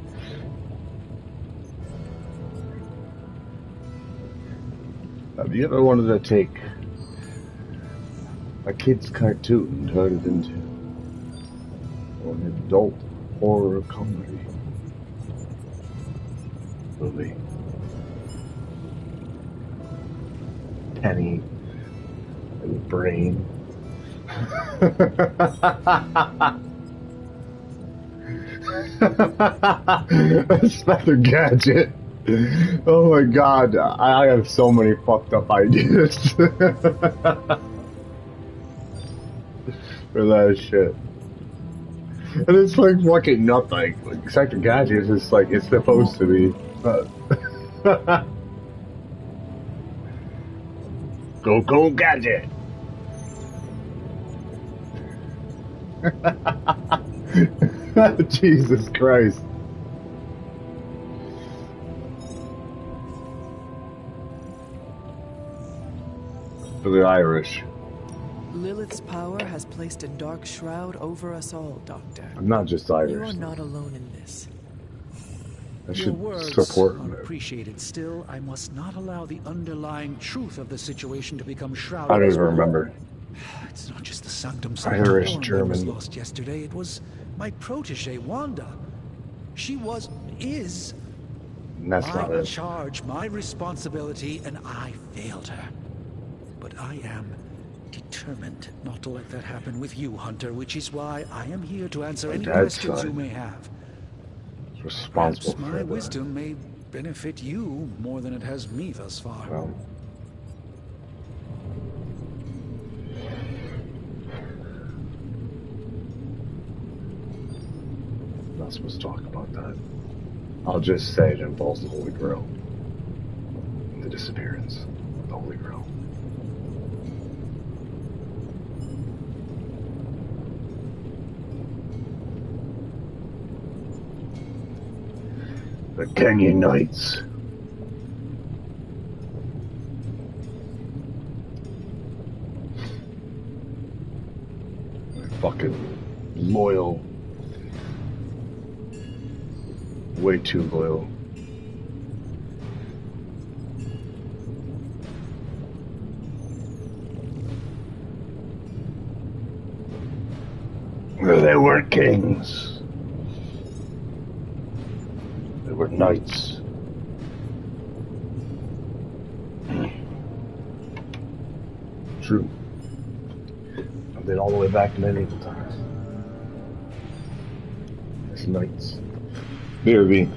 [SPEAKER 13] Have you ever wanted to take a kid's cartoon and turn it into an adult horror comedy movie? Penny and Brain. Inspector Gadget. Oh my god, I have so many fucked up ideas for that shit. And it's like fucking nothing. Like, Inspector Gadget is just like it's supposed to be. Go Gadget! Jesus Christ. For the Irish.
[SPEAKER 14] Lilith's power has placed a dark shroud over us all, Doctor.
[SPEAKER 13] I'm not just Irish.
[SPEAKER 14] You are not alone in this.
[SPEAKER 13] I
[SPEAKER 7] Your
[SPEAKER 13] should
[SPEAKER 7] words
[SPEAKER 13] support
[SPEAKER 7] are
[SPEAKER 13] him.
[SPEAKER 7] appreciated. Still, I must not allow the underlying truth of the situation to become
[SPEAKER 13] I
[SPEAKER 7] shrouded.
[SPEAKER 13] don't
[SPEAKER 7] as
[SPEAKER 13] even
[SPEAKER 7] well.
[SPEAKER 13] remember.
[SPEAKER 7] It's not just the Sanctum
[SPEAKER 13] Irish,
[SPEAKER 7] Sanctorum that was
[SPEAKER 13] German.
[SPEAKER 7] lost yesterday. It was my protege, Wanda. She is
[SPEAKER 13] That's
[SPEAKER 7] my
[SPEAKER 13] not it.
[SPEAKER 7] charge, my responsibility, and I failed her. But I am determined not to let that happen with you, Hunter, which is why I am here to answer
[SPEAKER 13] My
[SPEAKER 7] any
[SPEAKER 13] dad's
[SPEAKER 7] questions you
[SPEAKER 13] son.
[SPEAKER 7] may have.
[SPEAKER 13] He's responsible
[SPEAKER 7] Perhaps
[SPEAKER 13] for
[SPEAKER 7] my
[SPEAKER 13] that.
[SPEAKER 7] wisdom may benefit you more than it has me thus far.
[SPEAKER 13] Well, I'm not supposed to talk about that. I'll just say it involves the Holy Grail. The disappearance of the Holy Grail. The Kenyan Knights. Fucking loyal. Way too loyal. They weren't kings. They were knights. True. I've been all the way back to medieval times. As knights. BRB.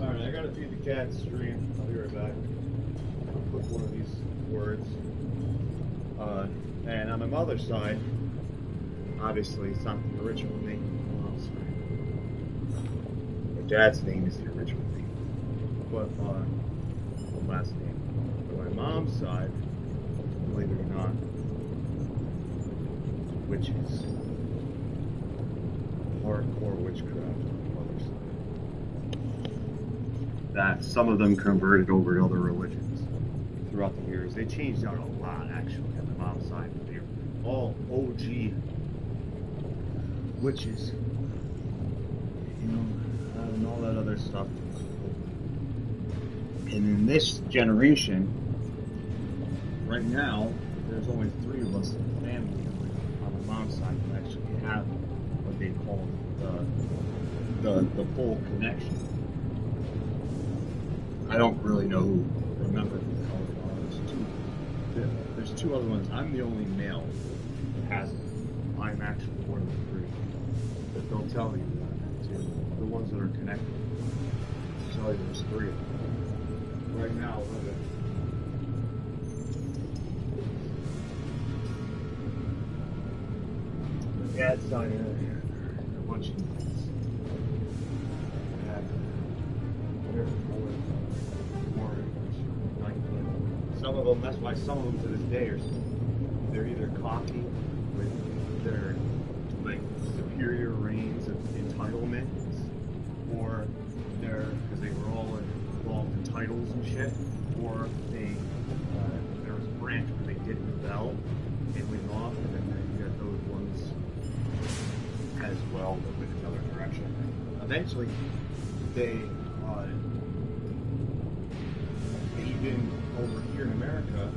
[SPEAKER 3] Alright, I gotta feed the cat stream. I'll be right back. I'll click one of these words. And on my mother's side, obviously it's not the original name of my mom's side. My dad's name is the original name. But, the last name. But my mom's side, believe it or not, witches. Hardcore witchcraft on my mother's side. That some of them converted over to other religions throughout the years. They changed out a lot, actually, on the mom's side. They're all OG witches, you know, and all that other stuff. And in this generation, right now, there's only 3 of us in the family on the mom's side who actually have what they call the full connection. I don't really know who remember who the hell they are. There's 2 other ones. I'm the only male that has it. I'm actually one of the 3. But they'll tell you that too. The ones that are connected. They'll tell you there's 3 of them. Right now, look at the dad's side here. A bunch of kids. Some of them, that's why some of them to this day are, they're either cocky with their like superior reigns of entitlement, or they're, because they were all involved in titles and shit, or they, there was a branch where they did rebel and went off, and then you got those ones as well that went another direction. Eventually, they even over here in America,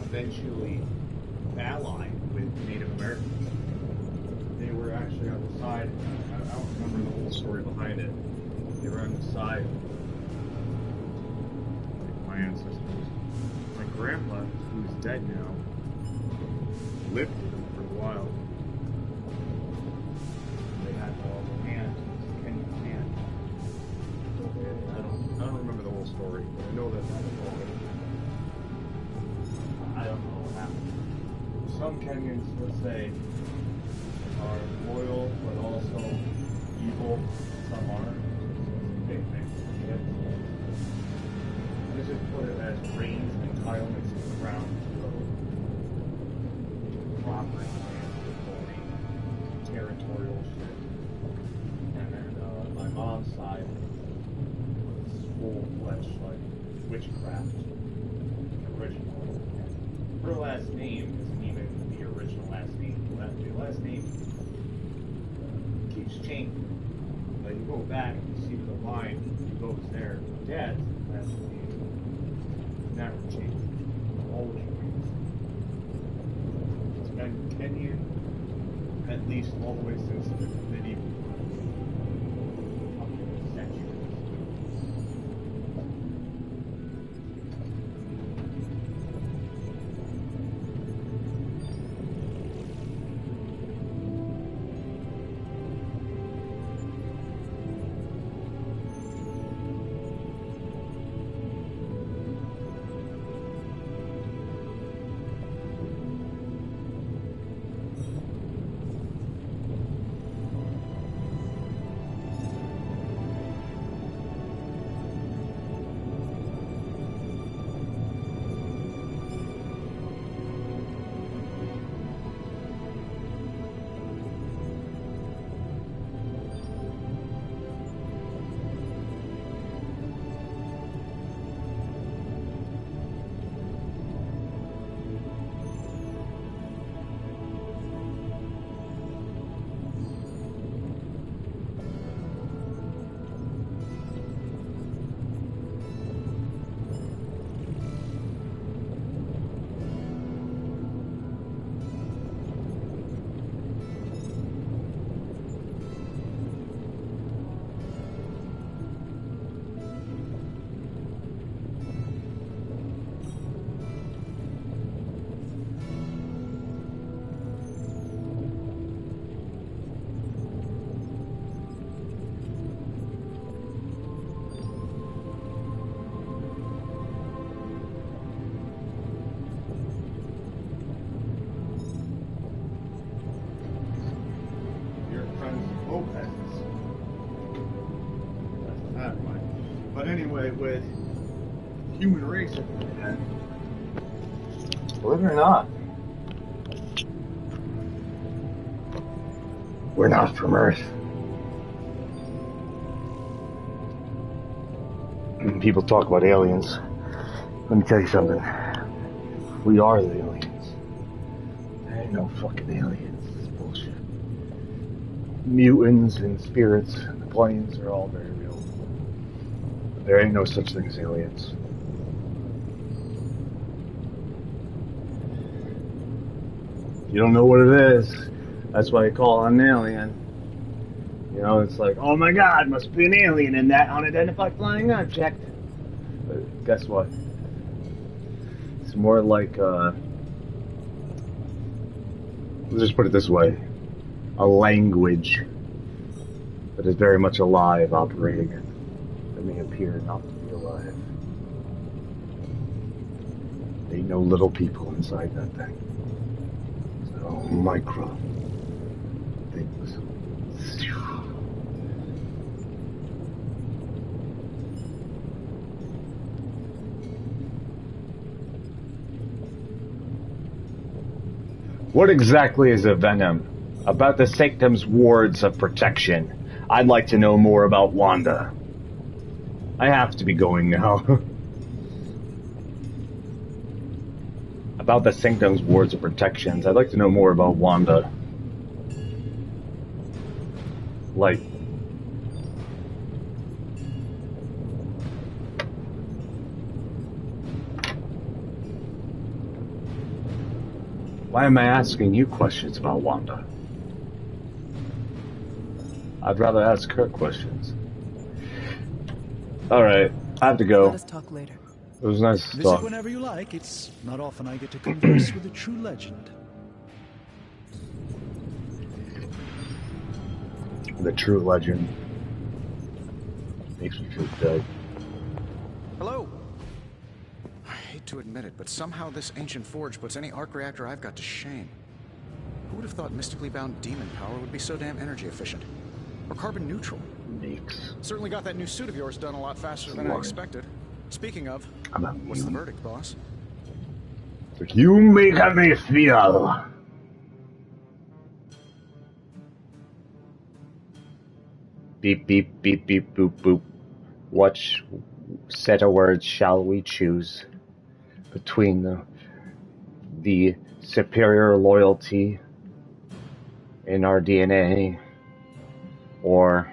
[SPEAKER 3] eventually allied with Native Americans. They were actually on the side, I don't remember the whole story behind it. They were on the side of my ancestors. My grandpa, who's dead now, lived with them for a while. They had all the land, Kenyan land. I don't remember the whole story, but I know that that was all. I don't know what happened. Some Kenyans, let's say, are loyal, but also evil. Some aren't. Big mix. Let's just put it as reigns and entitlements to the crown to property and territorial shit. And then my mom's side was full-fledged like witchcraft. Original. Her last name isn't even the original last name. The last name keeps changing. But you go back and you see the line goes there. Dad's last name never changed. Always remains. It's been Kenyan at least all the way since the medieval centuries. But anyway, with human race,
[SPEAKER 13] believe it or not, we're not from Earth. When people talk about aliens, let me tell you something. We are the aliens. There ain't no fucking aliens. It's bullshit. Mutants and spirits and the planes are all very real. There ain't no such thing as aliens. You don't know what it is. That's why you call it an alien. You know, it's like, oh my god, must be an alien in that unidentified flying object. But guess what? It's more like, let's just put it this way. A language that is very much alive operating it. That may appear not to be alive. There ain't no little people inside that thing. It's all micro things. What exactly is a venom? About the Sanctum's wards of protection. I'd like to know more about Wanda. I have to be going now. About the Sanctum's wards of protections. I'd like to know more about Wanda. Like, why am I asking you questions about Wanda? I'd rather ask her questions. Alright, I have to go.
[SPEAKER 14] Let us talk later.
[SPEAKER 13] It was nice to
[SPEAKER 19] Visit
[SPEAKER 13] talk.
[SPEAKER 19] whenever you like. It's not often I get to converse with a true legend.
[SPEAKER 13] The true legend. Makes me feel good.
[SPEAKER 5] Hello. I hate to admit it, but somehow this ancient forge puts any arc reactor I've got to shame. would have thought mystically bound demon power would be so damn energy efficient? Or carbon neutral?
[SPEAKER 13] Makes.
[SPEAKER 5] Certainly got that new suit of yours done a lot faster than I expected. Speaking of, what's the verdict, boss?
[SPEAKER 13] You make me feel. Beep, beep, beep, beep, boop, boop. What set of words shall we choose between the superior loyalty in our DNA or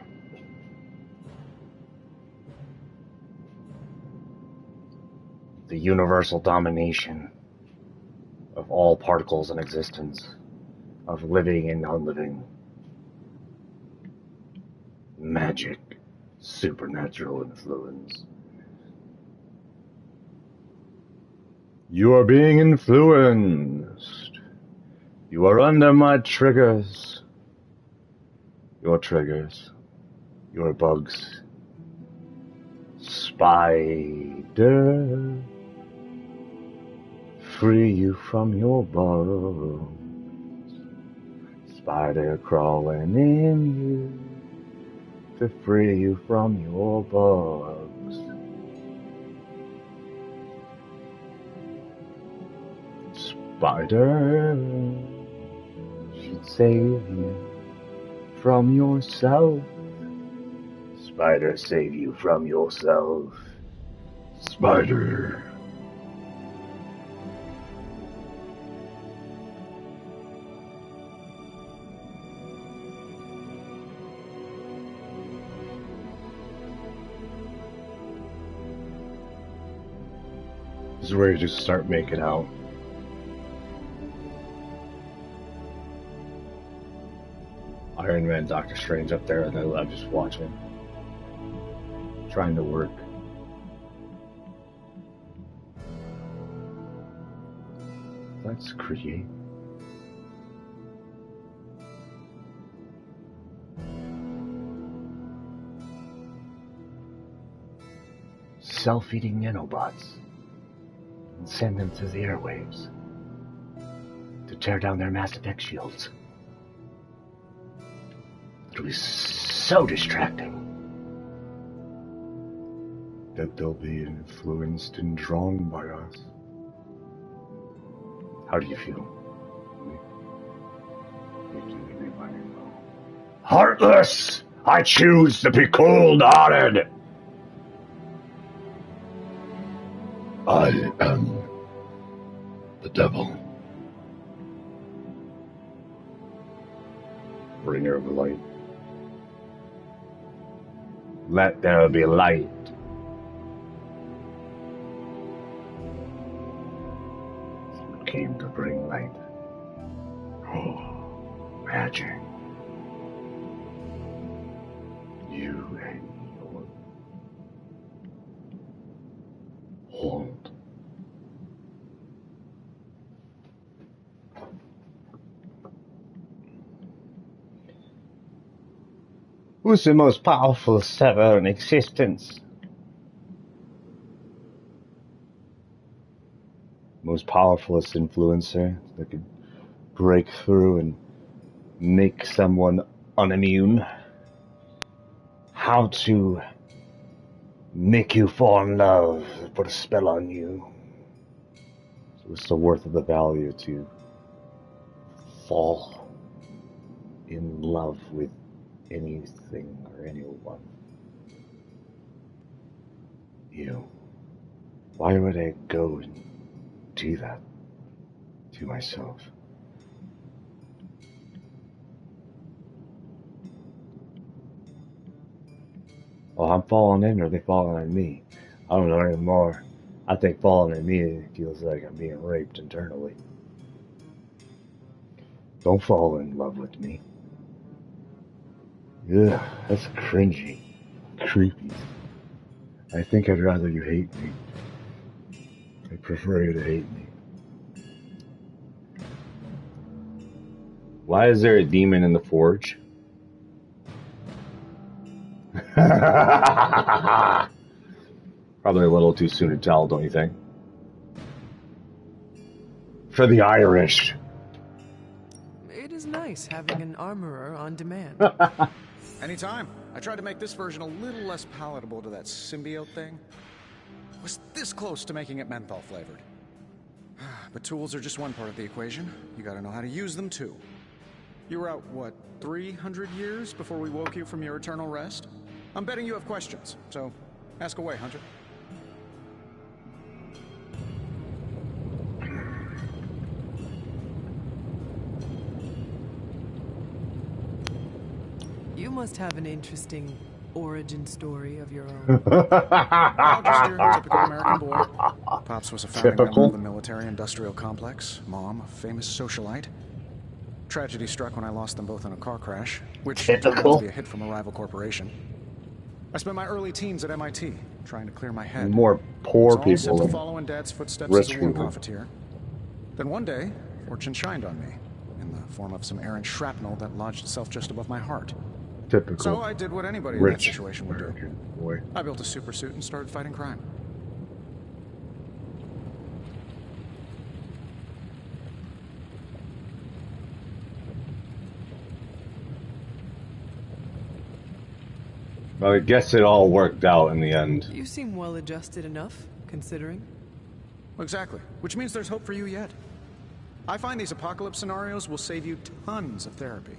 [SPEAKER 13] the universal domination of all particles in existence, of living and non-living? Magic, supernatural influence. You are being influenced. You are under my triggers. Your triggers. Your bugs. Spider. Free you from your bugs. Spider crawling in you to free you from your bugs. Spider should save you from yourself. Spider, save you from yourself. Spider. This is where you just start making out. Iron Man, Doctor Strange up there, and I'm just watching. Trying to work. Let's create. Self-eating nanobots. And send them through the airwaves to tear down their Mass Effect shields. It'll be so distracting that they'll be influenced and drawn by us. How do you feel? Heartless! I choose to be cold-hearted! I am the devil. Bringer of light. Let there be light. You came to bring light. Oh, magic. You and your hold. Who's the most powerful server in existence? Most powerfulest influencer that could break through and make someone unimmune. How to make you fall in love, put a spell on you. So it's the worth of the value to fall in love with anything or anyone. You. Why would I go and do that to myself? Well, I'm falling in, or they falling on me. I don't know anymore. I think falling on me feels like I'm being raped internally. Don't fall in love with me. Ugh, that's cringy. Creepy. I think I'd rather you hate me. I prefer you to hate me. Why is there a demon in the forge? Probably a little too soon to tell, don't you think? For the Irish.
[SPEAKER 14] It is nice having an armorer on demand.
[SPEAKER 5] Anytime. I tried to make this version a little less palatable to that symbiote thing. Was this close to making it menthol flavored. But tools are just one part of the equation. You gotta know how to use them too. You were out, what, 300 years before we woke you from your eternal rest? I'm betting you have questions, so ask away, Hunter.
[SPEAKER 14] You must have an interesting origin story of your own.
[SPEAKER 5] Oh, just your typical American boy. Pops was a founding member of the military-industrial complex. Mom, a famous socialite. Tragedy struck when I lost them both in a car crash, which turned out to be a hit from a rival corporation. I spent my early teens at MIT, trying to clear my head.
[SPEAKER 13] More poor
[SPEAKER 5] I was all
[SPEAKER 13] people
[SPEAKER 5] set to
[SPEAKER 13] than
[SPEAKER 5] follow in Dad's footsteps
[SPEAKER 13] rich
[SPEAKER 5] as a war
[SPEAKER 13] people.
[SPEAKER 5] profiteer. Then one day, fortune shined on me, in the form of some errant shrapnel that lodged itself just above my heart.
[SPEAKER 13] Typical.
[SPEAKER 5] So I did what anybody in that
[SPEAKER 13] rich
[SPEAKER 5] situation would do.
[SPEAKER 13] American boy.
[SPEAKER 5] I built a super suit and started fighting crime.
[SPEAKER 13] Well, I guess it all worked out in the end.
[SPEAKER 14] You seem well adjusted enough, considering.
[SPEAKER 5] Exactly. Which means there's hope for you yet. I find these apocalypse scenarios will save you tons of therapy.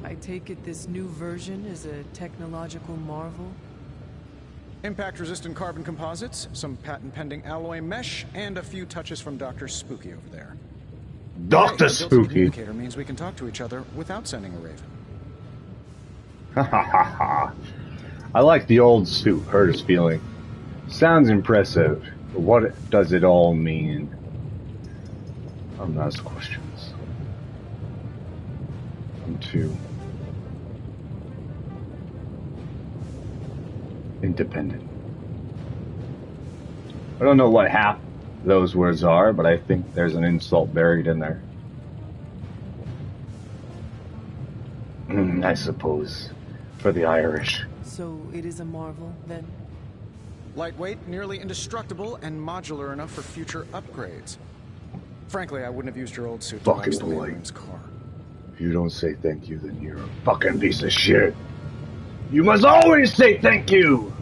[SPEAKER 14] I take it this new version is a technological marvel?
[SPEAKER 5] Impact-resistant carbon composites, some patent-pending alloy mesh, and a few touches from Dr. Spooky over there.
[SPEAKER 13] Dr.
[SPEAKER 5] Hey,
[SPEAKER 13] Spooky.
[SPEAKER 5] built-in communicator means we can talk to each other without sending a raven.
[SPEAKER 13] Ha ha ha ha. I like the old suit, hurt his feeling. Sounds impressive, but what does it all mean? I'm not asking questions. I'm too independent. I don't know what half those words are, but I think there's an insult buried in there. I suppose. For the Irish.
[SPEAKER 14] So it is a marvel, then?
[SPEAKER 5] Lightweight, nearly indestructible, and modular enough for future upgrades. Frankly, I wouldn't have used your old suit to wax the mandarin's car.
[SPEAKER 13] If you don't say thank you, then you're a fucking piece of shit. You must always say thank you!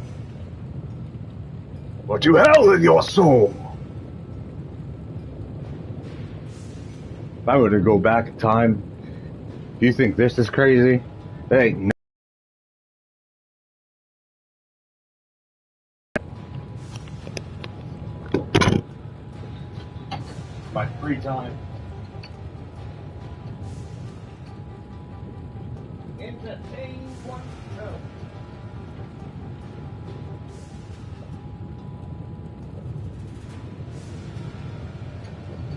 [SPEAKER 13] Or to hell with your soul! If I were to go back in time, do you think this is crazy? Hey, my free time.
[SPEAKER 1] Entertain oneself.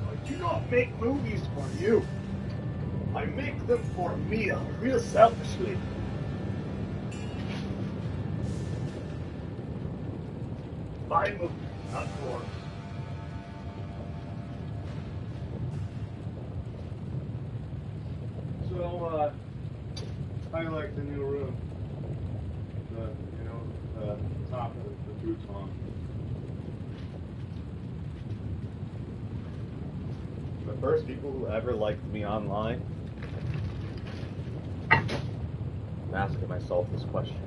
[SPEAKER 2] I do not make movies for you. I make them for me, real selfishly. My movie, not yours.
[SPEAKER 3] So, how do you like the new room? The top of the futon.
[SPEAKER 21] The first people who ever liked me online, I'm asking myself this question,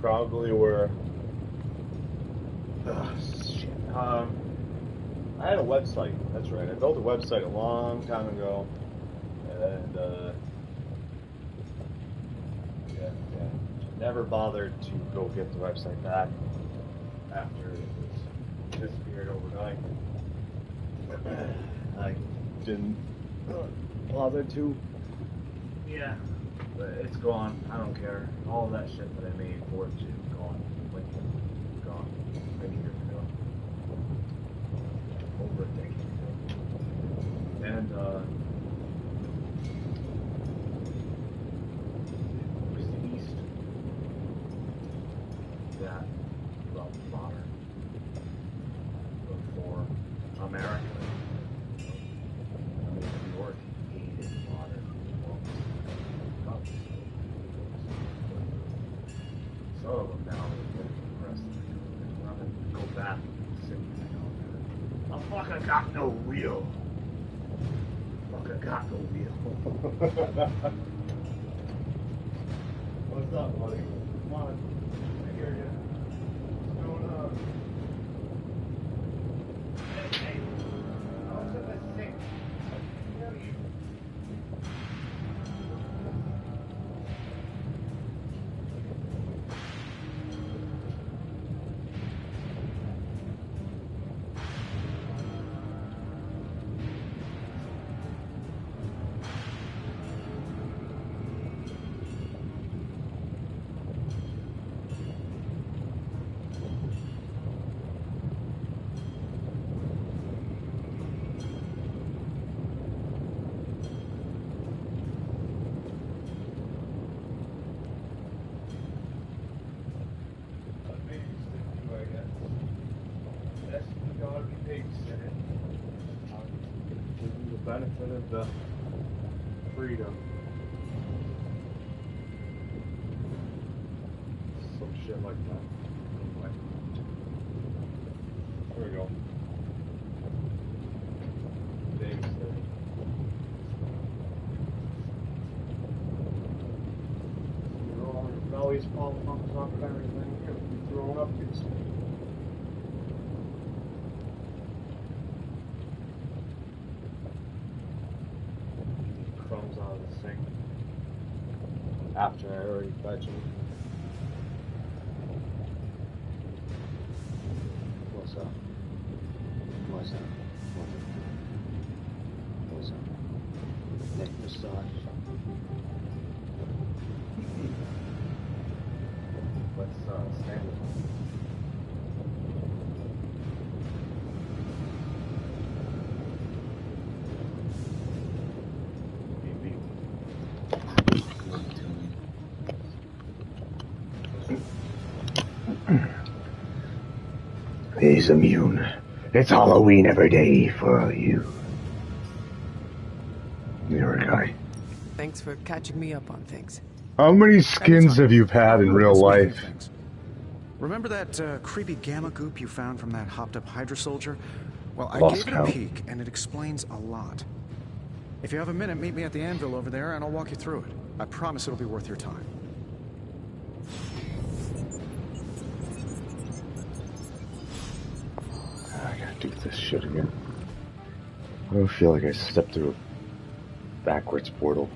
[SPEAKER 21] probably were, shit. I had a website, that's right, I built a website a long time ago, and, never bothered to go get the website back after it was disappeared overnight. I didn't bother to. Yeah, but it's gone. I don't care. All that shit that I made for it is gone. Like, gone. Many years ago. Over a decade ago. And, it was the East that loved modern before America. New York hated modern. wheel. Fuck, I got no wheel. What's up, buddy? Come on. I hear you. What's going on? Hey, how's it this thing? Where are you? Benefit of the freedom. Some shit like that. Anyway. There we go. Thanks, all your bellies fall pumps off of everything. You're gonna be thrown up against me. Crumbs out of the sink after I already fed you. What's up? What's up? What's up? Neck massage. Let's stand with me.
[SPEAKER 2] He's immune. It's Halloween every day for you. You're a guy.
[SPEAKER 14] Thanks for catching me up on things.
[SPEAKER 13] How many skins have you had in real life?
[SPEAKER 5] Remember that creepy gamma goop you found from that hopped-up Hydra soldier? Well, I
[SPEAKER 13] Lost
[SPEAKER 5] gave it
[SPEAKER 13] count.
[SPEAKER 5] a peek, and it explains a lot. If you have a minute, meet me at the anvil over there, and I'll walk you through it. I promise it'll be worth your time.
[SPEAKER 13] I gotta do this shit again. I don't feel like I stepped through a backwards portal.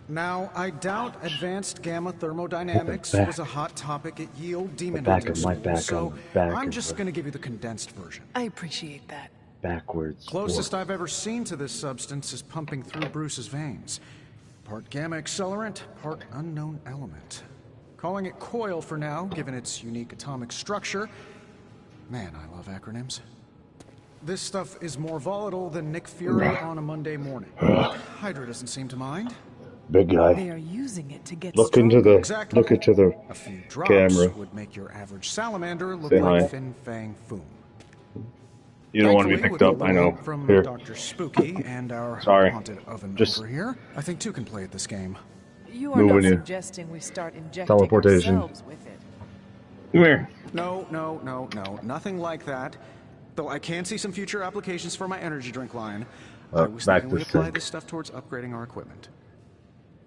[SPEAKER 5] Now, I doubt advanced gamma thermodynamics
[SPEAKER 13] back.
[SPEAKER 5] was a hot topic at Yield Demon
[SPEAKER 13] back
[SPEAKER 5] Hunting
[SPEAKER 13] of my
[SPEAKER 5] School,
[SPEAKER 13] back
[SPEAKER 5] so
[SPEAKER 13] on the back
[SPEAKER 5] I'm
[SPEAKER 13] of
[SPEAKER 5] just
[SPEAKER 13] the-
[SPEAKER 5] going to give you the condensed version.
[SPEAKER 14] I appreciate that.
[SPEAKER 13] Backwards
[SPEAKER 5] Closest
[SPEAKER 13] portal.
[SPEAKER 5] I've ever seen to this substance is pumping through Bruce's veins. Part gamma accelerant, part unknown element. Calling it coil for now, given its unique atomic structure. Man, I love acronyms. This stuff is more volatile than Nick Fury on a Monday morning. Hydra doesn't seem to mind.
[SPEAKER 13] Big guy.
[SPEAKER 14] They are using it to get
[SPEAKER 13] Look into the
[SPEAKER 5] Exactly.
[SPEAKER 13] look into the
[SPEAKER 5] A few drops
[SPEAKER 13] camera.
[SPEAKER 5] would make your average salamander look
[SPEAKER 13] Say
[SPEAKER 5] like
[SPEAKER 13] hi.
[SPEAKER 5] Fin Fang Foom.
[SPEAKER 13] You don't want to be
[SPEAKER 5] Thankfully,
[SPEAKER 13] picked
[SPEAKER 5] with
[SPEAKER 13] up.
[SPEAKER 5] a
[SPEAKER 13] I know.
[SPEAKER 5] little from
[SPEAKER 13] Here.
[SPEAKER 5] Dr. Spooky and our
[SPEAKER 13] Sorry.
[SPEAKER 5] haunted oven
[SPEAKER 13] Just
[SPEAKER 5] over here, I think two can play at this game.
[SPEAKER 14] You are
[SPEAKER 13] Moving
[SPEAKER 14] not
[SPEAKER 13] you.
[SPEAKER 14] suggesting we start injecting
[SPEAKER 13] Teleportation.
[SPEAKER 14] ourselves with it.
[SPEAKER 13] Come here.
[SPEAKER 5] No, nothing like that. Though I can see some future applications for my energy drink line. I was
[SPEAKER 13] back
[SPEAKER 5] thinking we
[SPEAKER 13] to
[SPEAKER 5] apply
[SPEAKER 13] sink.
[SPEAKER 5] this stuff towards upgrading our equipment.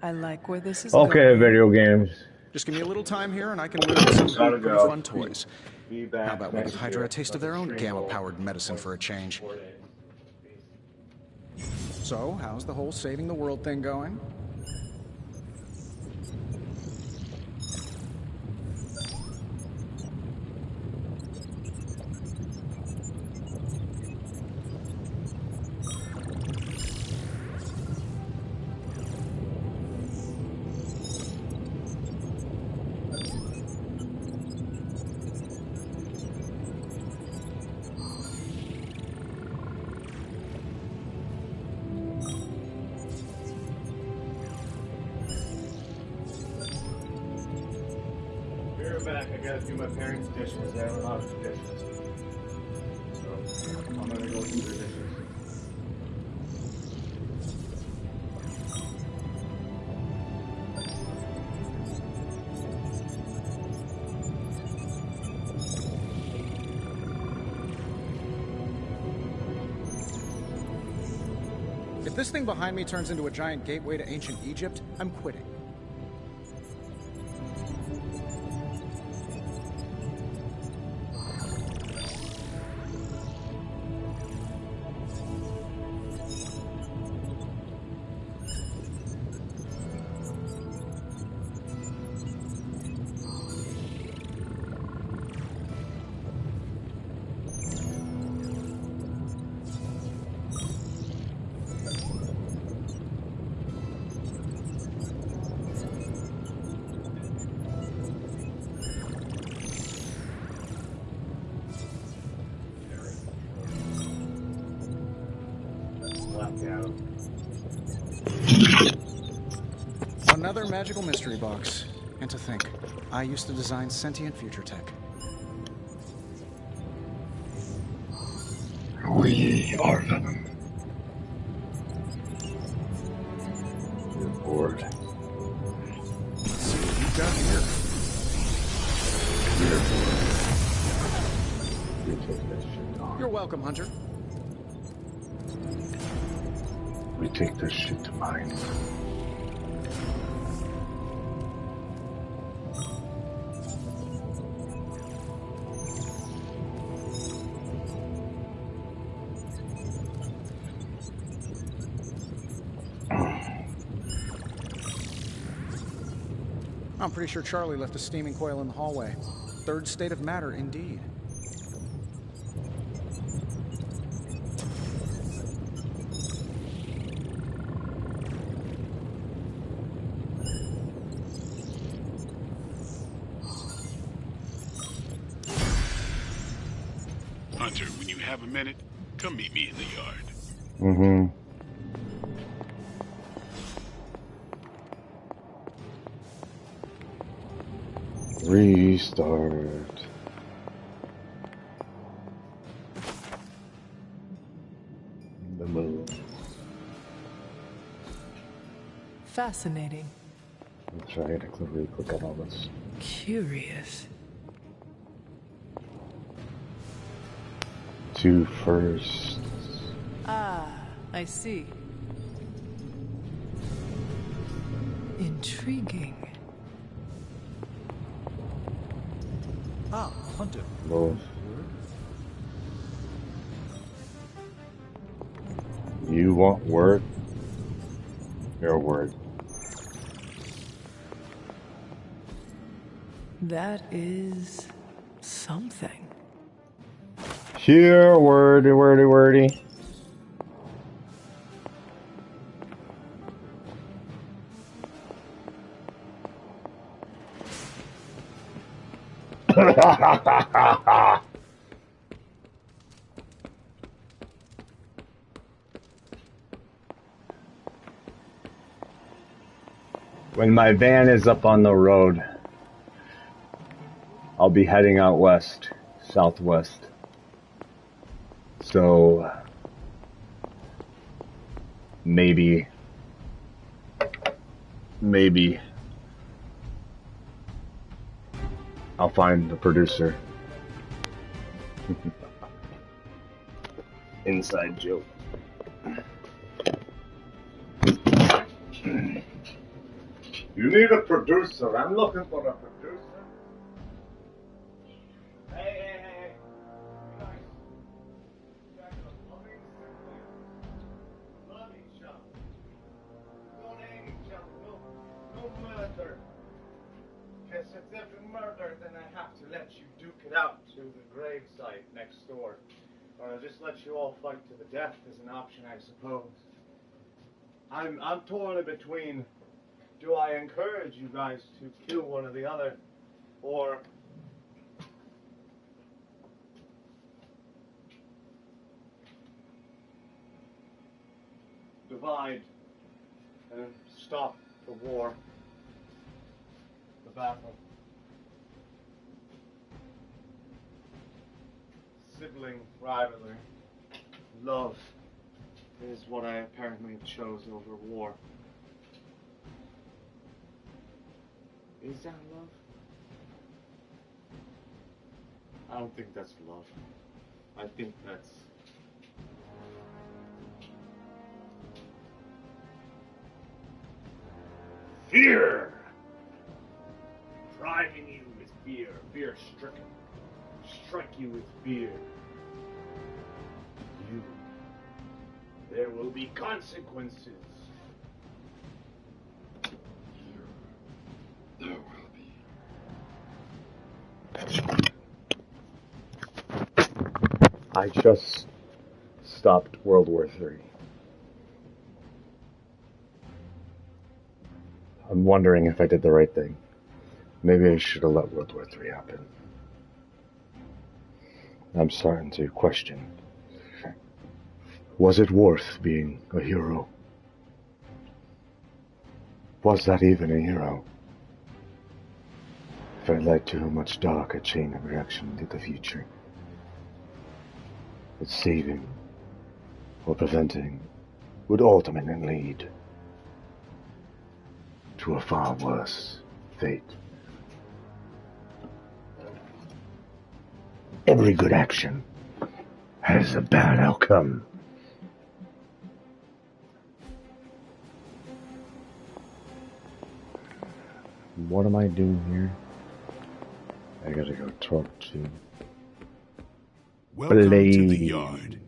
[SPEAKER 14] I like where this is
[SPEAKER 13] Okay,
[SPEAKER 14] going.
[SPEAKER 13] video games.
[SPEAKER 5] Just give me a little time here and I can whip up some
[SPEAKER 21] Gotta
[SPEAKER 5] pretty
[SPEAKER 21] go.
[SPEAKER 5] fun toys.
[SPEAKER 21] Be back
[SPEAKER 5] How about we
[SPEAKER 21] next
[SPEAKER 5] give Hydra
[SPEAKER 21] year.
[SPEAKER 5] a taste of their own gamma-powered medicine for a change? So, how's the whole saving the world thing going?
[SPEAKER 21] Be right back. I gotta do my parents' dishes. They have a lot of dishes. So, I'm gonna go do their dishes.
[SPEAKER 5] If this thing behind me turns into a giant gateway to ancient Egypt, I'm quitting. Another magical mystery box. And to think, I used to design sentient future tech.
[SPEAKER 13] We are Venom. You're bored.
[SPEAKER 5] Let's see what you've got here.
[SPEAKER 13] You're bored. We take this shit on.
[SPEAKER 5] You're welcome, Hunter.
[SPEAKER 13] We take this shit to mine.
[SPEAKER 5] I'm pretty sure Charlie left a steaming coil in the hallway. Third state of matter, indeed.
[SPEAKER 2] Hunter, when you have a minute, come meet me in the yard.
[SPEAKER 13] Mm-hmm. Restart. The moon.
[SPEAKER 14] Fascinating.
[SPEAKER 13] Let's try to cleverly click on all this.
[SPEAKER 14] Curious.
[SPEAKER 13] 2 firsts.
[SPEAKER 14] Ah, I see. Intriguing.
[SPEAKER 19] Ah, Hunter.
[SPEAKER 13] Love. You want word? Your word.
[SPEAKER 14] That is something.
[SPEAKER 13] Here, wordy, wordy, wordy. When my van is up on the road, I'll be heading out west, southwest. So maybe I'll find the producer. Inside joke. You need a producer. I'm looking for a producer.
[SPEAKER 21] Hey. You guys. You guys are loving simply. Love each other. Don't hate each other. No murder. Because if there's murder, then I have to let you duke it out to the gravesite next door. Or I'll just let you all fight to the death as an option, I suppose. I'm torn between, do I encourage you guys to kill one or the other, or divide and stop the war, the battle. Sibling rivalry, love is what I apparently chose over war. Is that love? I don't think that's love. I think that's
[SPEAKER 1] Fear! Driving you with fear, fear-stricken. Strike you with fear. You. There will be consequences.
[SPEAKER 2] There will
[SPEAKER 13] I just stopped World War III. I'm wondering if I did the right thing. Maybe I should have let World War III happen. I'm starting to question. Was it worth being a hero? Was that even a hero? If I led to a much darker chain of reaction into the future, that saving or preventing would ultimately lead to a far worse fate. Every good action has a bad outcome. What am I doing here? I gotta go talk to
[SPEAKER 2] Welcome
[SPEAKER 13] Blade.
[SPEAKER 2] to the yard.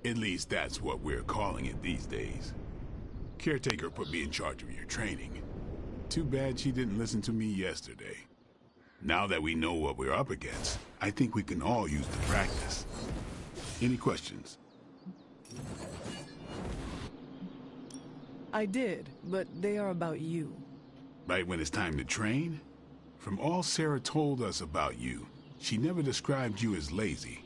[SPEAKER 2] At least that's what we're calling it these days. Caretaker put me in charge of your training. Too bad she didn't listen to me yesterday. Now that we know what we're up against, I think we can all use the practice. Any questions?
[SPEAKER 14] I did, but they are about you.
[SPEAKER 2] Right when it's time to train? From all Sarah told us about you, she never described you as lazy.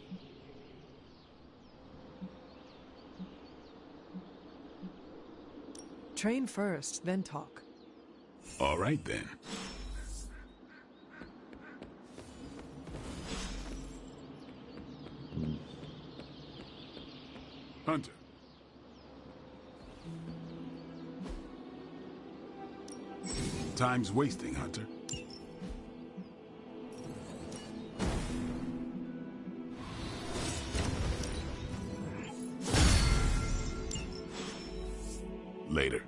[SPEAKER 14] Train first, then talk.
[SPEAKER 2] All right then. Hunter. Time's wasting, Hunter. Later.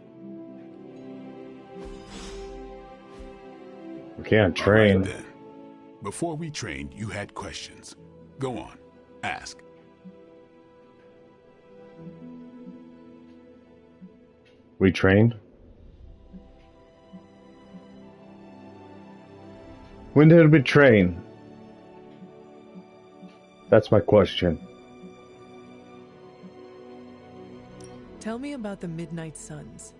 [SPEAKER 13] We can't train.
[SPEAKER 2] All right, then. Before we trained, you had questions. Go on. Ask.
[SPEAKER 13] We trained? When did we train? That's my question.
[SPEAKER 14] Tell me about the Midnight Suns.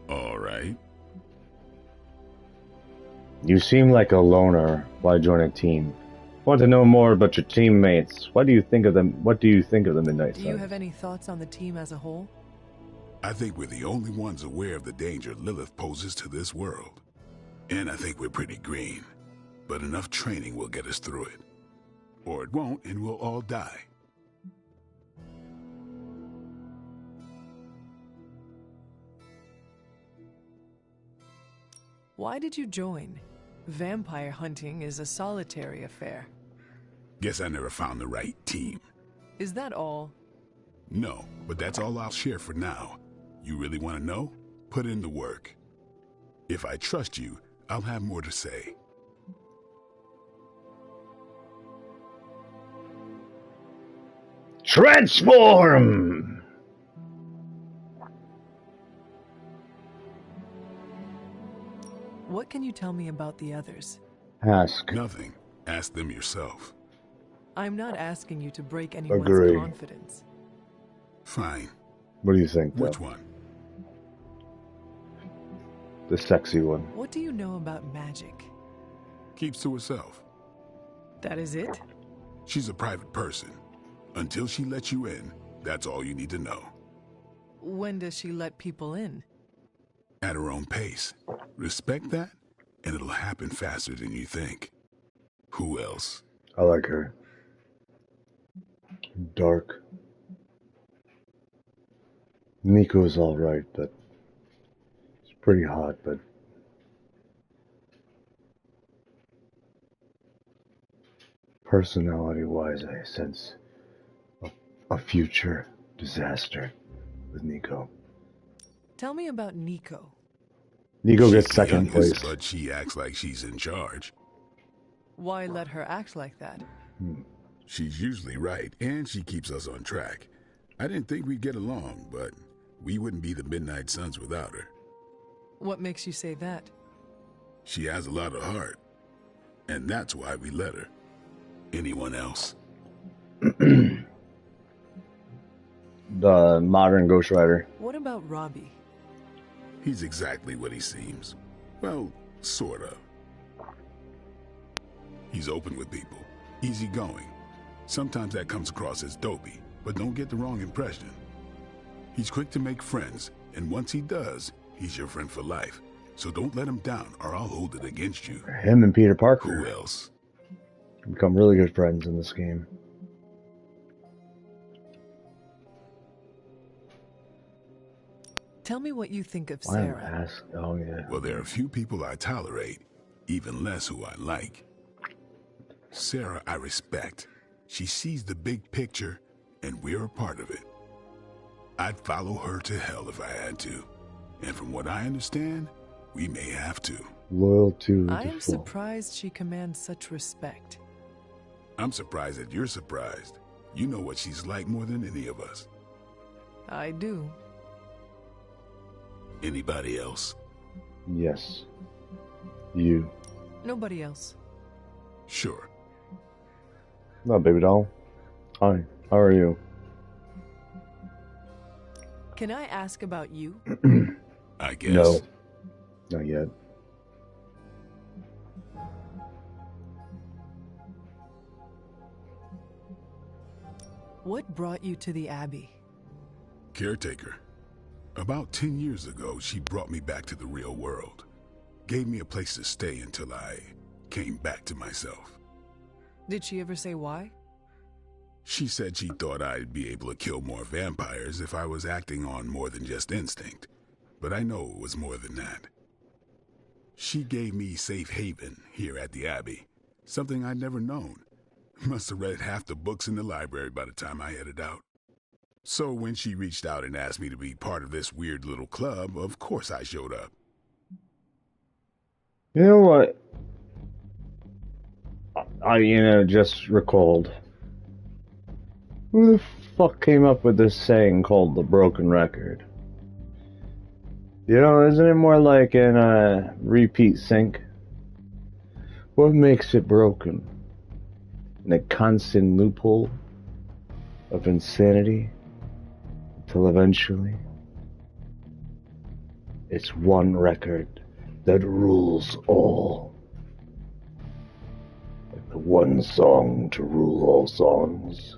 [SPEAKER 2] All right.
[SPEAKER 13] You seem like a loner. Why join a team? Want to know more about your teammates. What do you think of them? What do you think of the Midnight
[SPEAKER 14] Do
[SPEAKER 13] Suns?
[SPEAKER 14] you have any thoughts on the team as a whole?
[SPEAKER 2] I think we're the only ones aware of the danger Lilith poses to this world. And I think we're pretty green. But enough training will get us through it. Or it won't, and we'll all die.
[SPEAKER 14] Why did you join? Vampire hunting is a solitary affair.
[SPEAKER 2] Guess I never found the right team.
[SPEAKER 14] Is that all?
[SPEAKER 2] No, but that's all I'll share for now. You really want to know? Put in the work. If I trust you, I'll have more to say.
[SPEAKER 13] Transform!
[SPEAKER 14] What can you tell me about the others?
[SPEAKER 13] Ask.
[SPEAKER 2] Nothing. Ask them yourself.
[SPEAKER 14] I'm not asking you to break anyone's
[SPEAKER 13] Agree.
[SPEAKER 14] confidence.
[SPEAKER 2] Fine.
[SPEAKER 13] What do you think, though?
[SPEAKER 2] Which one?
[SPEAKER 13] The sexy one.
[SPEAKER 14] What do you know about magic?
[SPEAKER 2] Keeps to herself.
[SPEAKER 14] That is it?
[SPEAKER 2] She's a private person. Until she lets you in, that's all you need to know.
[SPEAKER 14] When does she let people in?
[SPEAKER 2] At her own pace. Respect that, and it'll happen faster than you think. Who else?
[SPEAKER 13] I like her. Dark. Nico's alright, but it's pretty hot, but personality-wise, I sense a future disaster with Nico.
[SPEAKER 14] Tell me about Nico.
[SPEAKER 13] Nico gets
[SPEAKER 2] She's the
[SPEAKER 13] second
[SPEAKER 2] youngest,
[SPEAKER 13] place.
[SPEAKER 2] but she acts like she's in charge.
[SPEAKER 14] Why let her act like that?
[SPEAKER 2] She's usually right, and she keeps us on track. I didn't think we'd get along, but we wouldn't be the Midnight Suns without her.
[SPEAKER 14] What makes you say that?
[SPEAKER 2] She has a lot of heart, and that's why we let her. Anyone else?
[SPEAKER 13] The modern Ghost Rider.
[SPEAKER 14] What about Robbie?
[SPEAKER 2] He's exactly what he seems. Well, sort of. He's open with people, easygoing. Sometimes that comes across as dopey, but don't get the wrong impression. He's quick to make friends, and once he does, he's your friend for life. So don't let him down, or I'll hold it against you.
[SPEAKER 13] Him and Peter Parker.
[SPEAKER 2] Who else?
[SPEAKER 13] Become really good friends in this game.
[SPEAKER 14] Tell me what you think of
[SPEAKER 13] Why am I
[SPEAKER 14] Sarah.
[SPEAKER 13] asking? Oh, yeah.
[SPEAKER 2] Well, there are a few people I tolerate, even less who I like. Sarah, I respect. She sees the big picture, and we're a part of it. I'd follow her to hell if I had to. And from what I understand, we may have to.
[SPEAKER 13] Loyal to
[SPEAKER 14] I
[SPEAKER 13] the
[SPEAKER 14] am
[SPEAKER 13] full.
[SPEAKER 14] surprised she commands such respect.
[SPEAKER 2] I'm surprised that you're surprised. You know what she's like more than any of us.
[SPEAKER 14] I do.
[SPEAKER 2] Anybody else?
[SPEAKER 13] Yes. You.
[SPEAKER 14] Nobody else.
[SPEAKER 2] Sure.
[SPEAKER 13] No, baby doll. Hi. How are you?
[SPEAKER 14] Can I ask about you?
[SPEAKER 2] I guess.
[SPEAKER 13] No. Not yet.
[SPEAKER 14] What brought you to the Abbey?
[SPEAKER 2] Caretaker. About 10 years ago, she brought me back to the real world. Gave me a place to stay until I came back to myself.
[SPEAKER 14] Did she ever say why?
[SPEAKER 2] She said she thought I'd be able to kill more vampires if I was acting on more than just instinct. But I know it was more than that. She gave me safe haven here at the Abbey. Something I'd never known. Must have read half the books in the library by the time I headed out. So when she reached out and asked me to be part of this weird little club, of course I showed up.
[SPEAKER 13] You know what? I just recalled. Who the fuck came up with this saying called the broken record? You know, isn't it more like in a repeat sync? What makes it broken? In a constant loophole of insanity until eventually it's one record that rules all. Like the one song to rule all songs.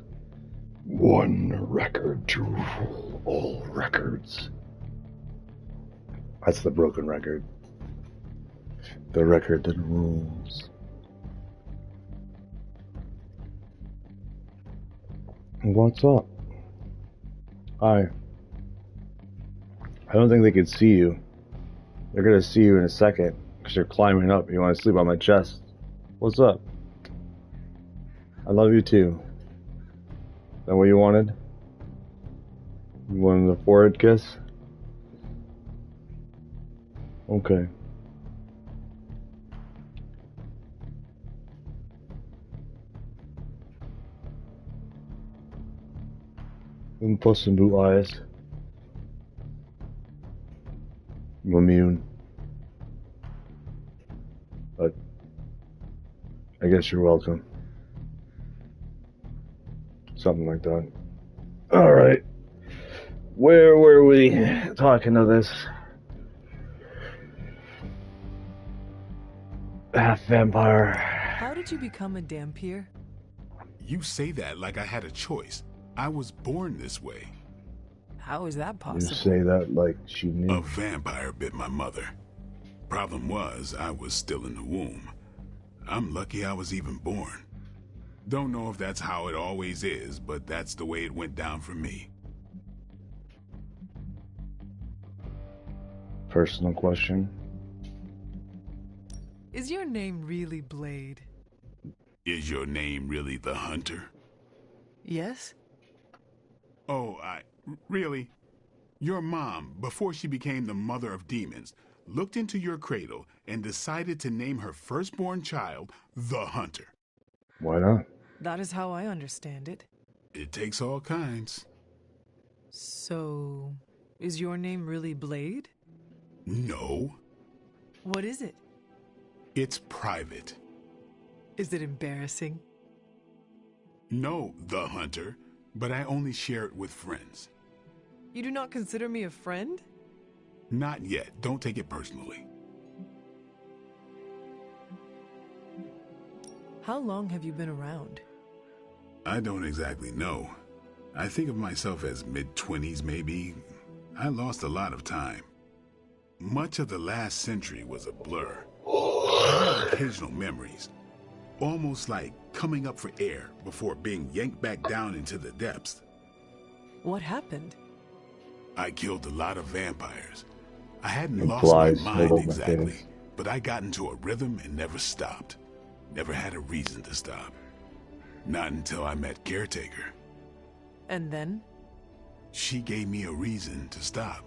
[SPEAKER 13] One record to rule all records. That's the broken record. The record that rules. What's up? Hi. I don't think they can see you. They're gonna see you in a second, because you're climbing up. You want to sleep on my chest. What's up? I love you too. Is that what you wanted? You wanted a forehead kiss? Okay. And Puss in Boot eyes. I'm immune. But I guess you're welcome. Something like that. Alright. Where were we talking of this? Half vampire.
[SPEAKER 14] How did you become a Dampier?
[SPEAKER 2] You say that like I had a choice. I was born this way.
[SPEAKER 14] How is that
[SPEAKER 13] You
[SPEAKER 14] possible?
[SPEAKER 13] say that like she knew.
[SPEAKER 2] A vampire bit my mother. Problem was, I was still in the womb. I'm lucky I was even born. Don't know if that's how it always is, but that's the way it went down for me.
[SPEAKER 13] Personal question.
[SPEAKER 14] Is your name really Blade?
[SPEAKER 2] Is your name really the Hunter?
[SPEAKER 14] Yes?
[SPEAKER 2] Oh, really? Your mom, before she became the mother of demons, looked into your cradle and decided to name her firstborn child the Hunter.
[SPEAKER 13] Why not?
[SPEAKER 14] That is how I understand it.
[SPEAKER 2] It takes all kinds.
[SPEAKER 14] So, is your name really Blade?
[SPEAKER 2] No.
[SPEAKER 14] What is it?
[SPEAKER 2] It's private.
[SPEAKER 14] Is it embarrassing?
[SPEAKER 2] No, the Hunter, but I only share it with friends.
[SPEAKER 14] You do not consider me a friend?
[SPEAKER 2] Not yet. Don't take it personally.
[SPEAKER 14] How long have you been around?
[SPEAKER 2] I don't exactly know. I think of myself as mid-20s, maybe. I lost a lot of time. Much of the last century was a blur. I have occasional memories, almost like coming up for air before being yanked back down into the depths.
[SPEAKER 14] What happened?
[SPEAKER 2] I killed a lot of vampires. I hadn't lost my mind exactly, but I got into a rhythm and never stopped. Never had a reason to stop. Not until I met Caretaker.
[SPEAKER 14] And then?
[SPEAKER 2] She gave me a reason to stop.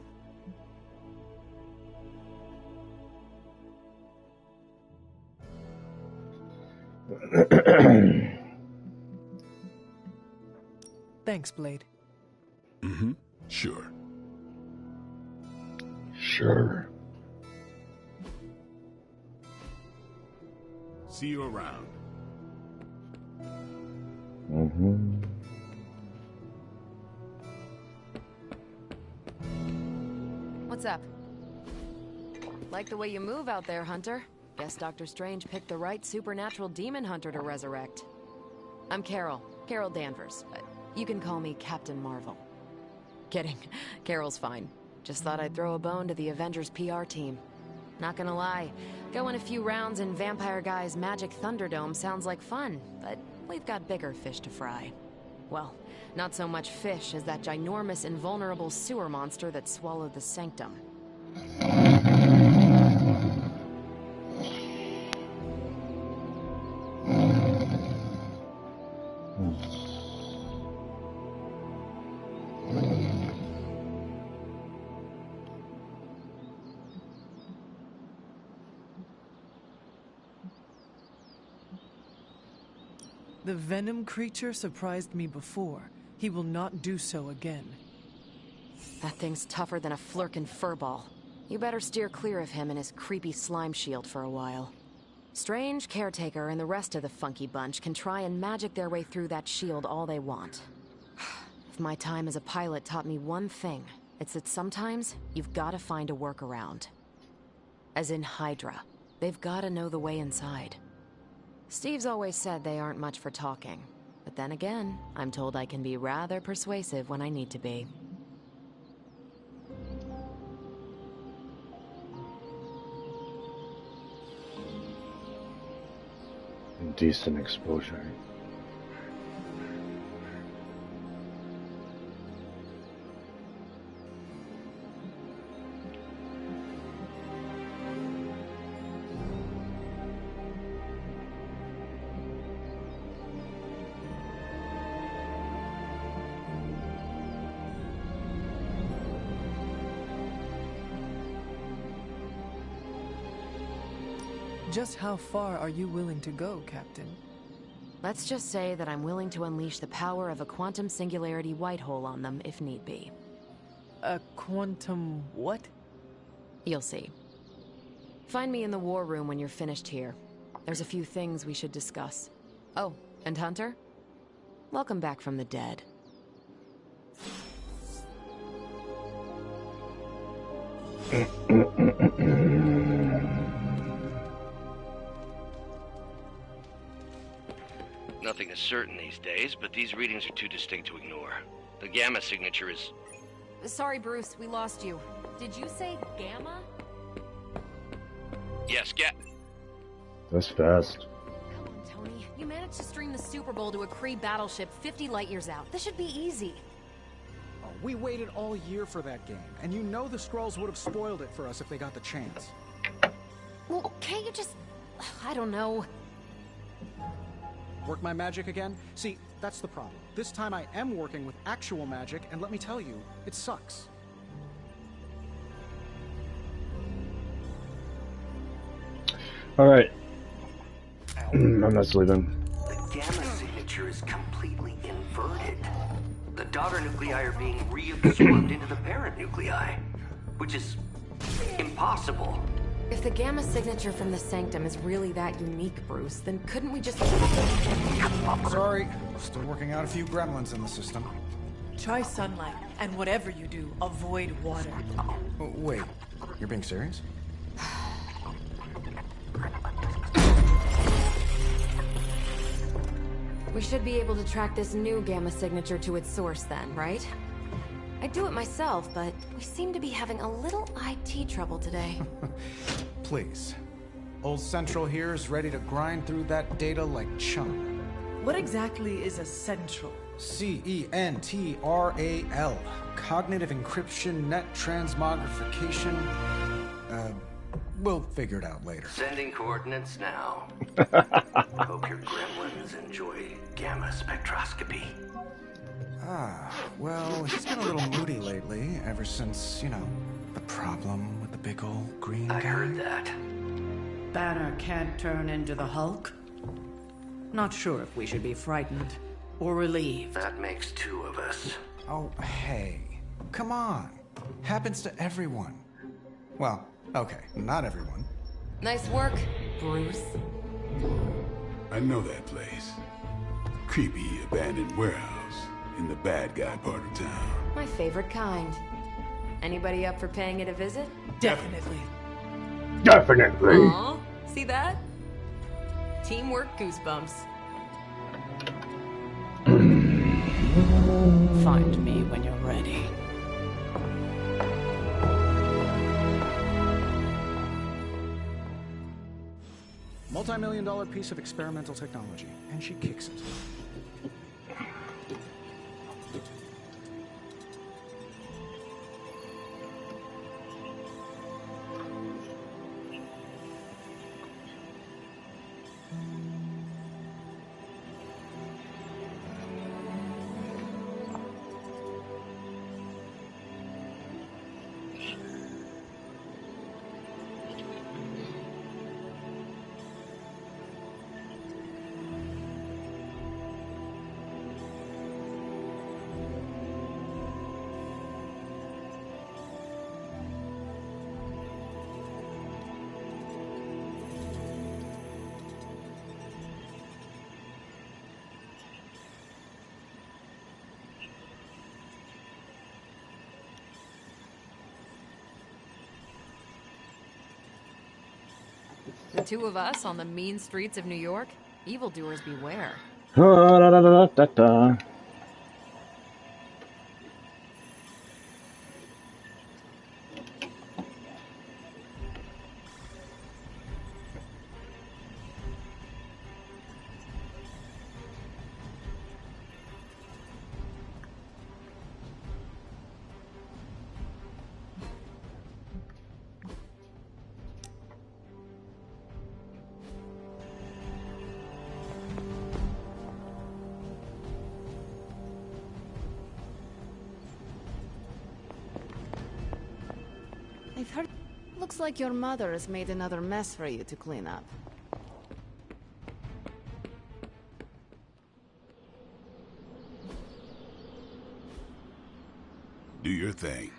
[SPEAKER 14] Thanks, Blade.
[SPEAKER 2] Mm-hmm. Sure.
[SPEAKER 13] Sure.
[SPEAKER 2] See you around.
[SPEAKER 13] Mm-hmm.
[SPEAKER 10] What's up? Like the way you move out there, Hunter. Guess Dr. Strange picked the right supernatural demon hunter to resurrect. I'm Carol Danvers. You can call me Captain Marvel. Kidding. Carol's fine. Just thought I'd throw a bone to the Avengers PR team. Not gonna lie, going a few rounds in Vampire Guy's Magic Thunderdome sounds like fun, but we've got bigger fish to fry. Well, not so much fish as that ginormous invulnerable sewer monster that swallowed the Sanctum.
[SPEAKER 14] The Venom creature surprised me before. He will not do so again.
[SPEAKER 10] That thing's tougher than a Flurkin furball. You better steer clear of him and his creepy slime shield for a while. Strange, Caretaker, and the rest of the funky bunch can try and magic their way through that shield all they want. If my time as a pilot taught me one thing, it's that sometimes you've gotta find a workaround. As in Hydra. They've gotta know the way inside. Steve's always said they aren't much for talking. But then again, I'm told I can be rather persuasive when I need to be.
[SPEAKER 13] Decent exposure.
[SPEAKER 14] Just how far are you willing to go, Captain?
[SPEAKER 10] Let's just say that I'm willing to unleash the power of a quantum singularity white hole on them if need be.
[SPEAKER 14] A quantum what?
[SPEAKER 10] You'll see. Find me in the war room when you're finished here. There's a few things we should discuss. Oh, and Hunter? Welcome back from the dead.
[SPEAKER 4] Nothing is certain these days, but these readings are too distinct to ignore. The Gamma signature is...
[SPEAKER 10] Sorry, Bruce, we lost you. Did you say Gamma?
[SPEAKER 4] Yes,
[SPEAKER 13] That's fast.
[SPEAKER 10] Come on, Tony. You managed to stream the Super Bowl to a Kree battleship 50 light years out. This should be easy.
[SPEAKER 5] Oh, we waited all year for that game, and you know the Skrulls would have spoiled it for us if they got the chance.
[SPEAKER 10] Well, can't you just... I don't know.
[SPEAKER 5] Work my magic again? See, that's the problem. This time I am working with actual magic, and let me tell you, it sucks.
[SPEAKER 13] Alright. I'm not sleeping.
[SPEAKER 8] The gamma signature is completely inverted. The daughter nuclei are being reabsorbed into the parent nuclei, which is impossible.
[SPEAKER 10] If the gamma signature from the Sanctum is really that unique, Bruce, then couldn't we just...
[SPEAKER 5] Sorry, still working out a few gremlins in the system.
[SPEAKER 22] Try sunlight, and whatever you do, avoid water.
[SPEAKER 5] Oh, wait, you're being serious?
[SPEAKER 10] We should be able to track this new gamma signature to its source then, right? I'd do it myself, but we seem to be having a little IT trouble today.
[SPEAKER 5] Please. Old Central here is ready to grind through that data like chum.
[SPEAKER 22] What exactly is a central?
[SPEAKER 5] CENTRAL. Cognitive Encryption Net Transmogrification. We'll figure it out later.
[SPEAKER 8] Sending coordinates now. Hope your gremlins enjoy gamma spectroscopy.
[SPEAKER 5] Well, he's been a little moody lately, ever since, you know, the problem with the big old green guy.
[SPEAKER 8] I heard that.
[SPEAKER 9] Banner can't turn into the Hulk? Not sure if we should be frightened or relieved.
[SPEAKER 8] That makes two of us.
[SPEAKER 5] Oh, hey. Come on. Happens to everyone. Well, okay, not everyone.
[SPEAKER 10] Nice work, Bruce.
[SPEAKER 2] I know that place. Creepy abandoned warehouse in the bad guy part of town.
[SPEAKER 10] My favorite kind. Anybody up for paying it a visit?
[SPEAKER 22] Definitely.
[SPEAKER 13] Definitely.
[SPEAKER 10] Aw, see that? Teamwork goosebumps.
[SPEAKER 9] Find me when you're ready.
[SPEAKER 5] Multi-million-dollar piece of experimental technology, and she kicks it.
[SPEAKER 10] The two of us on the mean streets of New York? Evildoers beware.
[SPEAKER 16] I've heard... Looks like your mother has made another mess for you to clean up.
[SPEAKER 2] Do your thing.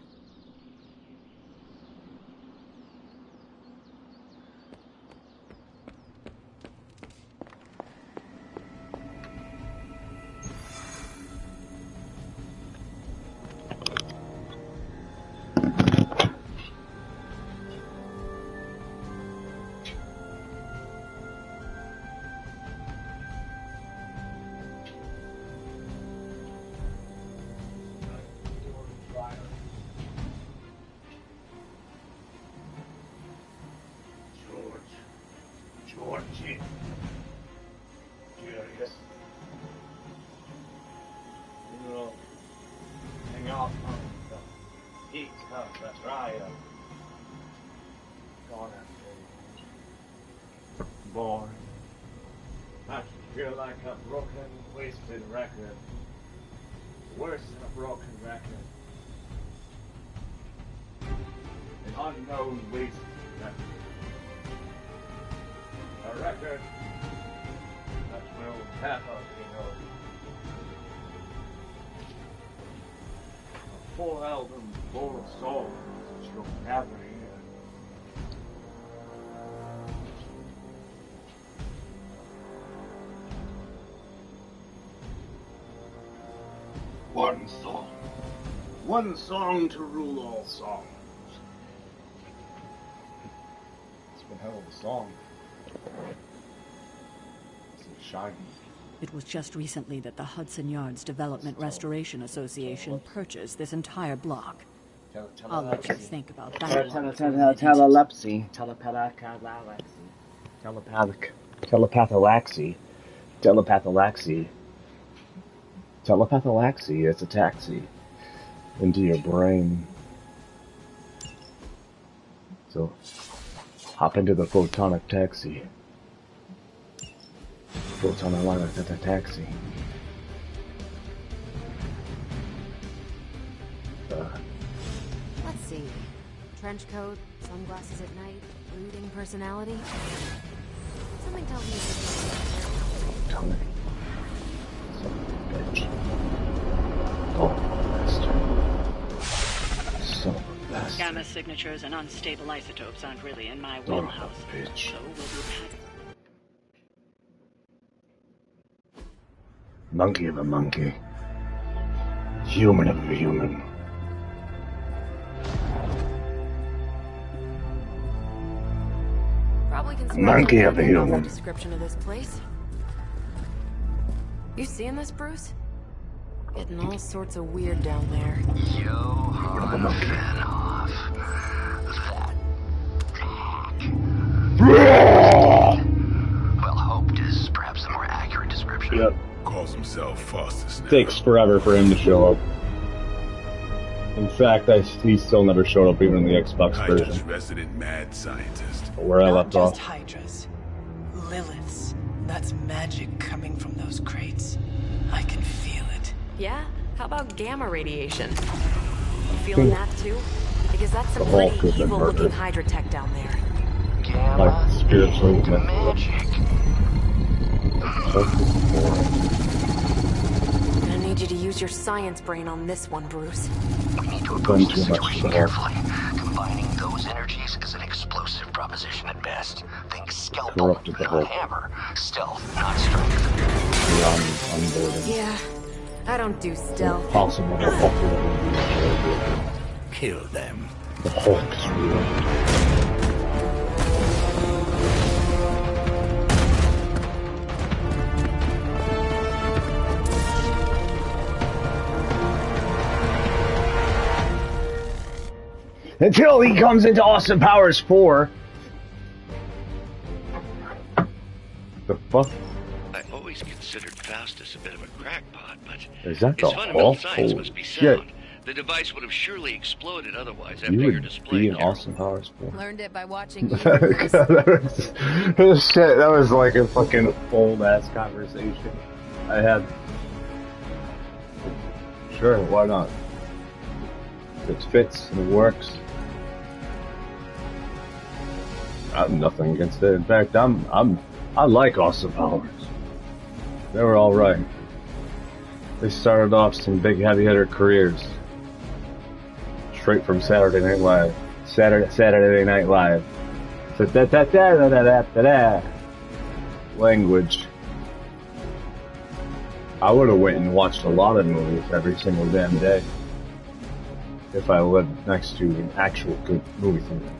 [SPEAKER 21] Georgie. Curious. You know, hang off on the heat stuff, that's right. Gone after you. Boring. I feel like a broken, wasted record. Worse than a broken record. An unknown wasted record. record. That's my old pathos, you know. A full album full of songs that you'll never hear. One song. One song to rule all songs. It's been hell of a song. It's shiny.
[SPEAKER 9] It was just recently that the Hudson Yards Development Restoration Association purchased this entire block. I'll let you think about that.
[SPEAKER 13] Telepathy. Telepathylaxy. It's a taxi into your brain. So, hop into the photonic taxi. Photonic taxi.
[SPEAKER 10] Let's see. Trench coat, sunglasses at night, brooding personality. Something tells me this.
[SPEAKER 13] Tell me. Bitch. Oh, bastard. Son of a bastard.
[SPEAKER 9] Gamma signatures and unstable isotopes aren't really in my
[SPEAKER 13] Son of a
[SPEAKER 9] wheelhouse.
[SPEAKER 13] bitch.
[SPEAKER 9] So we'll be
[SPEAKER 13] Monkey of a monkey. Human of a human.
[SPEAKER 10] Probably can
[SPEAKER 13] Monkey of a human.
[SPEAKER 10] Description of this place. You seeing this, Bruce? Getting all sorts of weird down there.
[SPEAKER 8] Johann Venhoff. Well, hoped is perhaps a more accurate description.
[SPEAKER 13] Yep.
[SPEAKER 2] Calls himself Faustus now.
[SPEAKER 13] Takes forever for him to show up. In fact, he still never showed up even in the Xbox
[SPEAKER 2] Hydra's
[SPEAKER 13] version.
[SPEAKER 2] resident mad scientist.
[SPEAKER 13] Where I left
[SPEAKER 14] Just
[SPEAKER 13] off.
[SPEAKER 14] Hydras. Liliths. That's magic coming from those crates. I can feel it.
[SPEAKER 10] Yeah? How about gamma radiation? You feeling that too? Because that's some
[SPEAKER 13] The Hulk
[SPEAKER 10] pretty
[SPEAKER 13] has been
[SPEAKER 10] evil-looking
[SPEAKER 13] murdered.
[SPEAKER 10] Hydra tech down there.
[SPEAKER 13] Like spiritually
[SPEAKER 8] magic.
[SPEAKER 10] I need you to use your science brain on this one, Bruce.
[SPEAKER 8] We need to
[SPEAKER 13] Done
[SPEAKER 8] approach the
[SPEAKER 13] too much
[SPEAKER 8] situation
[SPEAKER 13] stuff.
[SPEAKER 8] carefully. Combining those energies is an explosive proposition at best. Think scalpel,
[SPEAKER 13] Corrupted the
[SPEAKER 8] not
[SPEAKER 13] Hulk.
[SPEAKER 8] hammer. Stealth, not strength.
[SPEAKER 13] Beyond unboarding.
[SPEAKER 10] Yeah, I don't do stealth.
[SPEAKER 13] Possible the Hulk will be
[SPEAKER 1] Kill them.
[SPEAKER 13] The Hulk's real. Until he comes into Austin Powers 4. The fuck?
[SPEAKER 4] I always considered Faustus a bit of a crackpot, but
[SPEAKER 13] Is that the
[SPEAKER 4] his fundamental
[SPEAKER 13] Hulk?
[SPEAKER 4] science
[SPEAKER 13] Holy
[SPEAKER 4] must be
[SPEAKER 13] shit.
[SPEAKER 4] sound. The device would have surely exploded otherwise
[SPEAKER 13] You
[SPEAKER 4] after your
[SPEAKER 13] would
[SPEAKER 4] display.
[SPEAKER 13] be in
[SPEAKER 4] Carol.
[SPEAKER 13] Austin Powers 4.
[SPEAKER 10] Learned it by watching you.
[SPEAKER 13] That was like a fucking old ass conversation I had. Sure, why not? If it fits and it works. I have nothing against it. In fact, I like Austin Powers. They were all right. They started off some big heavy hitter careers. Straight from Saturday Night Live. Saturday Night Live. Language. I would have went and watched a lot of movies every single damn day if I lived next to an actual good movie theater.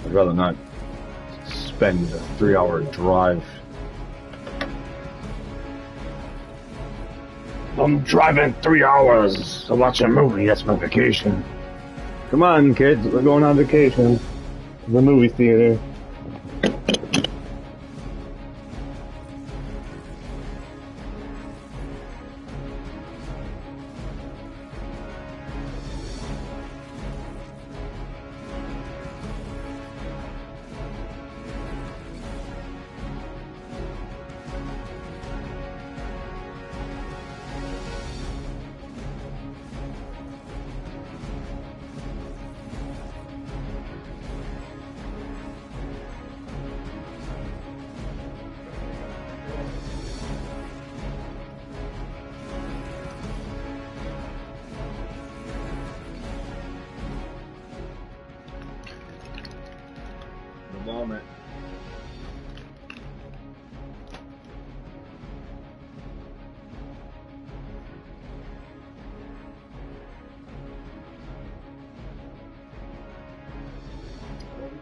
[SPEAKER 13] I'd rather not spend a 3-hour drive. I'm driving 3 hours to watch a movie. That's my vacation. Come on, kids. We're going on vacation. To the movie theater.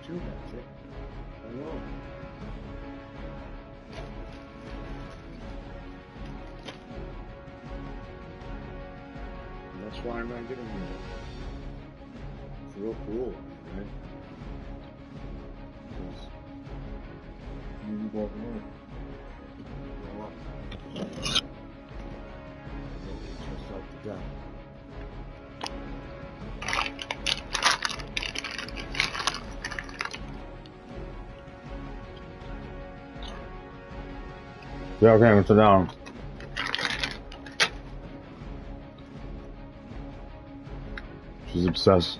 [SPEAKER 21] true magic. I know. And that's why I'm not getting here. It's real cool, right? Because you both know. Grow up. Don't get yourself to death.
[SPEAKER 13] Yeah, okay, sit down. She's obsessed.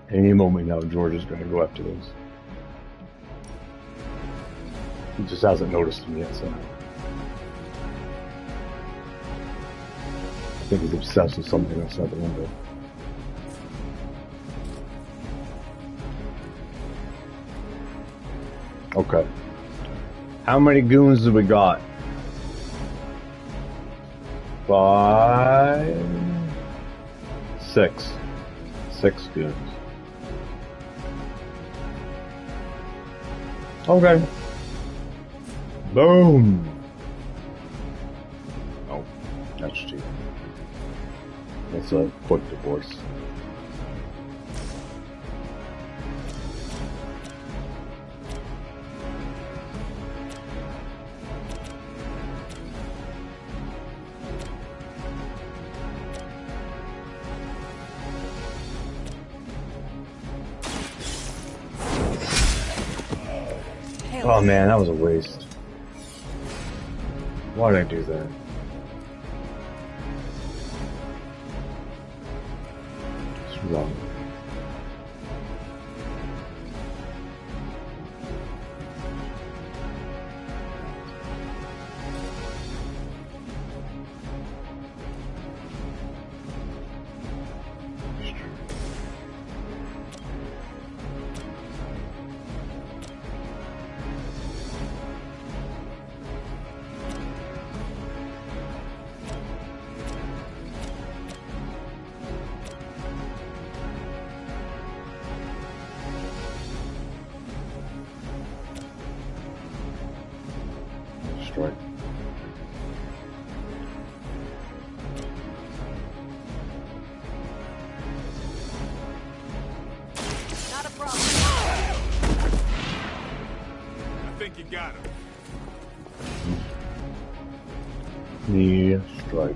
[SPEAKER 13] Any moment now, George is going to go after this. He just hasn't noticed him yet, so. I think he's obsessed with something outside the window. Okay. How many goons do we got? 5, 6. 6 goons. Okay. Boom. Oh, that's cheap. That's a quick divorce. Oh man, that was a waste. Why did I do that? It's wrong. Destroy.
[SPEAKER 10] Not a problem.
[SPEAKER 1] I think you got him.
[SPEAKER 13] Knee strike.